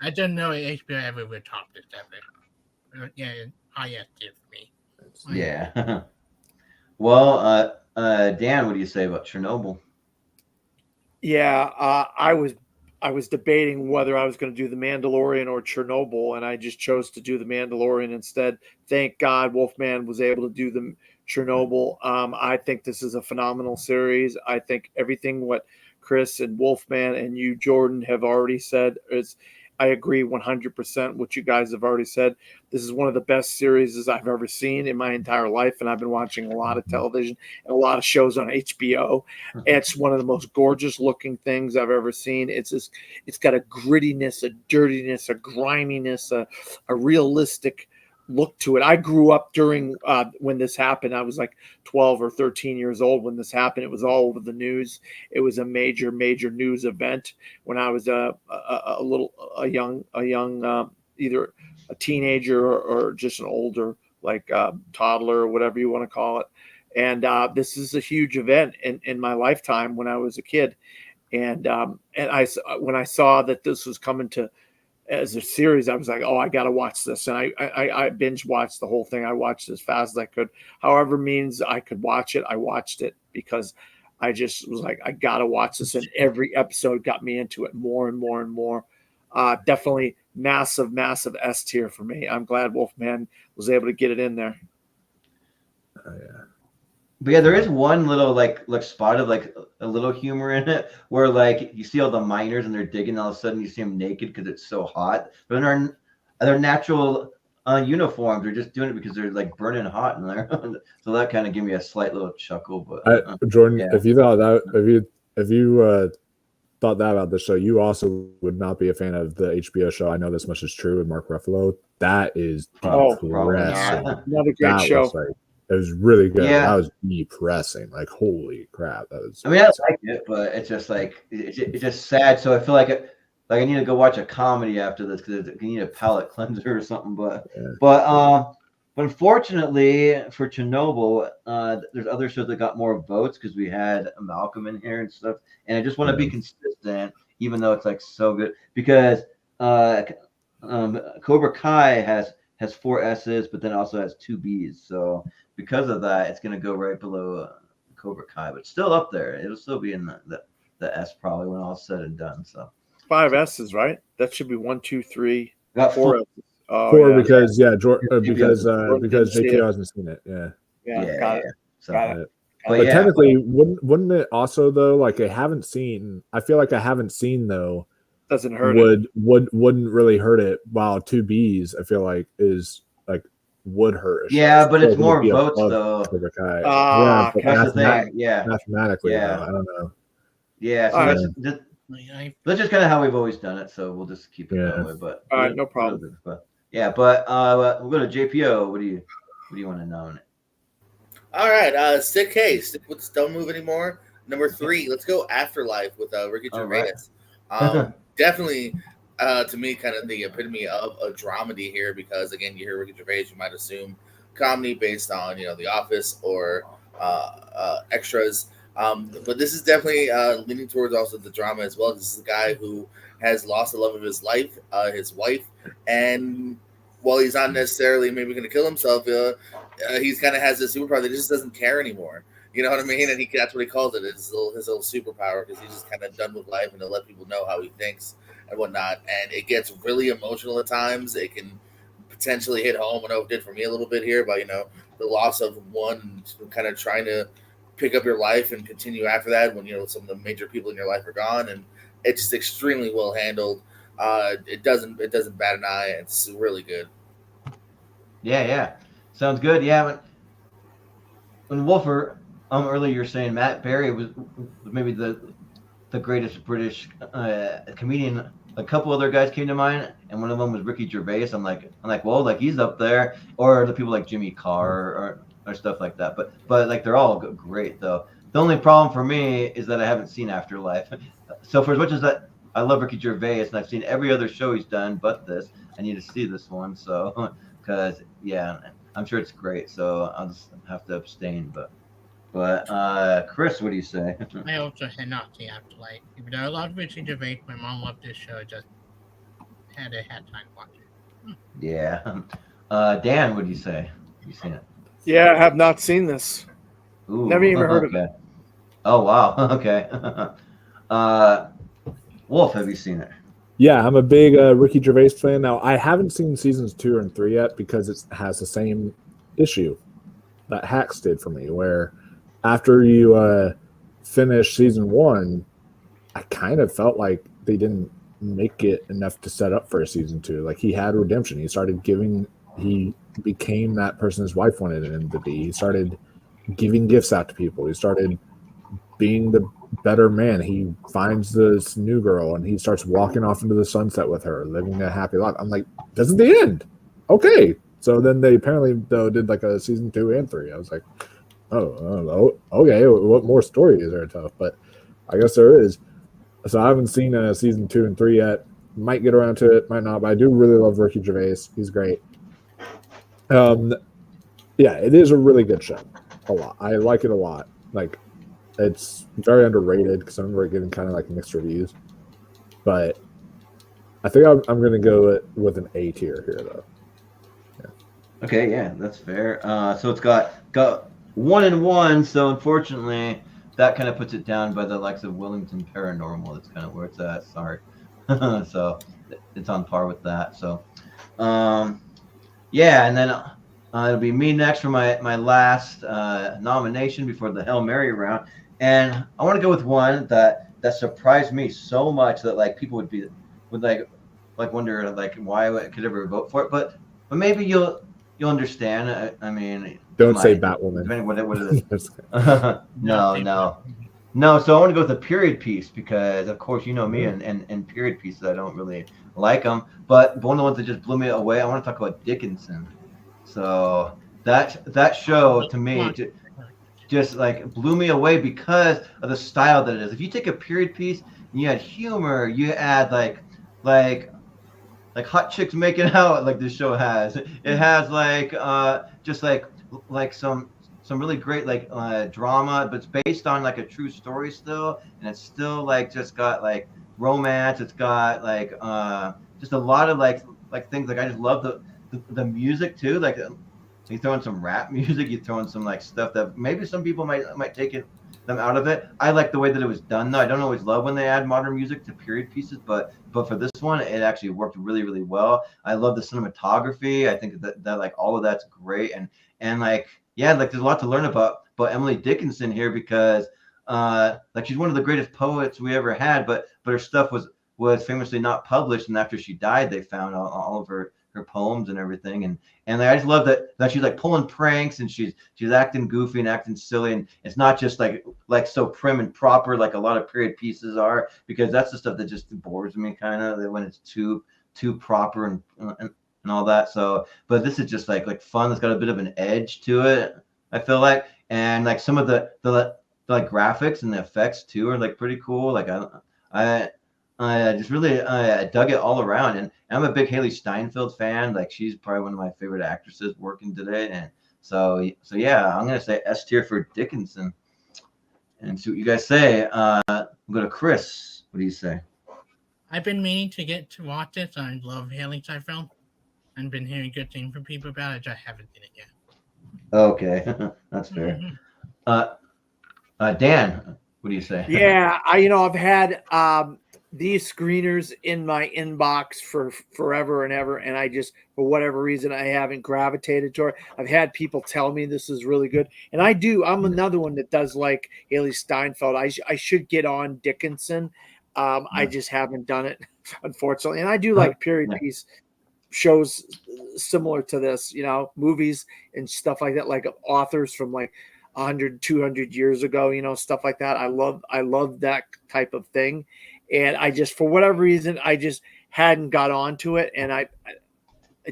I don't know if HBO ever would top this ever. Yeah, high S tier for me. Like, Yeah. Well, Dan, what do you say about Chernobyl? Yeah, I was debating whether I was going to do The Mandalorian or Chernobyl, and I just chose to do The Mandalorian instead. Thank God Wolfman was able to do the Chernobyl. I think this is a phenomenal series. I think everything what Chris and Wolfman and you, Jordan, have already said is. I agree 100% what you guys have already said. This is one of the best series I've ever seen in my entire life, and I've been watching a lot of television and a lot of shows on HBO. It's one of the most gorgeous looking things I've ever seen. It's got a grittiness, a dirtiness, a griminess, a realistic look to it. I grew up during when this happened. I was like 12 or 13 years old when this happened. It was all over the news. It was a major news event when I was a young either a teenager or just an older like toddler or whatever you want to call it. And this is a huge event in my lifetime when I was a kid. And when I saw that this was coming to as a series, I was like, oh, I got to watch this. And I binge watched the whole thing. I watched as fast as I could. However means I could watch it. I watched it because I just was like, I got to watch this. And every episode got me into it more and more and more. Definitely massive S tier for me. I'm glad Wolfman was able to get it in there. Oh, yeah. But yeah, there is one little like spot of like a little humor in it where like you see all the miners and they're digging, and all of a sudden you see them naked because it's so hot. But in their natural uniforms, they're just doing it because they're like burning hot in there. So that kind of gave me a slight little chuckle. But Jordan, yeah. if you thought that, if you thought that about the show, you also would not be a fan of the HBO show. I Know This Much Is True with Mark Ruffalo. That is depressing. Another great show. It was really good. Yeah. That was depressing. Like, holy crap. That was. I mean, I like it, but it's just like it's just sad. So I feel like I need to go watch a comedy after this because I need a palate cleanser or something. But unfortunately for Chernobyl, there's other shows that got more votes because we had Malcolm in here and stuff. And I just want to be consistent, even though it's like so good because Cobra Kai has 4 S's, but then also has 2 B's. So because of that, it's going to go right below Cobra Kai, but still up there. It'll still be in the S probably when all's said and done. So 5 S's, right? That should be 1, 2, 3, got 4 S's. Oh, 4 yeah. because JPO hasn't seen it. Yeah, got it. So, Got it. But technically, wouldn't it also though? Like I haven't seen. I feel like I haven't seen though. Doesn't hurt. Wouldn't really hurt it. While 2 B's, I feel like is like would hurt. Yeah, but it's more votes though. Yeah, that's the thing. Yeah, mathematically, though, I don't know. Yeah, so that's just kind of how we've always done it. So we'll just keep it that way. But all right, no problem. But we'll go to JPO. What do you want to nominate? All right, stick with Don't Move Anymore. Number 3, let's go Afterlife with Ricky Gervais. Right. Definitely, to me, kind of the epitome of a dramedy here because, again, you hear Ricky Gervais, you might assume comedy based on, The Office or Extras. But this is definitely leaning towards also the drama as well. This is a guy who has lost the love of his life, his wife, and while he's not necessarily maybe going to kill himself, he's kind of has this superpower that just doesn't care anymore. You know what I mean? And that's what he calls it. It's his little superpower because he's just kind of done with life and to let people know how he thinks and whatnot. And it gets really emotional at times. It can potentially hit home. I know it did for me a little bit here, but the loss of one, kind of trying to pick up your life and continue after that when some of the major people in your life are gone. And it's just extremely well handled. It doesn't bat an eye. It's really good. Yeah, sounds good. Yeah, when Wolfer. Earlier you were saying Matt Berry was maybe the greatest British comedian a couple other guys came to mind, and one of them was Ricky Gervais. I'm like, well, like he's up there, or the people like Jimmy Carr or stuff like that. But like they're all great though. The only problem for me is that I haven't seen Afterlife. So for as much as that I love Ricky Gervais, and I've seen every other show he's done, but this, I need to see this one. So because yeah, I'm sure it's great. So I'll just have to abstain. But Chris, what do you say? I also had not seen Afterlife. Even though I love Ricky Gervais, my mom loved this show. Just had time to watch it. Yeah. Dan, what do you say? You seen it? Yeah, I have not seen this. Ooh, Never even heard of it. Oh wow. Okay. Wolf, have you seen it? Yeah, I'm a big Ricky Gervais fan. Now, I haven't seen seasons 2 and 3 yet because it has the same issue that Hacks did for me, where after you finish season 1, I kind of felt like they didn't make it enough to set up for a season 2. Like, he had redemption. He became that person his wife wanted him to be. He started giving gifts out to people. He started being the better man. He finds this new girl and he starts walking off into the sunset with her, living a happy life. I'm like, this is the end. Okay. So then they apparently though did like a season 2 and 3. I was like, oh, okay. What more story is there to tell? But I guess there is. So I haven't seen season 2 and 3 yet. Might get around to it, might not. But I do really love Ricky Gervais. He's great. Yeah, it is a really good show. A lot. I like it a lot. Like, it's very underrated because I remember it getting kind of like mixed reviews. But I think I'm going to go with an A tier here, though. Yeah. Okay, yeah, that's fair. So it's got 1 and 1. So unfortunately, that kind of puts it down by the likes of Wellington Paranormal. That's kind of where it's at. Sorry. So it's on par with that. So, yeah, and then it'll be me next for my last nomination before the Hail Mary round. And I want to go with one that surprised me so much that like people would wonder like why I could ever vote for it. But maybe you'll understand. I mean, don't say Batwoman. Depending what it is. No. So I want to go with a period piece because of course you know me and period pieces I don't really like them. But one of the ones that just blew me away. I want to talk about Dickinson. So that show to me just like blew me away because of the style that it is. If you take a period piece and you add humor, you add like hot chicks making out like this show has. It has like just like some really great like drama, but it's based on like a true story still, and it's still like just got like romance. It's got like just a lot of like things. Like I just love the music too. Like you throw in some rap music, you throw in some like stuff that maybe some people might take them out of it. I like the way that it was done though. I don't always love when they add modern music to period pieces, but for this one, it actually worked really, really well. I love the cinematography. I think that like all of that's great, and like yeah, like there's a lot to learn about Emily Dickinson here because like she's one of the greatest poets we ever had, but her stuff was famously not published, and after she died, they found all of her poems and everything, and I just love that she's like pulling pranks and she's acting goofy and acting silly, and it's not just like so prim and proper like a lot of period pieces are, because that's the stuff that just bores me kind of when it's too proper and all that. So but this is just like fun. It's got a bit of an edge to it, I feel like, and like some of the like graphics and the effects too are like pretty cool. Like I just really dug it all around, and I'm a big Haley Steinfeld fan. Like she's probably one of my favorite actresses working today, and so yeah, I'm gonna say S tier for Dickinson, and see what you guys say. We'll go to Chris. What do you say? I've been meaning to get to watch this. I love Haley Steinfeld, and been hearing good things from people about it. I just haven't seen it yet. Okay, that's fair. Dan, what do you say? Yeah, I've had these screeners in my inbox for forever and ever, and I just, for whatever reason, I haven't gravitated toward it. I've had people tell me this is really good, and I'm another one that does like Haley Steinfeld. I should get on Dickinson. I just haven't done it, unfortunately. And I do like period piece shows similar to this, movies and stuff like that, like authors from like 100, 200 years ago, stuff like that. I love that type of thing. and I just, for whatever reason, I just hadn't got onto it, and I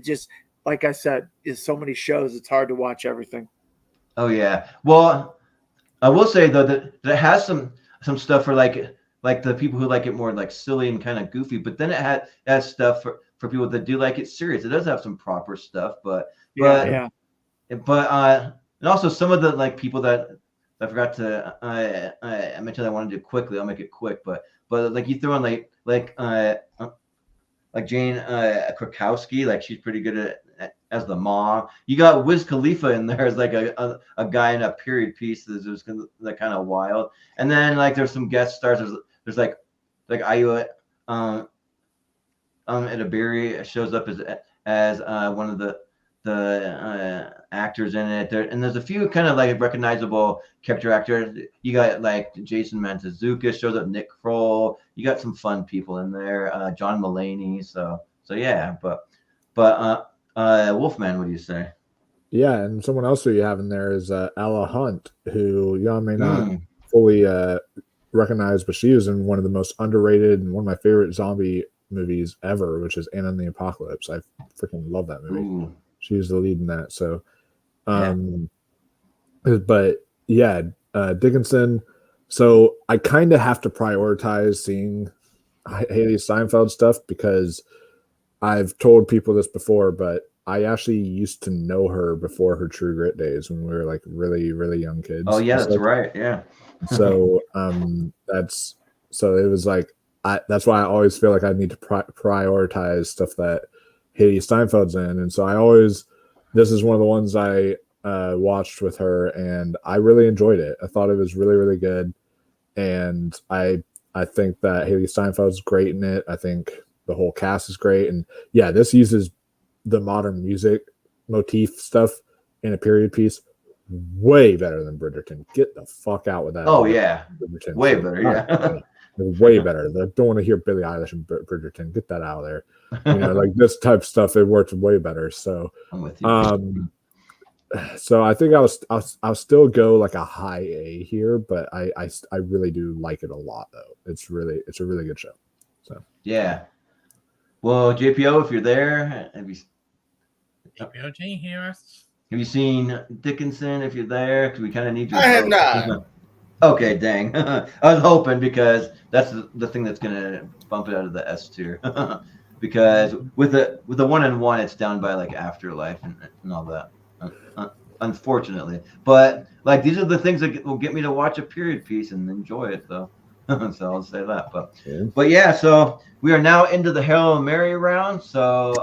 just, like I said, is so many shows, it's hard to watch everything. Oh yeah. Well, I will say though that it has some stuff for like the people who like it more like silly and kind of goofy, but then it has stuff for people that do like it serious. It does have some proper stuff, but Yeah. and also some of the like people that I forgot to I mentioned I want to do quickly. I'll make it quick, but like you throw in like Jane Krakowski, like she's pretty good at as the mom. You got Wiz Khalifa in there as like a guy in a period piece that's just like kind of wild. And then like there's some guest stars. There's like Ayu Edebiri shows up as one of the actors in it. And there's a few kind of like recognizable character actors. You got like Jason Mantzoukas shows up, Nick Kroll. You got some fun people in there, John Mulaney. So yeah, but Wolfman, what do you say? Yeah, and someone else who you have in there is Ella Hunt, who y'all may not fully recognize, but she was in one of the most underrated and one of my favorite zombie movies ever, which is Anna and the Apocalypse. I freaking love that movie. Ooh. She's the lead in that. So, but yeah, Dickinson. So I kind of have to prioritize seeing Haley Steinfeld stuff because I've told people this before, but I actually used to know her before her True Grit days when we were like really, really young kids. Oh yeah, that's right. Yeah. So it was like that's why I always feel like I need to prioritize stuff that Haley Steinfeld's in, and so this is one of the ones I watched with her, and I really enjoyed it. I thought it was really, really good, and I think that Haley Steinfeld's great in it. I think the whole cast is great, and yeah, this uses the modern music motif stuff in a period piece way better than Bridgerton. Get the fuck out with that. Oh yeah, Bridgerton. Way better. Yeah, way better. I don't want to hear Billie Eilish and Bridgerton. Get that out of there. You know, like this type of stuff, it works way better. So, I'm with you. So I think I'll still go like a high A here, but I really do like it a lot though. It's a really good show. So yeah. Well, JPO, if you're there, have you? JPO, can you hear us? Have you seen Dickinson? If you're there, because we kind of need you. I have not. Okay, dang. I was hoping because that's the thing that's gonna bump it out of the S tier. Because with the 1-in-1, it's down by like Afterlife and all that. Unfortunately, but like these are the things that will get me to watch a period piece and enjoy it, though. So I'll say that. But yeah, so we are now into the Hail Mary round. So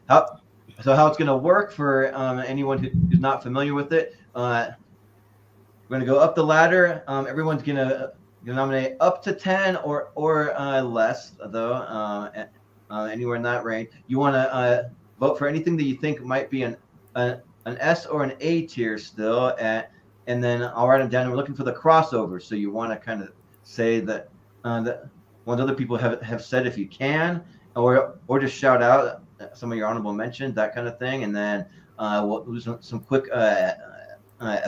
how it's gonna work for anyone who's not familiar with it? We're gonna go up the ladder. Everyone's gonna nominate up to 10 or less, though. Anywhere in that range. You want to vote for anything that you think might be an S or an A tier still, and then I'll write them down. And we're looking for the crossover. So you want to kind of say that what other people have said if you can, or just shout out some of your honorable mentions, that kind of thing, and then we'll do some quick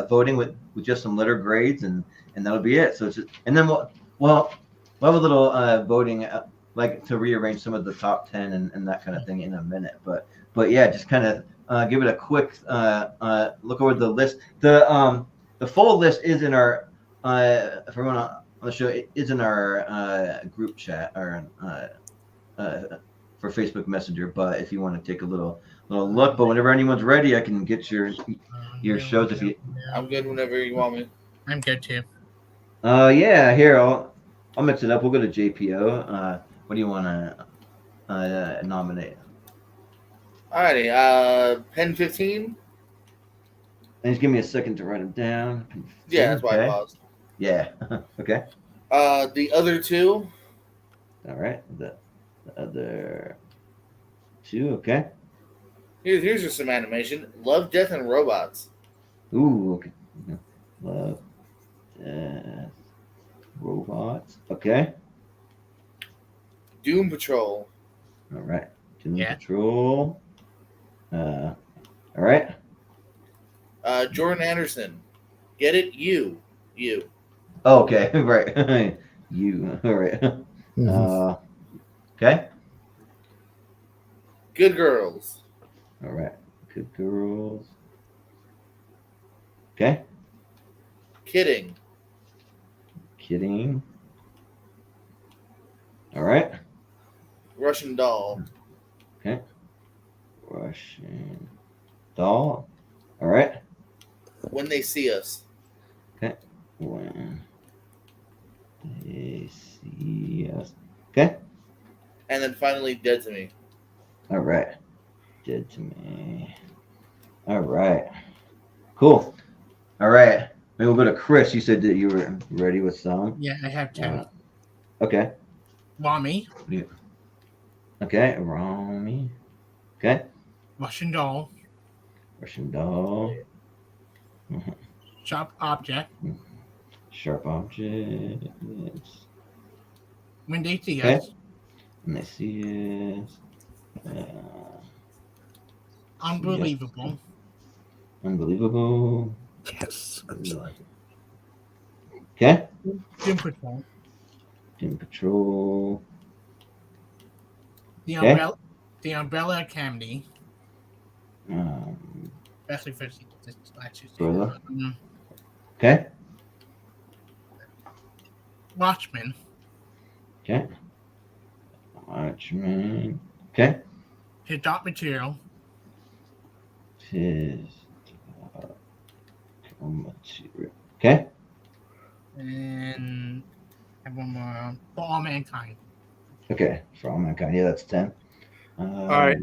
voting with just some letter grades, and that'll be it. So it's just, and then we'll have a little voting. Like to rearrange some of the top 10 and that kind of thing in a minute, but yeah, just kind of give it a quick look over the list. The full list is in our for everyone on the show. It is in our group chat or for Facebook Messenger. But if you want to take a little look, but whenever anyone's ready, I can get your shows. If you, I'm good whenever you want me. I'm good too. Yeah, here I'll mix it up. We'll go to JPO. What do you want to nominate? Alrighty, Pen 15. And just give me a second to write them down. Yeah, that's why I paused. Yeah. Okay. The other two. All right. The other two. Okay. Here's just some animation. Love, Death, and Robots. Ooh. Okay. Love, Death, Robots. Okay. Doom Patrol. All right. Doom Patrol. All right. Jordan Anderson. Get it? You. Okay. Right. You. All right. Okay. Good girls. All right. Good girls. Okay. Kidding. Kidding. All right. Russian doll. Okay. Russian doll. All right. When they see us. Okay. When they see us. Okay. And then finally, dead to me. All right. Dead to me. All right. Cool. All right. Maybe we'll go to Chris. You said that you were ready with some. Yeah, I have 10. Okay. Mommy, Okay. Rami. Okay. Russian doll, Russian doll. sharp object, Sharp objects. when they see Okay. us, And they see us. unbelievable, Unbelievable. Yes. I'm sorry. Okay. Doom Patrol, Doom Patrol. the Okay. umbrella, the Umbrella Academy, especially for this last Umbrella. season. Okay. Watchmen, Okay. Watchmen. Okay. his dark material, His material. Okay. and have one more for all mankind. Okay. For all mankind. Yeah, that's 10. All right,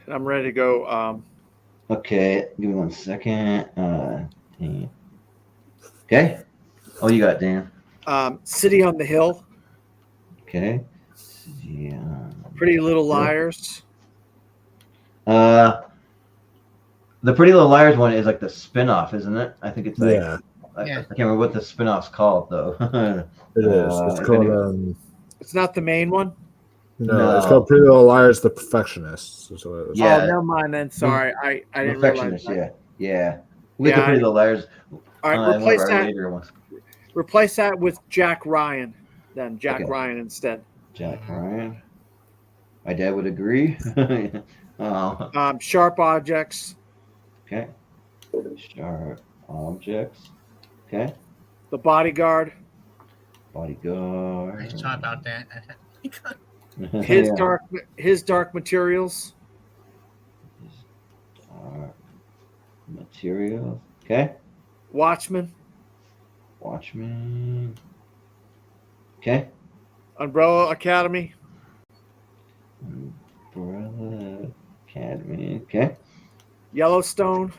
I'm ready to go. Okay. Give me 1 second. Dan. Okay. Oh, you got Dan. City on the Hill, Okay. Yeah. Pretty Little Liars. The Pretty Little Liars one is like the spin-off, isn't it? I think it's like Yeah, I can't remember what the spin-off's called though. it is. It's if called any- It's not the main one. no, it's No. called Pretty Little Liars, The Perfectionists. is what it was. Yeah. Oh, never mind then. Sorry, I didn't realize Perfectionist, that. yeah. We get Yeah, the Pretty Little Liars. All right, One of replace our that. later ones. Replace that with Jack Ryan. Then Jack Okay. Ryan instead. Jack Ryan. My dad would agree. Oh, Sharp Objects. okay. Sharp objects. Okay. The Bodyguard. Bodyguard. I thought about that. His Yeah. Dark Materials. Dark materials. Okay. Watchmen. Watchmen. Okay. Umbrella Academy. Umbrella Academy. Okay. Yellowstone.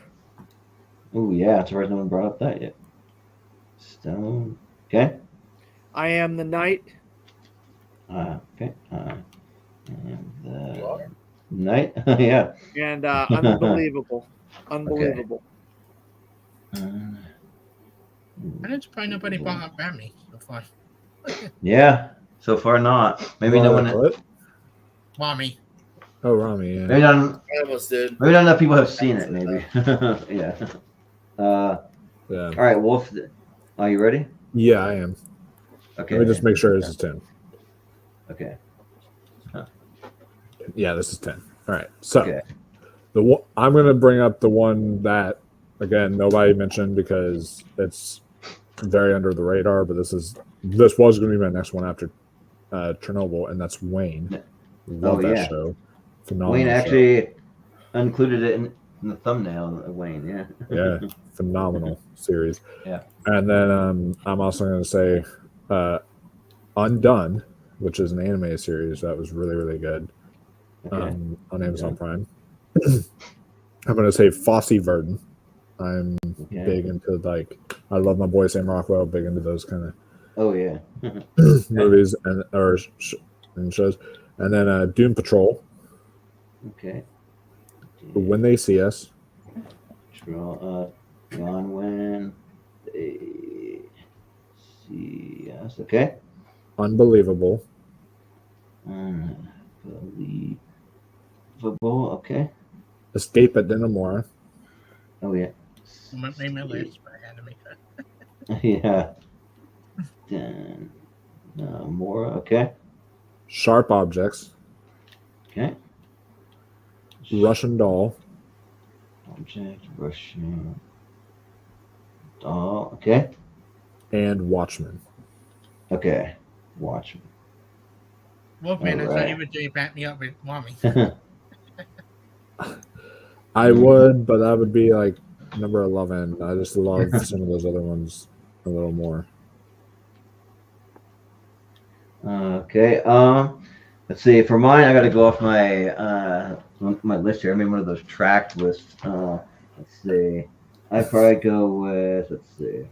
Oh yeah, it's surprised no one brought up that yet. Stone. Okay. I Am the Night. Okay. And the night. Yeah. And Unbelievable. Unbelievable. I didn't surprise nobody brought up Grammy so far. Yeah. So far not. Maybe no one. What? Mommy, Oh, Rami. Yeah. Maybe not. I almost did. Maybe not enough people have seen it. Maybe. Yeah. Yeah. All right, Wolf. Are you ready? Yeah, I am. Okay. Let me just make sure this is 10. Okay. Yeah, this is 10. All right. So Okay. I'm going to bring up the one that, again, nobody mentioned because it's very under the radar, but this was going to be my next one after Chernobyl, and that's Wayne. Love that yeah. show. Phenomenal Wayne show. actually included it in the thumbnail of Wayne. Yeah. Yeah, phenomenal series. Yeah. And then I'm also going to say Undone, which is an anime series that was really, really good on Amazon Prime. I'm going to say Fosse Verdon. I'm big into I love my boy Sam Rockwell. Big into those kind of movies and shows. And then Doom Patrol. Okay. When They See Us. Gone when they see us. Okay. Unbelievable. Unbelievable. Okay. Escape at Dinamora. Oh yeah. made my list, but I had to make that. Yeah. Then Mora. Okay. Sharp Objects, Okay. Russian Doll, Object, Russian Doll. Okay. and Watchmen. Okay. Watchmen. Wolfman, I thought you Alright. would do back me up with mommy. I would, but that would be like number 11. I just love some of those other ones a little more. Okay. Let's see. For mine, I got to go off my list here. I made one of those tracked lists. Let's see. I'd probably go with. Let's see.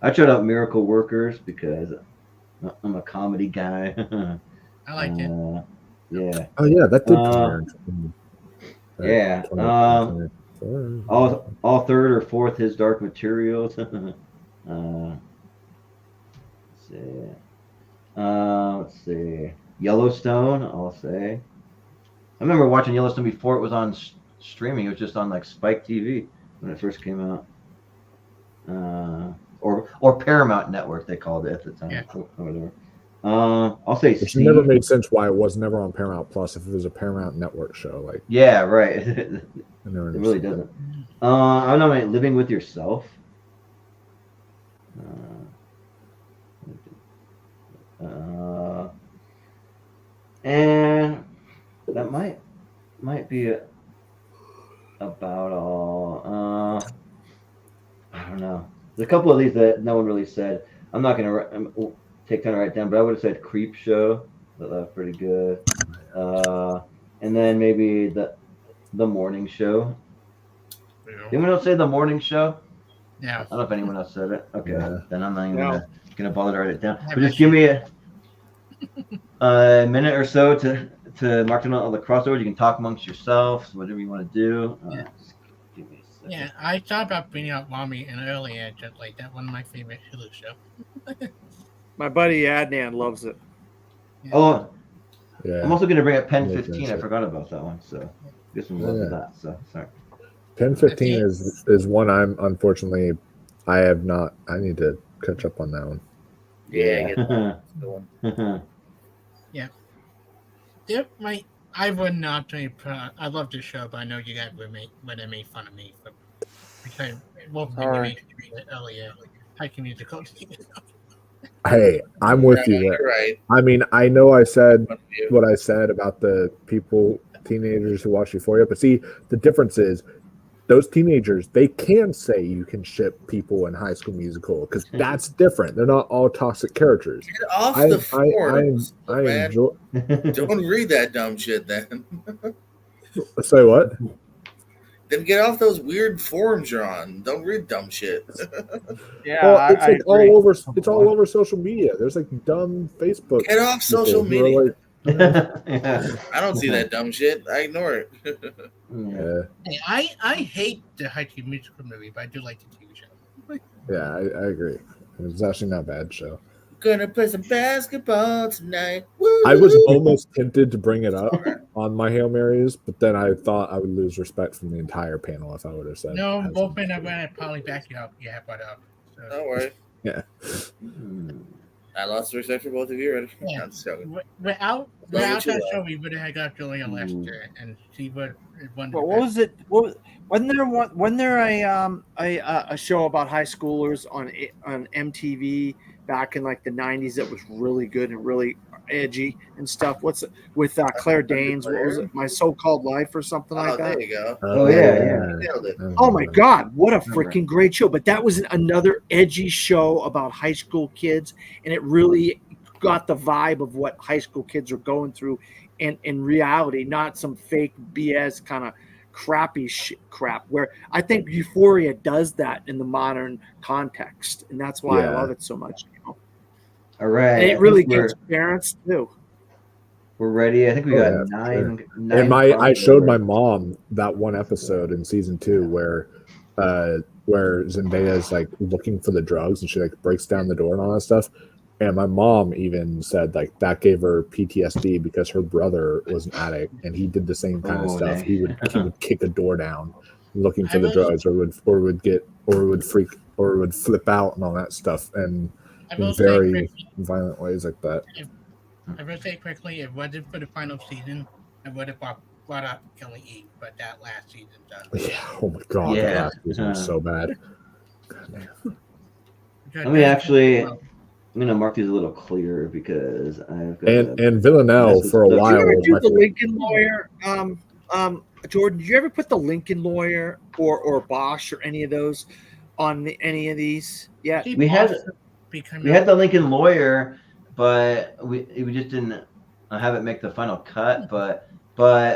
I tried out Miracle Workers because I'm a comedy guy. I like it. Yeah. Oh yeah, that did premiere. Yeah. All third or fourth His Dark Materials. Let's see. Let's see. Yellowstone, I'll say. I remember watching Yellowstone before it was on streaming. It was just on like Spike TV when it first came out. Or Paramount Network, they called it at the time. Yeah. Or whatever. I'll say Which Steve. never made sense why it was never on Paramount Plus if it was a Paramount Network show. Like, Yeah, right. It I never really understood doesn't. I'll nominate Living with Yourself. And that might be about all. I don't know. There's a couple of these that no one really said. I'm not gonna take time to write down, but I would have said Creep Show. That was pretty good. And then maybe the Morning Show. Anyone else say the Morning Show? Yeah. I don't know if anyone else said it. Okay, Yeah. then I'm not even No. gonna bother to write it down. Yeah, But just give me a minute or so to mark down all the crossovers. You can talk amongst yourselves, whatever you want to do. Yeah. Just give me a second. Yeah, I thought about bringing up mommy in earlier, just like that one of my favorite Hulu show. My buddy Adnan loves it. Oh, Yeah. I'm also gonna bring up Pen Yeah, 15. I that's it. forgot about that one, so get some love Yeah. for that. So sorry. 10-15 is one I'm unfortunately I have not. I need to catch up on that one. Yeah, get that. Good one. I would not do it. I love the show, but I know you guys would make fun of me because Wolfman you made me read it earlier. High School Musical. Hey, I'm with you there. You're right. I mean, I know I said One of you. what I said about the teenagers who watch Euphoria, but see, the difference is those teenagers, they can say you can ship people in High School Musical because that's different. They're not all toxic characters. Get off the forums, I man. enjoy. Don't read that dumb shit then. Say what? Then get off those weird forums you're on. Don't read dumb shit. Yeah, Well, it's I like agree. all over. It's all over social media. There's like dumb Facebook. Get off social people who media. are like, Yeah. I don't see that dumb shit. I ignore it. yeah, Hey, I hate the High School Musical movie, but I do like the TV show. yeah, I agree. It's actually not a bad show. Gonna play some basketball tonight. Woo! I was almost tempted to bring it up on my Hail Marys, but then I thought I would lose respect from the entire panel if I would have said. No, High Wolfman, School I'm going to probably back you up. Yeah, but so, Don't worry. Yeah. I lost respect for both of you already. Yeah. I'm just joking. without Don't that get you show, we would have got Julia last year, and she would won. But what was it? Wasn't there a show about high schoolers on MTV back in like the 90s that was really good and really edgy and stuff? What's it with Claire Danes? What was it? My So-Called Life or something like that? There you go. Oh, yeah. You nailed it. Oh my God, what a freaking great show. But that was another edgy show about high school kids, and it really got the vibe of what high school kids are going through in reality, not some fake BS kind of crappy crap, where I think Euphoria does that in the modern context, and that's why I love it so much. All right. And it really gets parents too. We're ready. I think we got yeah, nine. And I showed my mom that one episode in season 2 where Zendaya's like looking for the drugs and she like breaks down the door and all that stuff. And my mom even said like that gave her PTSD because her brother was an addict and he did the same kind of stuff. dang. He would kick a door down looking for the drugs or would flip out and all that stuff and I in will say, very violent ways like that. I will say quickly, if it wasn't for the final season, I would have brought up Killing Eve, but that last season does. Yeah. Oh my god, that Yeah. last season was so bad. Because Let me actually. well, I'm gonna mark these a little clearer because I've got. And Villanelle This is for a so Did you while ever was do my the favorite. Lincoln Lawyer? Jordan, did you ever put the Lincoln Lawyer or Bosch or any of those on any of these? Yeah. see We had- Boston becoming We had the Lincoln Lawyer, but we just didn't have it make the final cut. But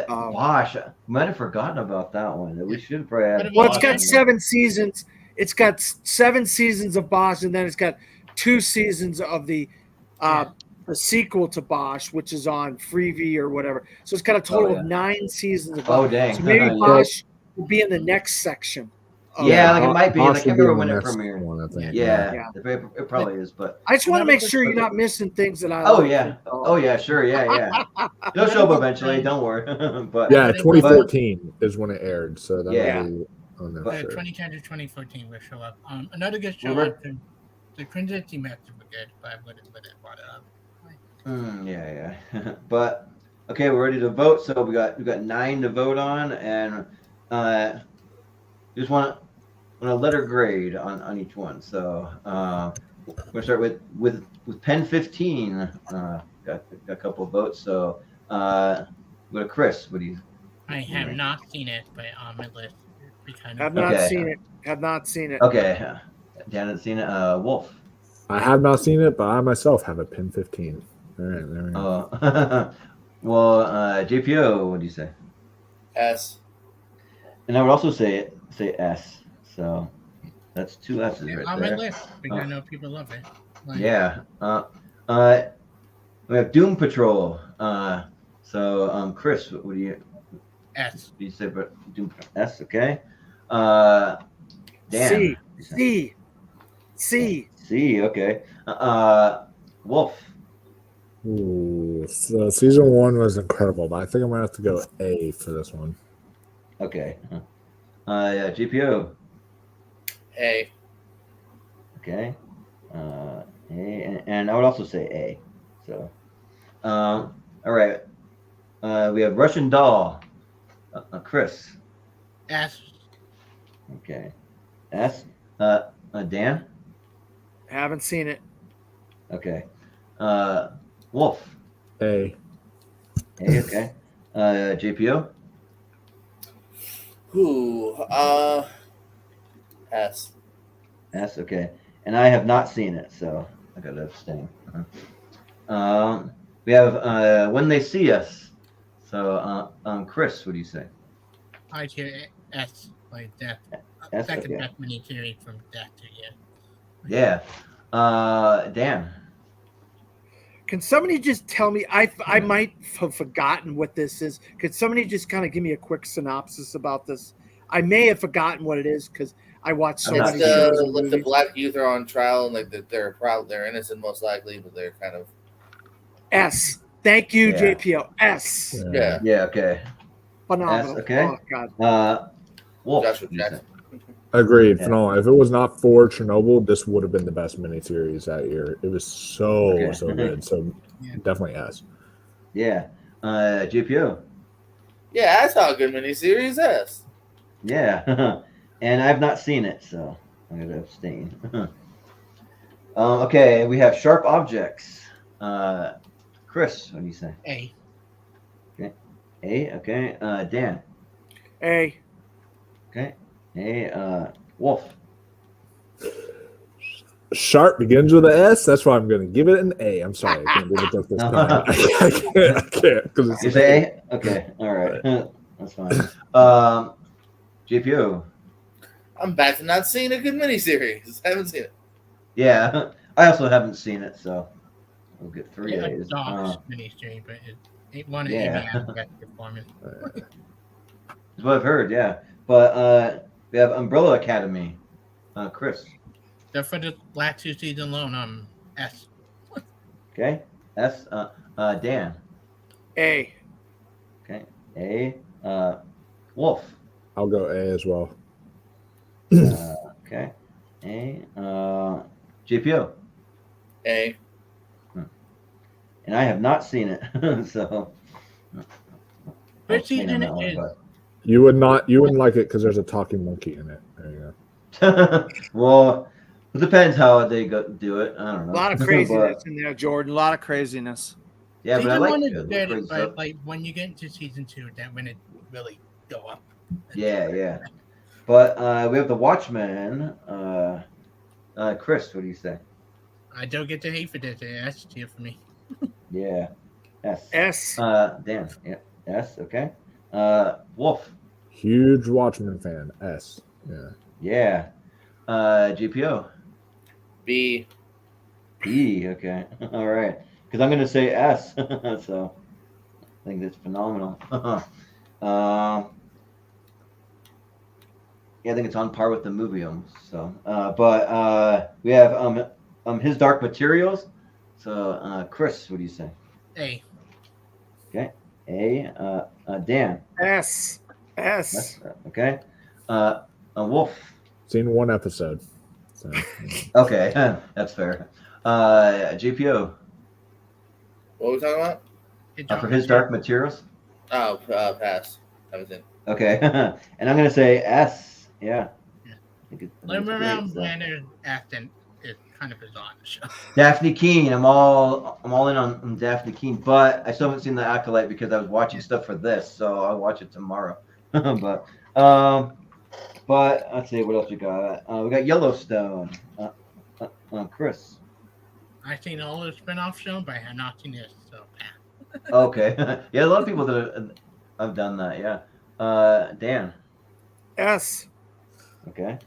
Oh. Bosch, we might have forgotten about that one. We should probably have. Well, it's Bosch got in there. 7 seasons. It's got 7 seasons of Bosch, and then it's got 2 seasons of the sequel to Bosch, which is on Freevee or whatever. So it's got a total yeah. of 9 seasons of Oh, Bosch. dang. So maybe Yeah. Bosch will be in the next section. Yeah, like it might be. Bosch I can't would be remember when in the it next premiered. one, I think. Yeah. It probably is. But I just want to Another make good- sure you're not missing things that I oh like. yeah, oh yeah, sure, yeah. It'll show up eventually. Don't worry. But Yeah, But- 2014 is when it aired, so that'll Yeah. be on there the for sure. 2010 to 2014 will show up. Another good show Remember- on the Trinity Method was good, but I wouldn't brought it up. Yeah. But okay, we're ready to vote. So we got 9 to vote on, and just want a letter grade on each one. So we're gonna start with Pen 15. Got a couple of votes. So go to Chris. What do you? I have not seen it, but on my list. Have not Okay. seen it. Have not seen it. Okay, Dan hasn't seen it. Wolf. I have not seen it, but I myself have a pin 15. All right, there we go. Well, JPO. What do you say? S. And I would also say S. So that's 2 S's right on my there. list because I know people love it. Like, Yeah. We have Doom Patrol. So Chris, what do you S. say? But Doom Patrol S. Okay. Dan. C. C. Okay. Wolf. Ooh, so season 1 was incredible, but I think I'm gonna have to go A for this one. Okay. Yeah. GPO. A. Okay. A, and I would also say A. So, all right. We have Russian Doll. Chris. S. Okay. S. Dan. Haven't seen it. Okay. Wolf. A. A. Okay. JPO. Ooh. S. S. Okay. And I have not seen it, so I gotta abstain. We have When They See Us. So, Chris, what do you say? I hear S. Like Death. S, Second okay. best miniseries from Death to you. Yeah. Dan. Can somebody just tell me? I might have forgotten what this is. Could somebody just kind of give me a quick synopsis about this? I may have forgotten what it is because I watched so It's many shows. and the movies. black youth are on trial and like they're innocent most likely, but they're kind of S. Thank you, Yeah. JPO. S. yeah. Yeah. Okay. Phenomenal. S, okay. Oh God. Wolf. Joshua what do you say? Jackson. Agreed. Yeah. No, if it was not for Chernobyl, this would have been the best miniseries that year. It was so good. So Yeah. definitely S. Yeah. JPO. Yeah, I saw a good miniseries. S. Yeah. And I've not seen it, so I'm gonna abstain. Okay, we have Sharp Objects. Chris, what do you say? A. A. Okay. Dan. A. Okay. A. Wolf. Sharp begins with an S. That's why I'm going to give it an A. I'm sorry, I can't give it up this time. I can't because it's You say A? Okay. All right. That's fine. JPO. I'm back to not seeing a good miniseries. I haven't seen it. Yeah. I also haven't seen it, so we'll get 3 Yeah, A's. Dogs miniseries, but it won an Yeah. Emmy for best performance. That's what I've heard, yeah. But we have Umbrella Academy. Chris. So for the last 2 seasons alone, S. Okay. S. Dan. A. Okay. A. Wolf. I'll go A as well. Okay. A. JPO. A. and I have not seen it. So First I'll abstain on season that one, is but- You wouldn't like it because there's a talking monkey in it. There you go. well, it depends how they do it. I don't know. A lot of But- craziness in there, Jordan. A lot of craziness. yeah, but I season like one is the good, crazy but stuff. like when you get into season 2, that when it really go up. Yeah. But we have the Watchmen. Chris, what do you say? I don't get to hate for this. That's tier for me. Yeah. S. S. Dan. Yeah. S. Okay. Wolf. Huge Watchmen fan. S. Yeah. Yeah. GPO. B. B. Okay. All right. Because I'm gonna say S. So I think that's phenomenal. Yeah, I think it's on par with the movie. So, but we have His Dark Materials. So, Chris, what do you say? A. Okay. A. Dan. S. Okay. Wolf. Seen one episode. So Okay, that's fair. GPO. What are we talking about? For His Dark Materials. Oh, pass. Haven't seen. Okay, and I'm gonna say S. Yeah. I think it's Around great, so. Brenner Afton is kind of bizarre on the show. Daphne Keene. I'm all in on Daphne Keene, but I still haven't seen The Acolyte because I was watching stuff for this, so I'll watch it tomorrow. But let's see what else we got. We got Yellowstone. Chris. I've seen all the spin-off shows, but I have not seen this, so pass. Okay. Yeah, a lot of people that have done that. Yeah. Dan. S. Okay.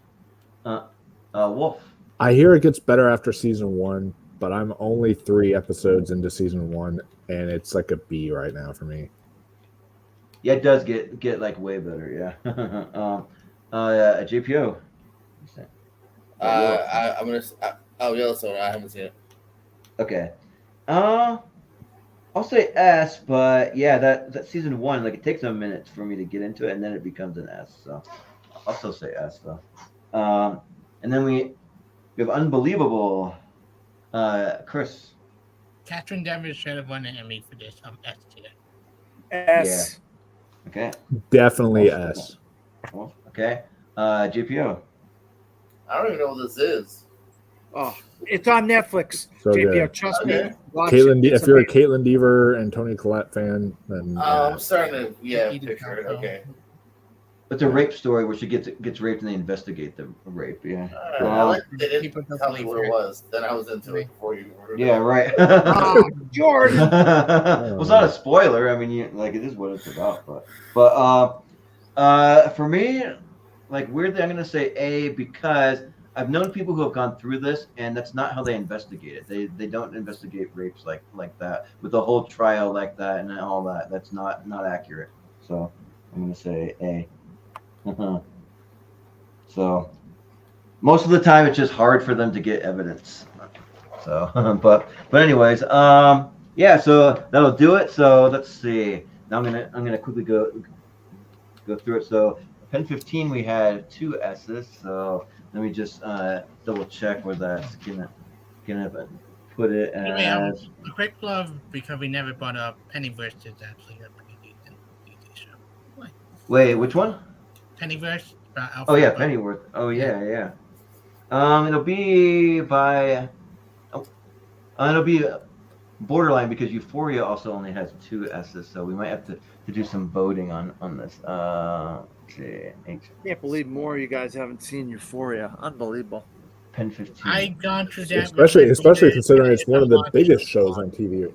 Wolf. I hear it gets better after season 1, but I'm only 3 episodes into season 1, and it's like a B right now for me. Yeah, it does get like way better. Yeah. GPO. I'm gonna. Yellowstone. I haven't seen it. Okay. I'll say S, but yeah, that season 1, like it takes a minute for me to get into it, and then it becomes an S. So I'll still say S though. And then we have Unbelievable. Chris. Catherine Devers should have won an Emmy for this. S tier. S. Yeah. Okay. Definitely S. Okay. GPO. I don't even know what this is. Oh, it's on Netflix. So JPO, good. trust me. Okay. Watch Caitlin, it. It's if you're a amazing. Caitlin Deaver and Tony Collette fan, then I'm starting to Edith picture it. Allen. Okay. It's a rape story where she gets raped and they investigate the rape. Yeah. I like that they People didn't don't tell me believe what it her. was. Then I was into it before you. Yeah. Right. Oh, Jordan. Well, it's not a spoiler. I mean, it is what it's about. But for me, like weirdly, I'm gonna say A because I've known people who have gone through this, and that's not how they investigate it. They don't investigate rapes like that with the whole trial like that and all that. That's not accurate. So I'm gonna say A. So most of the time, it's just hard for them to get evidence. So, but anyways, yeah. So that'll do it. So let's see. Now I'm gonna quickly go through it. So Pen 15, we had 2 S's. So let me just double check where that's gonna put it Anyway, as. a quick love because we never brought up Pennyverse is actually a pretty decent TV show. Wait, which one? Pennyverse. Oh yeah, Pennyworth. Oh yeah. It'll be by. It'll be borderline because Euphoria also only has 2 S's, so we might have to do some voting on this. Let's see. Can't believe more of you guys haven't seen Euphoria. Unbelievable. Pen 15. I've gone through that. Especially considering it's one of the biggest shows on TV.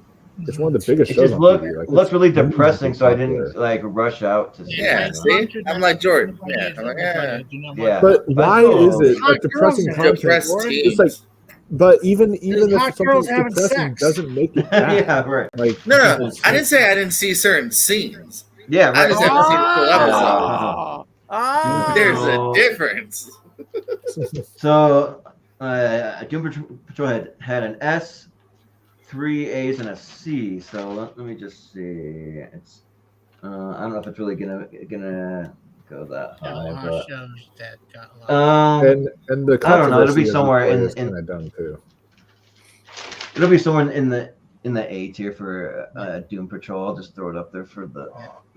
It's one of the biggest It shows just on TV. Like, looks really it's really depressing, so I popular. didn't like rush out to see Yeah, it. see? I'm like Jordan. Yeah, I'm like, Yeah. But why still- is it Hot like depressing girls content? Depressed It's like, teens. but even if hot girls something's having depressing sex. doesn't make it bad. Yeah, right. Like No. I didn't say I didn't see certain scenes. Yeah, I right. just haven't seen the full episode. Ah. There's a difference. So, Doom Patrol had an S, 3 A's, and a C. So let me just see. It's I don't know if it's really gonna go that high, but shows that got a lot. and the I don't know. It'll be controversy of somewhere the play in is kind of dumb too. It'll be somewhere in the in the A tier for Doom Patrol. I'll just throw it up there for the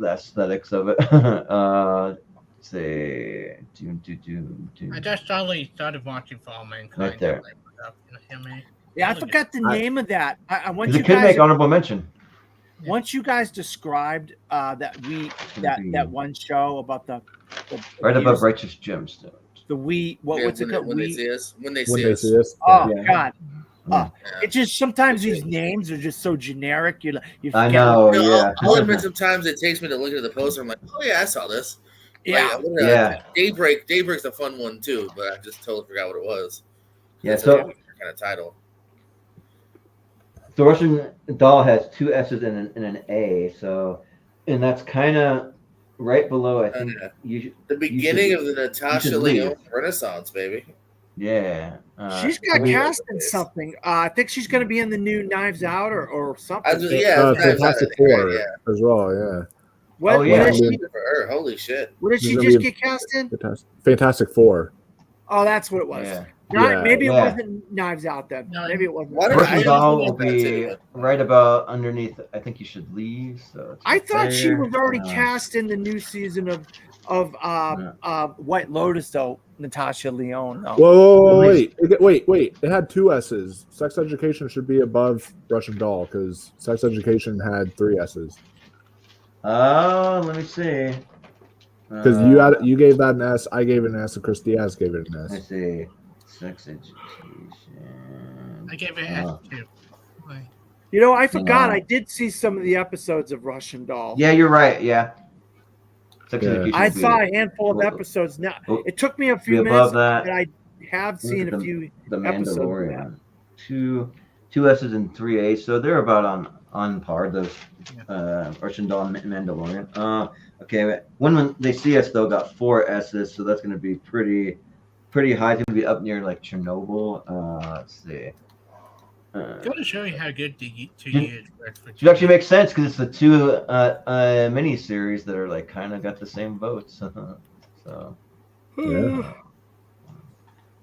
aesthetics of it. Say Doom. I just suddenly started watching For All Mankind. Right there. Yeah, I forgot the name of that. I once It you could guys make honorable mention. once you guys described that one show about the Right above Righteous Gemstones. what's it called? When they see us. Oh Yeah. God. It just sometimes these names are just so generic. You I forget know, You know, yeah. I'll admit sometimes it takes me to look at the poster. I'm like, oh yeah, I saw this. Yeah. Like, Daybreak's a fun one too, but I just totally forgot what it was. Yeah, It's so a kind of title. the Russian Doll has 2 S's and an A, so, and that's kind of right below. I think The beginning of the you Natasha should Lyonne leave. Renaissance, baby. Yeah, she's got cast in something. I think she's going to be in the new Knives Out or something. Fantastic Four as well. Yeah. What is she? For her, holy shit! What did she just get cast in? Fantastic Four. Oh, that's what it was. Yeah. Maybe it wasn't Knives Out then. Maybe it wasn't. Russian Doll will be right about underneath. I think you should leave. So I thought she was already cast in the new season of White Lotus, though. Natasha Lyonne. No. Whoa, wait! It had 2 S's. Sex Education should be above Russian Doll because Sex Education had 3 S's. Let me see. Because you gave that an S, I gave it an S, and Chris Diaz gave it an S. Let's see. Sex Education. I gave it an S too. You know, I forgot. I did see some of the episodes of Russian Doll. Yeah, you're right. Yeah. I saw a handful of episodes. Now it took me a few minutes, but I have seen a few episodes. Mandalorian. Two S's and 3 A's, so they're about on par. Those Russian Doll and Mandalorian. Okay, when they see us though, got 4 S's, so that's going to be pretty high. It's going to be up near like Chernobyl. Let's see. Go to show you how good the 2 years worked for. It actually makes sense because it's the 2 mini series that are like kind of got the same votes. So yeah,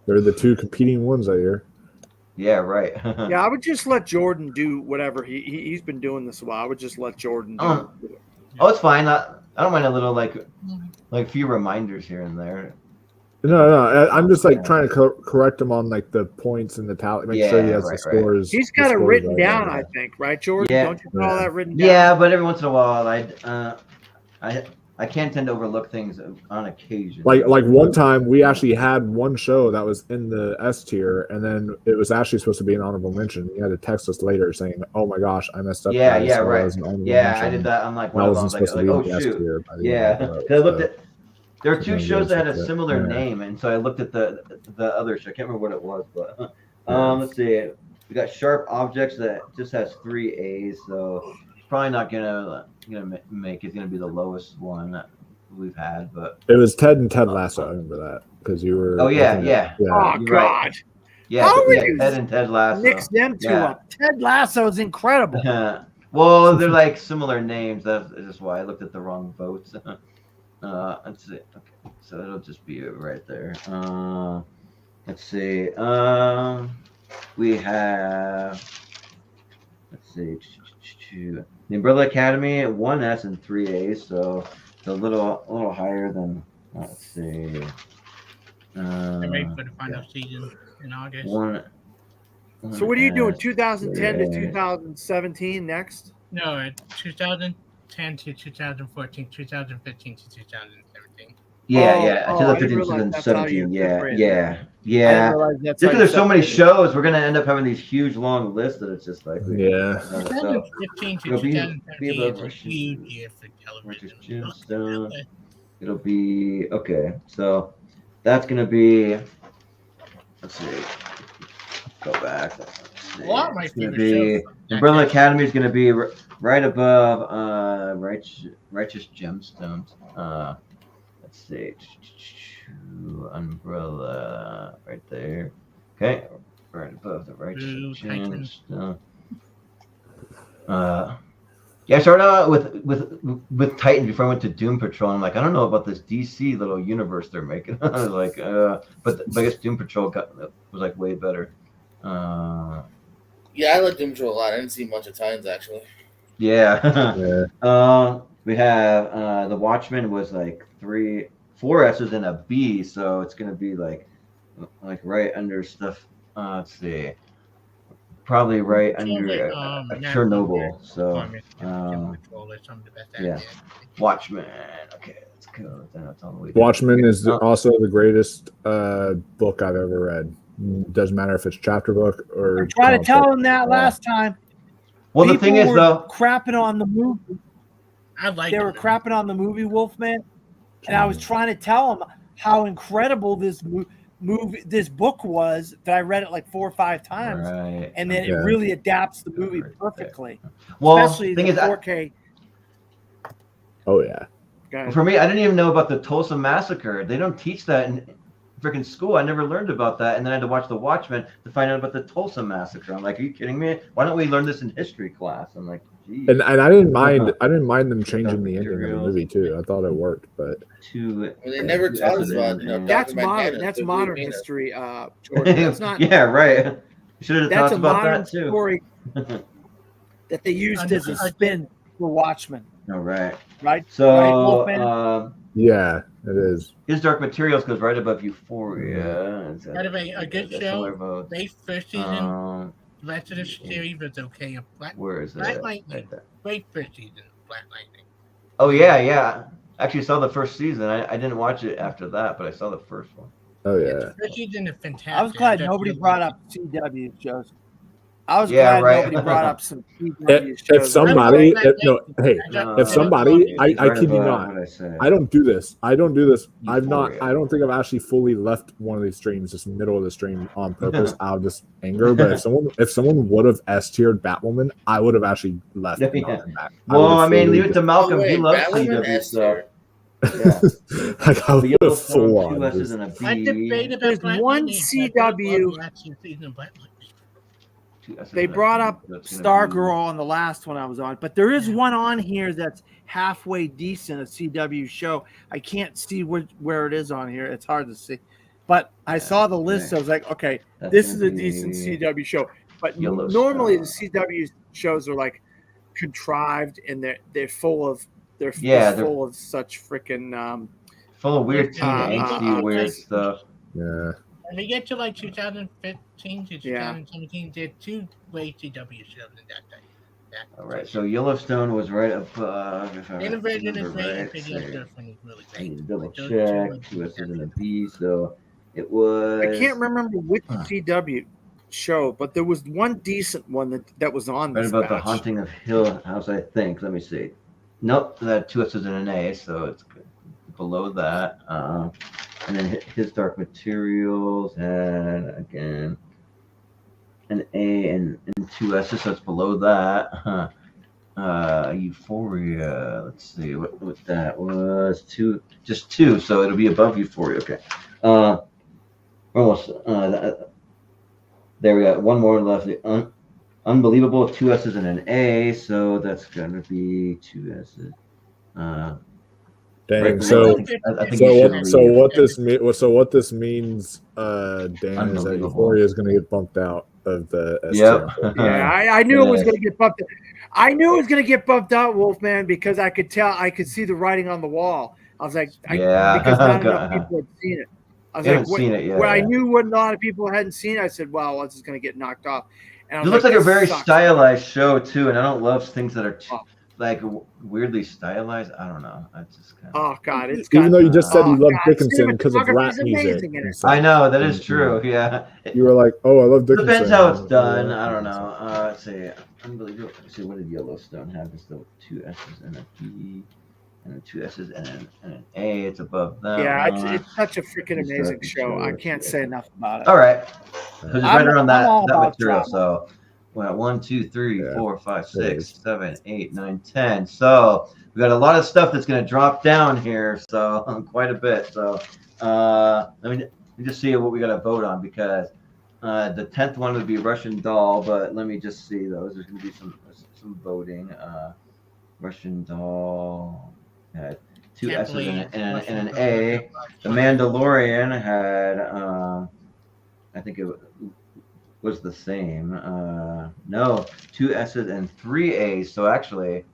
they're the 2 competing ones that year. Yeah, right. Yeah, I would just let Jordan do whatever he's been doing this a while. I would just let Jordan do it. Oh, it's fine. I don't mind a little like few reminders here and there. No, I'm just like trying to correct him on like the points and the tally. Make sure he has the scores. He's got it written down, I think, right, Jordan? Yeah. Don't you put all that written down? Yeah, but every once in a while, I can tend to overlook things on occasion. Like one time, we actually had one show that was in the S tier, and then it was actually supposed to be an honorable mention. You had to text us later saying, "Oh my gosh, I messed up." Yeah, guys, yeah, so right. I did that. I'm like, I wasn't supposed to be oh in the S shoot. tier. Yeah, because I looked at. There are 2 shows that had a similar name, and so I looked at the other show. I can't remember what it was, but let's see. We got Sharp Objects that just has 3 A's, so it's probably not gonna make. It's gonna be the lowest one that we've had, but it was Ted and Ted Lasso. I remember that because you were. Oh yeah. Oh You're God. Right. Yeah, How are you Ted and Ted Lasso. Mix them 2 up. Ted Lasso is incredible. Well, they're like similar names. That's just why I looked at the wrong votes. Let's see. Okay, so it'll just be right there. Let's see. We have. Let's see. The Umbrella Academy, 1 S and 3 A's, so it's a little higher than. Let's see. They're ready for the final season in August. So what are you doing? 2010 to 2017 next? No, 2010 to 2014, 2015 to 2017. Yeah. 2015 to 2017. Yeah. Just because there's so many shows, we're gonna end up having these huge long lists that it's just like 2015 to 2017 is a huge year for television. It'll be okay. So that's gonna be. Let's see. Go back. A lot of my favorite shows. Umbrella Academy is gonna be right above Righteous Gemstones. Let's see. Umbrella right there. Okay. Right above the Righteous Gemstones. Yeah, I started out with Titan before I went to Doom Patrol. I'm like, I don't know about this DC little universe they're making. I was like, but I guess Doom Patrol was like way better. Yeah, I like Doom Patrol a lot. I didn't see much of Titans actually. Yeah. Yeah. We have the Watchmen was like 4 S's and a B, so it's gonna be like right under stuff. Let's see, probably right under Chernobyl. So some of the best yeah, acting. Watchmen. Okay, let's go. That's all the way down. Watchmen is also the greatest book I've ever read. Doesn't matter if it's chapter book or. I tried to comic tell book. him that last time. Well, the thing is, were though, crapping on the movie. They were crapping on the movie Wolfman, and I was trying to tell him how incredible this this book was. That I read it like 4 or 5 times, and then it really adapts the movie perfectly. Well, especially thing the is, 4K. Oh yeah. For me, I didn't even know about the Tulsa Massacre. They don't teach that in freaking school. I never learned about that, and then I had to watch The Watchmen to find out about the Tulsa Massacre. I'm like, are you kidding me? Why don't we learn this in history class? I'm like, geez. And I didn't mind. I didn't mind them changing the ending of the movie too. I thought it worked, but They never taught us about That's modern. That's modern history, Jordan. That's not. Yeah, right. You should have That's talked a about modern that too. story that they used as a spin for Watchmen. All right. Right. So, right, Wolfman? yeah, it is. His Dark Materials goes right above Euphoria. By the way, a good show. They first season. The rest of the series was okay. Where is Black it? Lightning. Great first season of Black Lightning. Oh yeah. Actually, saw the first season. I didn't watch it after that, but I saw the first one. Oh yeah. The first season is fantastic. I was glad nobody brought up CW shows. I was Yeah, glad right. nobody brought up some CW shows. If somebody, if somebody, I kid you not, I don't do this. I don't think I've actually fully left one of these streams, just in the middle of the stream on purpose out of just anger. But if someone would have S-tiered Batwoman, I would have actually left. Yeah. And gone back. Well, I mean, leave it to Malcolm. He loves Batwoman CW stuff. Yeah. Like I would have full on. Two S's and a B. There's one CW. They brought up Stargirl on the last one I was on, but there is one on here that's halfway decent, a CW show. I can't see where it is on here. It's hard to see. But I saw the list. So I was like, okay, this is a decent CW show. But normally the CW shows are like contrived and they're full of full of such freaking full of weird teen angsty weird stuff. Yeah. When we get to like 2015 to 2017, there's 2 great CW shows in that time. All right, so Yellowstone was right above. Innovative is great, and Phineas Girlfriend is really I need great. to double check. 2 S's and a B. So it was. I can't remember which CW show, but there was one decent one that was on Right this about the batch. Haunting of Hill House, I think. Let me see. Nope, that 2 S's and an A, so it's below that. And then his Dark Materials and again an A and 2 S's, so it's below that. Euphoria. Let's see what that was. Just 2, so it'll be above Euphoria. Okay. Almost. There we got one more left. Unbelievable, 2 S's and an A, so that's gonna be 2 S's. Dang. Right, So what this means, Dan, is that Euphoria is going to get bumped out of the S tier. Yeah, I knew it was going to get bumped. I knew it was going to get bumped out, Wolfman, because I could see the writing on the wall. I was like, because not enough people had seen it. I was when I knew what a lot of people hadn't seen, I said, well, this is going to get knocked off. And it looks like a very stylized show too, and I don't love things that are like weirdly stylized. I don't know. I just kind of. Oh God! It's even though you just said you love Dickinson because of rap music. I know that is true. Yeah. You were like, "Oh, I love Dickinson." Depends how it's done. I don't know. Let's see. Unbelievable. Let's see. What did Yellowstone have? Just the 2 S's and a B, and 2 S's and an A. It's above that. Yeah, it's such a freaking amazing show. I can't say enough about it. All right. So just right around that material. Drama. So. Well, 1, 2, 3, 4, 5, 6, 7, 8, 9, 10. So we got a lot of stuff that's going to drop down here. So quite a bit. So let me just see what we got to vote on, because the 10th one would be Russian Doll. But let me just see those. There's going to be some voting. Russian Doll had 2 S's and an A. The Mandalorian had I think it was was the same. No, 2 S's and 3 A's. So actually,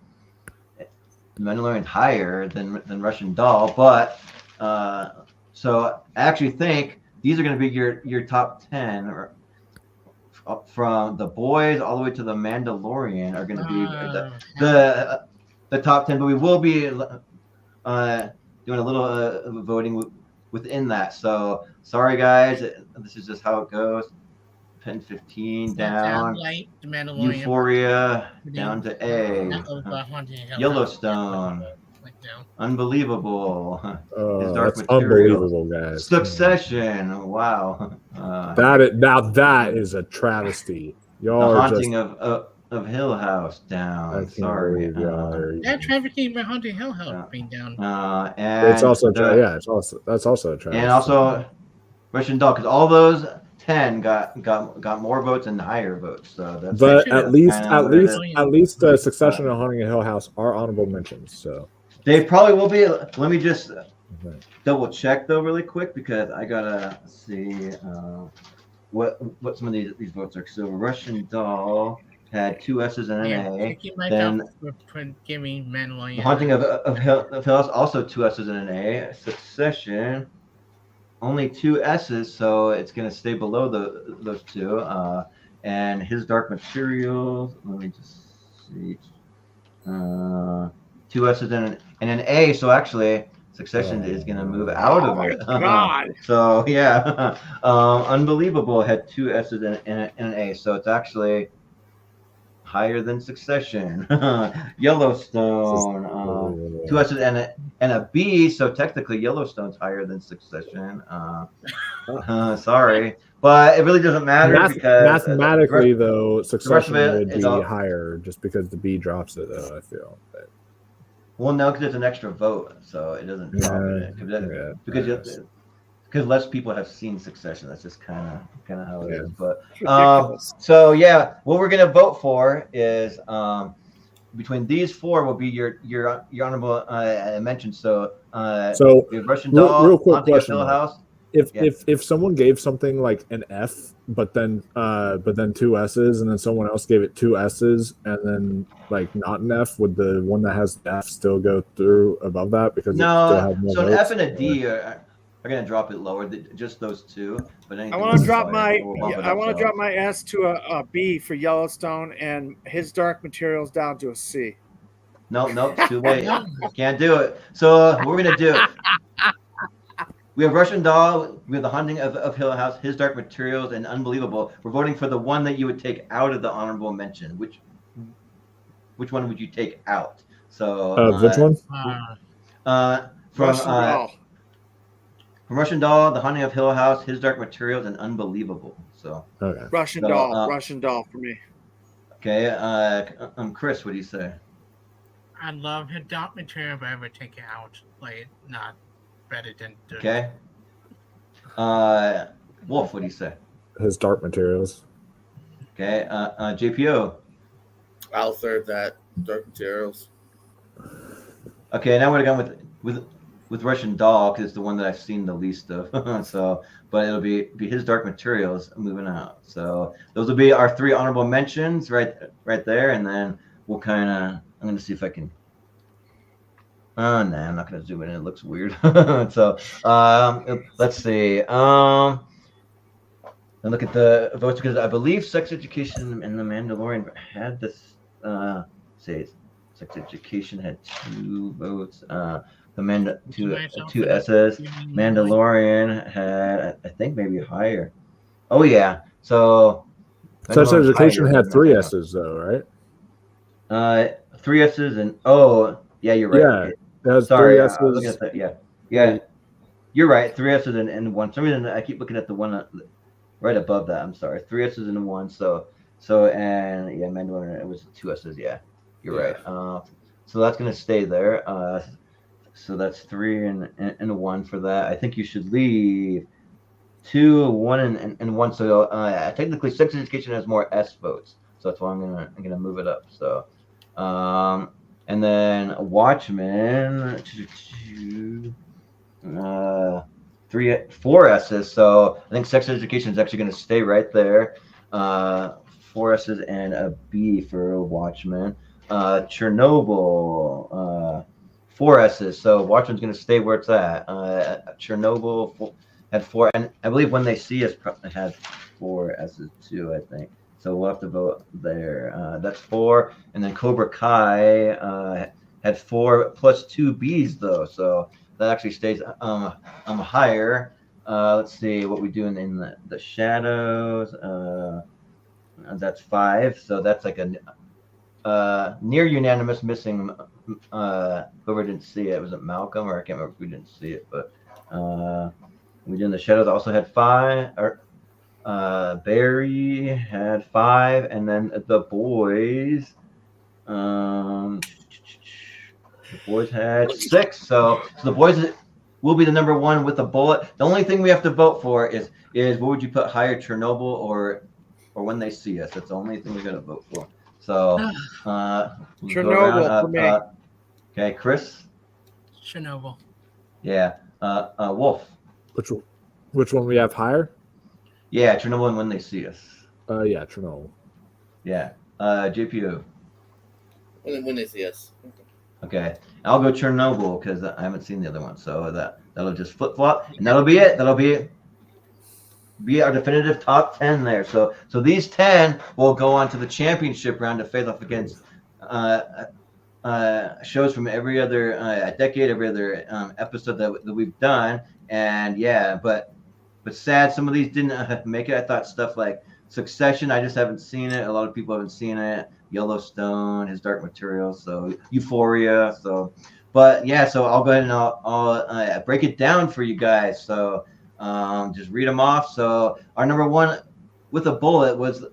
Mandalorian higher than Russian Doll, but so I actually think these are going to be your top 10, or from the boys all the way to the Mandalorian are going to be the top 10. But we will be doing a little voting within that. So sorry guys, this is just how it goes. 10, 15 down. Like the Mandalorian. Euphoria down to A. Yellowstone. Unbelievable. That's unbelievable, guys. Succession. Wow. That is a travesty. Y'all The are Haunting just, of Hill House down. Sorry. Travesty by Haunting Hill House being down. And it's also that's also a travesty. And also Russian Doll, because all those 10 got more votes and higher votes. So that's but at least Succession and Haunting of Hill House are honorable mentions. So they probably will be. Let me just double check though really quick, because I gotta see what some of these votes are. So Russian Doll had 2 S's and an A. Then giving Mandalorian. Haunting of Hill House also 2 S's and an A. Succession only 2 S's, so it's gonna stay below those 2. And His Dark Materials. Let me just see. 2 S's and an A. So actually, Succession is gonna move out of it. Oh my God! So yeah, Unbelievable had 2 S's and an A. So it's actually higher than Succession. Yellowstone, 2 S's and a B. So technically, Yellowstone's higher than Succession. Sorry, but it really doesn't matter because mathematically, though, Succession would be higher just because the B drops it. Though I feel. Well, no, because it's an extra vote, so it doesn't drop it. Because less people have seen Succession. That's just kind of how it is. But so yeah, what we're gonna vote for is between these 4 will be your honorable mention. So we have Russian Doll, real quick Haunting of question. Hill House. If someone gave something like an F, but then 2 S's, and then someone else gave it 2 S's, and then like not an F, would the one that has F still go through above that because it still had more so votes? An F and a D are going to drop it lower. Just those 2. But I want to drop my S to a B for Yellowstone, and His Dark Materials down to a C. No, too late. Can't do it. So what we're going to do. We have Russian Doll, we have The Haunting of Hill House, His Dark Materials, and Unbelievable. We're voting for the one that you would take out of the honorable mention. Which one would you take out? So which one? From Russian Doll, The Haunting of Hill House, His Dark Materials, and Unbelievable. So Russian Doll for me. Okay, Chris, what do you say? I love His Dark Material, but I would take it out. Like, not better than. Okay. Wolf, what do you say? His Dark Materials. Okay. JPO. I'll third that. Dark Materials. Okay, now we're going with Russian Doll because it's the one that I've seen the least of. So, but it'll be His Dark Materials moving out. So those will be our 3 honorable mentions right there, and then we'll kind of. I'm going to see if I can. Nah, I'm not going to zoom in. It looks weird. So let's see. And look at the votes because I believe Sex Education and The Mandalorian had this. Sex Education had 2 votes. Two S's. Mandalorian had, I think, maybe higher. Oh yeah. So Sex Education had 3 S's though, right? 3 S's and yeah, you're right. Yeah, sorry, 3 S's. looking at that. Yeah, you're right. 3 S's and 1. For some reason, I keep looking at the one right above that. I'm sorry. 3 S's and 1. So and yeah, Mandalorian, it was 2 S's. Yeah, you're right. So that's gonna stay there. So that's 3 and 1 for that. I think you should leave 2, 1, and 1. So technically, Sex Education has more S votes. So that's why I'm gonna move it up. So, and then Watchmen, 4 S's. So I think Sex Education is actually gonna stay right there. 4 S's and a B for Watchmen. Chernobyl, 4 S's. So Watchmen's going to stay where it's at. Chernobyl had 4, and I believe When They See Us had 4 S's too, I think. So we'll have to vote there. That's 4. And then Cobra Kai had 4 plus 2 B's though. So that actually stays higher. Let's see what we do in the shadows. That's 5. So that's like a near unanimous, missing whoever didn't see it. Was it Malcolm, or I can't remember if we didn't see it, but we did in the shadows also had 5. Or Barry had 5, and then the boys had 6. So the boys will be the number 1 with a bullet. The only thing we have to vote for is what would you put higher, Chernobyl or When They See Us? That's the only thing we're gonna vote for. So Chernobyl for me. Okay, Chris. Chernobyl. Yeah. Wolf. Which one we have higher? Yeah, Chernobyl and When They See Us. Yeah, Chernobyl. Yeah. JPO. When They See Us. Okay, I'll go Chernobyl because I haven't seen the other one, so that'll just flip flop, and that'll be it. That'll be our definitive top 10 there. So these 10 will go on to the championship round to face off against shows from every other decade, every other episode that we've done, and yeah, but sad some of these didn't make it. I thought stuff like Succession, I just haven't seen it. A lot of people haven't seen it. Yellowstone, His Dark Materials, so Euphoria. So, but yeah, so I'll go ahead and I'll break it down for you guys. So just read them off. So our number 1 with a bullet was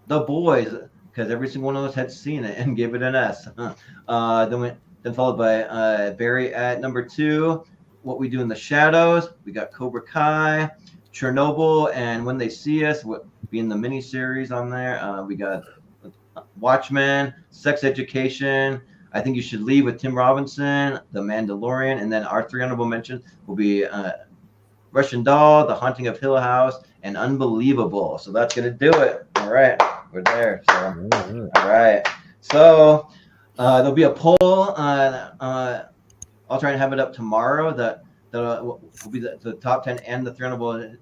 The Boys, because every single one of us had seen it and gave it an S. Then followed by Barry at number 2. What We Do in the Shadows. We got Cobra Kai, Chernobyl, and When They See Us being the mini series on there. We got Watchmen, Sex Education, I Think You Should Leave with Tim Robinson, The Mandalorian, and then our 3 honorable mentions will be Russian Doll, The Haunting of Hill House, and Unbelievable. So that's gonna do it. All right, we're there. So, all right. So there'll be a poll. I'll try and have it up tomorrow. That will be the top 10 and the 3 honorable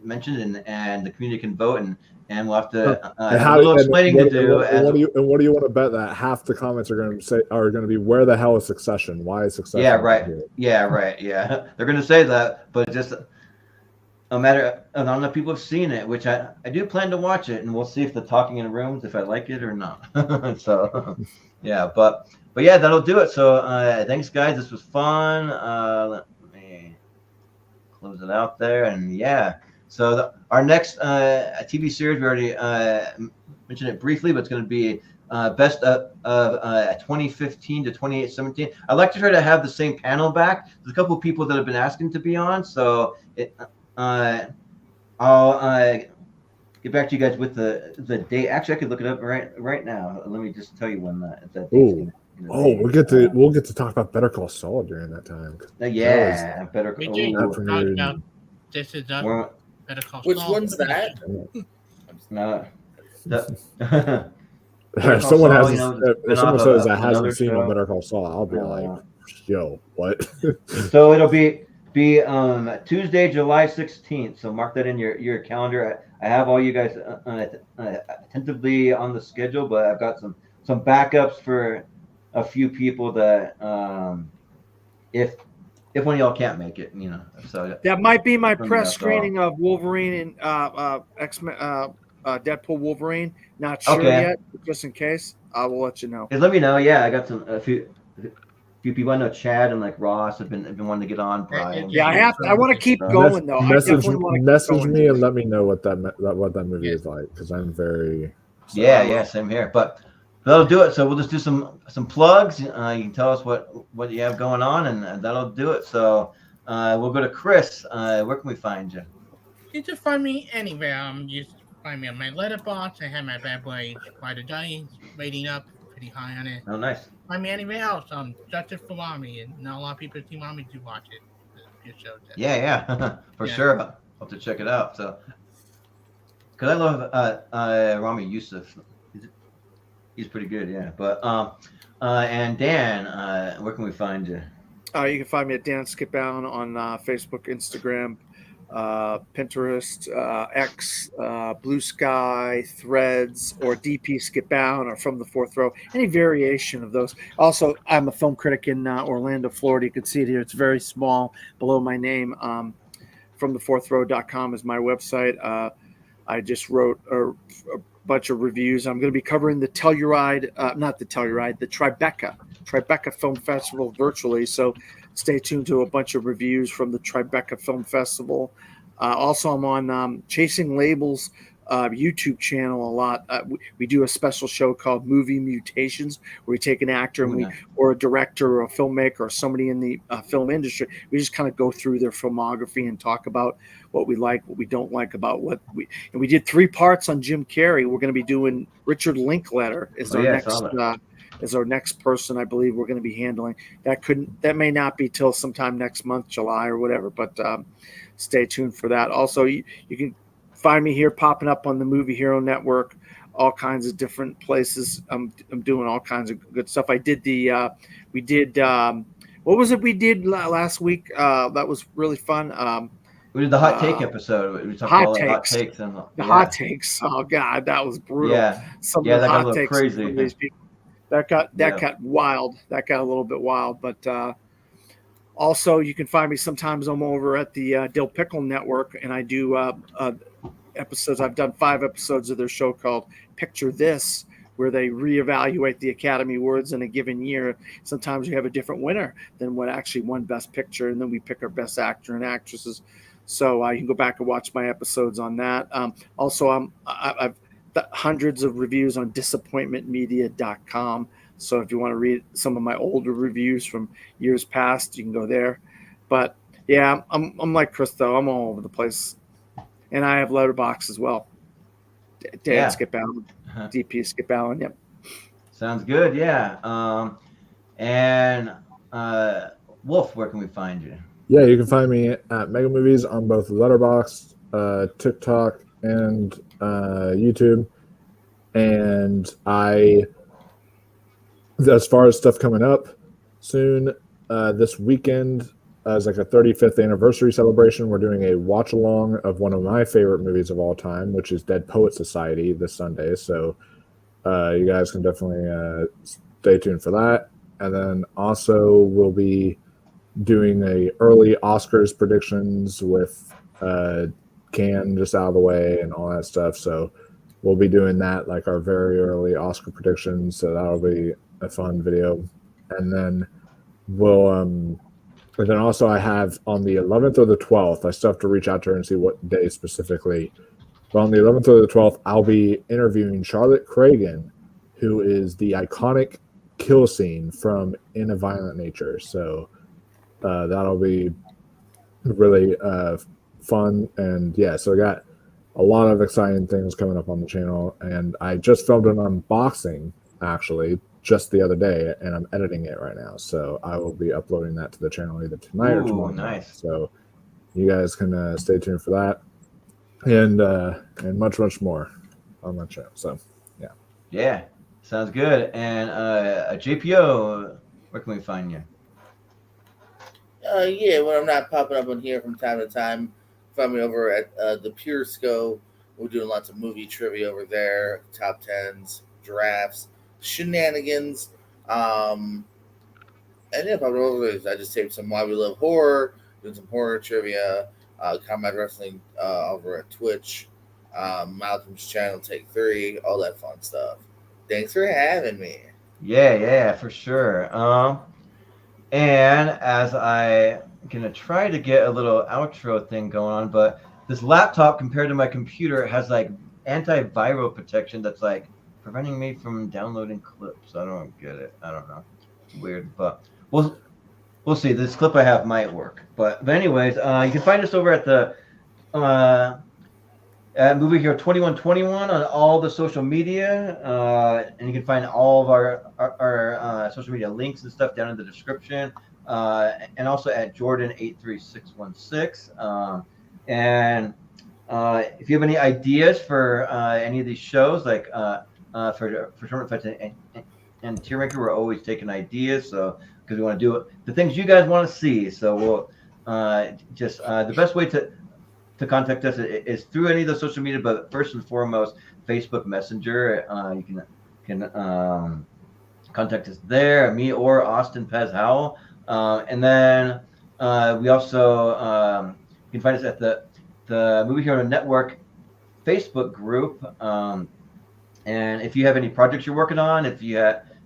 mentioned, and the community can vote, and we'll have to have a little explaining to do. What do you want to bet that half the comments are going to be where the hell is Succession? Why is Succession? Yeah, right. Yeah, right. Yeah, they're going to say that, but just a matter of not enough people have seen it, which I do plan to watch it, and we'll see if the talking in rooms if I like it or not. So yeah, but yeah, that'll do it. So thanks guys, this was fun. Let me close it out there, and yeah. So our next TV series, we already mentioned it briefly, but it's going to be best of 2015 to 2017. I'd like to try to have the same panel back. There's a couple of people that have been asking to be on, so I'll get back to you guys with the date. Actually, I could look it up right now. Let me just tell you when that date's we'll get to talk about Better Call Saul during that time. Yeah, Better Call. We do talk about This Is Us. Which one's that? No. If someone says that hasn't seen Better Call Saul, I'll be like, yo, what? So it'll be Tuesday, July 16th. So mark that in your calendar. I have all you guys attentively on the schedule, but I've got some backups for a few people that if one of y'all can't make it, so that might be my press screening of Wolverine and X-Men, Deadpool Wolverine. Not sure yet, but just in case, I will let you know. Hey, let me know. Yeah, I got a few people. I know Chad and like Ross have been wanting to get on. Brian. Yeah, I want to keep going though. Message me and let me know what that movie is like, because I'm very. Yeah, same here. But that'll do it. So we'll just do some plugs. You can tell us what you have going on, and that'll do it. So we'll go to Chris. Where can we find you? You can find me anywhere. You can find me on my letterbox. I have my Bad Boy by the Day rating up pretty high on it. Oh, nice. Find me anywhere else. Justice for Mommy, and not a lot of people seem want me to watch it. Good show. Yeah, for sure. I'll have to check it out. So because I love Rami Youssef. He's pretty good, yeah. But and Dan, where can we find you? You can find me at Dan Skipbound on Facebook, Instagram, Pinterest, X, Blue Sky, Threads, or DP Skipbound, or From the Fourth Row. Any variation of those. Also, I'm a film critic in Orlando, Florida. You can see it here. It's very small below my name. FromTheFourthRow.com is my website. I just wrote a bunch of reviews. I'm going to be covering the Telluride, not the Telluride, the Tribeca Film Festival virtually. So stay tuned to a bunch of reviews from the Tribeca Film Festival. Also, I'm on Chasing Labels YouTube channel a lot. We do a special show called Movie Mutations, where we take an actor and or a director or a filmmaker or somebody in the film industry. We just kind of go through their filmography and talk about what we like, what we don't like about and we did 3 parts on Jim Carrey. We're going to be doing Richard Linklater as our next person. I believe we're going to be handling that may not be till sometime next month, July or whatever, but stay tuned for that. Also, you can find me here popping up on the Movie Hero Network, all kinds of different places. I'm doing all kinds of good stuff. I did what was it we did last week? That was really fun. We did the hot take episode. We talked about all the hot takes and hot takes. Oh God, that was brutal. Yeah, Some that of the got a hot little takes crazy. from these people. That got wild. That got a little bit wild. But also, you can find me sometimes. I'm over at the Dill Pickle Network, and I do episodes. I've done 5 episodes of their show called Picture This, where they reevaluate the Academy Awards in a given year. Sometimes you have a different winner than what actually won Best Picture, and then we pick our best actor and actresses. So you can go back and watch my episodes on that. Also, I've hundreds of reviews on disappointmentmedia.com. So if you want to read some of my older reviews from years past, you can go there. But yeah, I'm like Chris, though. I'm all over the place. And I have Letterboxd as well. Dan Skipbound, DP Skipbound. Yep. Sounds good. Yeah. And Wolf, where can we find you? Yeah, you can find me at Mega Movies on both Letterboxd, TikTok, and YouTube. And as far as stuff coming up soon, this weekend as like a 35th anniversary celebration, we're doing a watch along of one of my favorite movies of all time, which is Dead Poet Society, this Sunday. So you guys can definitely stay tuned for that. And then also we'll be doing a early Oscars predictions with Can just out of the way and all that stuff. So we'll be doing that, like our very early Oscar predictions. So that'll be a fun video. And then and then also I have on the 11th or the 12th, I still have to reach out to her and see what day specifically. But on the 11th or the 12th, I'll be interviewing Charlotte Cragen, who is the iconic kill scene from In a Violent Nature. So that'll be really fun. And yeah, so I got a lot of exciting things coming up on the channel. And I just filmed an unboxing, actually, just the other day, and I'm editing it right now. So I will be uploading that to the channel either tonight or tomorrow. Nice. So you guys can stay tuned for that. And much, much more on my channel. So, yeah. Yeah, sounds good. And JPO, where can we find you? Yeah, when I'm not popping up on here from time to time, find me over at the Pure Sco. We're doing lots of movie trivia over there, top 10s, drafts, shenanigans. And yeah, I just taped some Why We Love Horror, doing some horror trivia, Combat Wrestling over at Twitch, Malcolm's channel, Take 3, all that fun stuff. Thanks for having me. Yeah, for sure. And as I'm gonna try to get a little outro thing going on, but this laptop compared to my computer has like antiviral protection that's like preventing me from downloading clips. I don't get it. I don't know. It's weird, but we'll see. This clip I have might work. But anyways, you can find us over at the at Movie Hero 2121 on all the social media, and you can find all of our social media links and stuff down in the description, and also at Jordan83616. And If you have any ideas for any of these shows, like for Tournament Fights and Tier Ranker, we're always taking ideas. So because we want to do the things you guys want to see. So we'll the best way to contact us is through any of the social media, but first and foremost, Facebook Messenger. You can contact us there, me or Austin Pez Howell. And then we also you can find us at the Movie Hero Network Facebook group. And if you have any projects you're working on, if you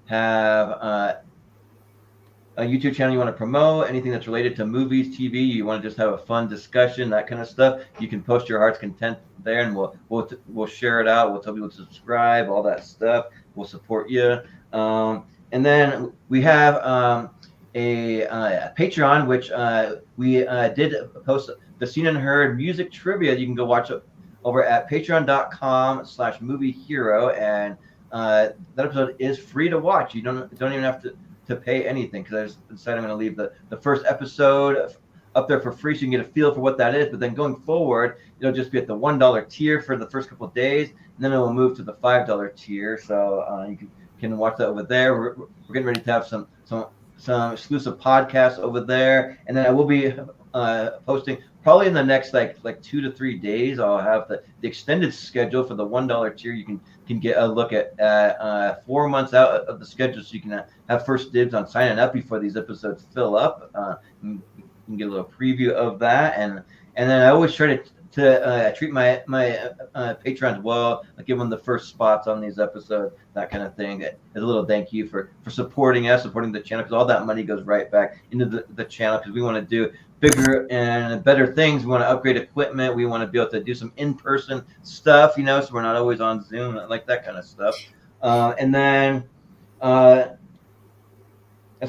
have a YouTube channel you want to promote, anything that's related to movies, TV, you want to just have a fun discussion, that kind of stuff, you can post your heart's content there, and we'll share it out. We'll tell people to subscribe, all that stuff. We'll support you. And then we have a Patreon, which we did post the Seen and Heard music trivia. You can go watch it over at patreon.com/moviehero, and that episode is free to watch. You don't even have to pay anything, because I just decided I'm going to leave the first episode up there for free so you can get a feel for what that is. But then going forward, it'll just be at the $1 tier for the first couple of days, and then it will move to the $5 tier. So you can watch that over there. We're getting ready to have some exclusive podcasts over there, and then I will be posting probably in the next like 2 to 3 days. I'll have the extended schedule for the $1 tier. You can get a look at 4 months out of the schedule, so you can have first dibs on signing up before these episodes fill up. You can get a little preview of that, and then I always try to treat my patrons well, like give them the first spots on these episodes, that kind of thing. As a little thank you for supporting us, supporting the channel, because all that money goes right back into the channel, because we want to do bigger and better things. We want to upgrade equipment. We want to be able to do some in-person stuff, so we're not always on Zoom, like that kind of stuff. And then as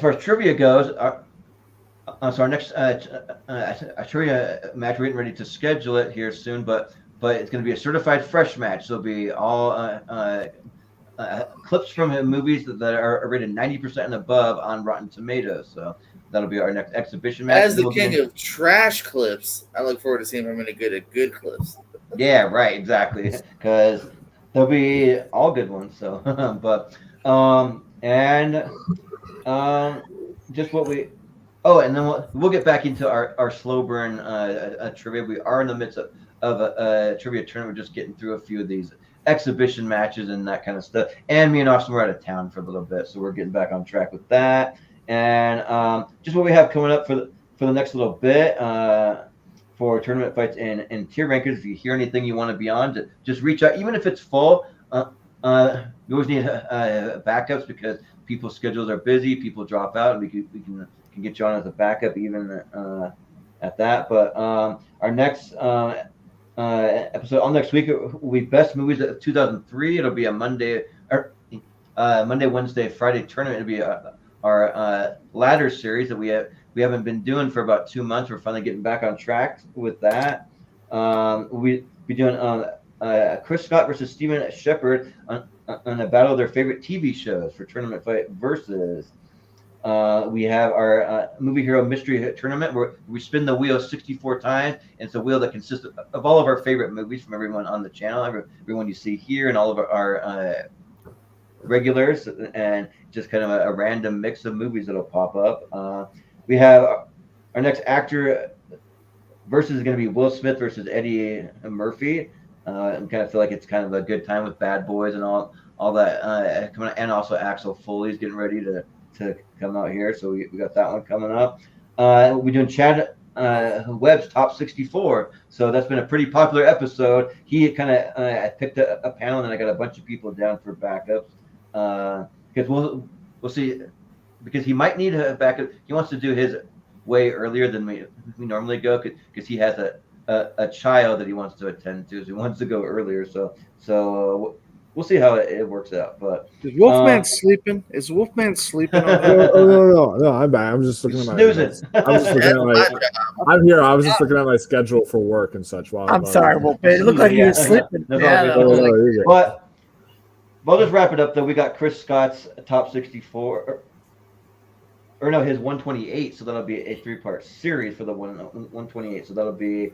far as trivia goes, so our next trivia match, we're getting ready to schedule it here soon, but it's going to be a certified fresh match. So it'll be all clips from movies that are rated 90% and above on Rotten Tomatoes. So that'll be our next exhibition match. As the king of trash clips, I look forward to seeing how many good clips. Yeah, right, exactly. Because there'll be all good ones. So, but just what we. Oh, and then we'll get back into our slow burn trivia. We are in the midst of a trivia tournament. We're just getting through a few of these exhibition matches and that kind of stuff. And me and Austin were out of town for a little bit, so we're getting back on track with that. And just what we have coming up for the next little bit for tournament fights and tier rankers. If you hear anything you want to be on, just reach out. Even if it's full, you always need backups, because people's schedules are busy. People drop out, and we can get you on as a backup even at that. But our next episode on next week will be best movies of 2003. It'll be a Monday, Wednesday, Friday tournament. It'll be our ladder series that we haven't been doing for about 2 months. We're finally getting back on track with that. We'll be doing Chris Scott versus Steven Shepard on a battle of their favorite TV shows for tournament fight versus. We have our Movie Hero Mystery Tournament, where we spin the wheel 64 times. And it's a wheel that consists of all of our favorite movies from everyone on the channel, everyone you see here, and all of our regulars, and just kind of a random mix of movies that'll pop up. We have our next actor versus is going to be Will Smith versus Eddie Murphy. I kind of feel like it's kind of a good time with Bad Boys and all that coming out, and also Axel Foley's getting ready to come out here, so we got that one coming up. We're doing Chad Webb's Top 64, so that's been a pretty popular episode. He kind of picked a panel, and I got a bunch of people down for backups, because we'll see, because he might need a backup. He wants to do his way earlier than we normally go, because he has a child that he wants to attend to, so he wants to go earlier. So we'll see how it works out. But is Wolfman sleeping? Is Wolfman sleeping? No, I'm back. I'm just looking at my. Snoozing. I'm here. I was just looking at my schedule for work and such. While I'm sorry, Wolfman. It looked like he was sleeping. But we'll just wrap it up though. We got Chris Scott's Top 64. or no, his 128. So that'll be a 3-part series for the 128. So that'll be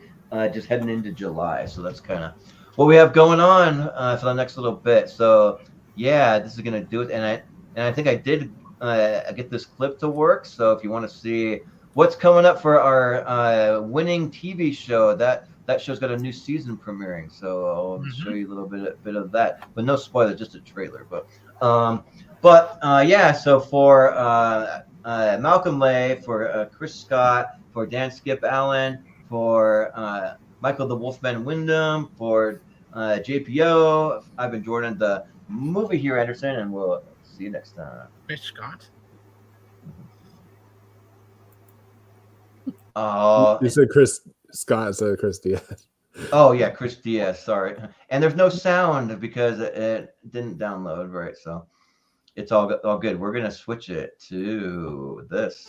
just heading into July. So that's kind of what we have going on for the next little bit. So yeah, this is gonna do it. And I think I did get this clip to work. So if you want to see what's coming up for our winning TV show, that show's got a new season premiering. So I'll show you a little bit of that, but no spoilers, just a trailer. But yeah. So for Malcolm Lay, for Chris Scott, for Dan Skip Allen, for Michael the Wolfman Wyndham, for JPO, I've been Jordan, the movie here, Anderson, and we'll see you next time. Chris Scott. Oh, You said Chris Scott instead of Chris Diaz. Oh yeah, Chris Diaz. Sorry, and there's no sound because it didn't download right, so it's all good. We're gonna switch it to this.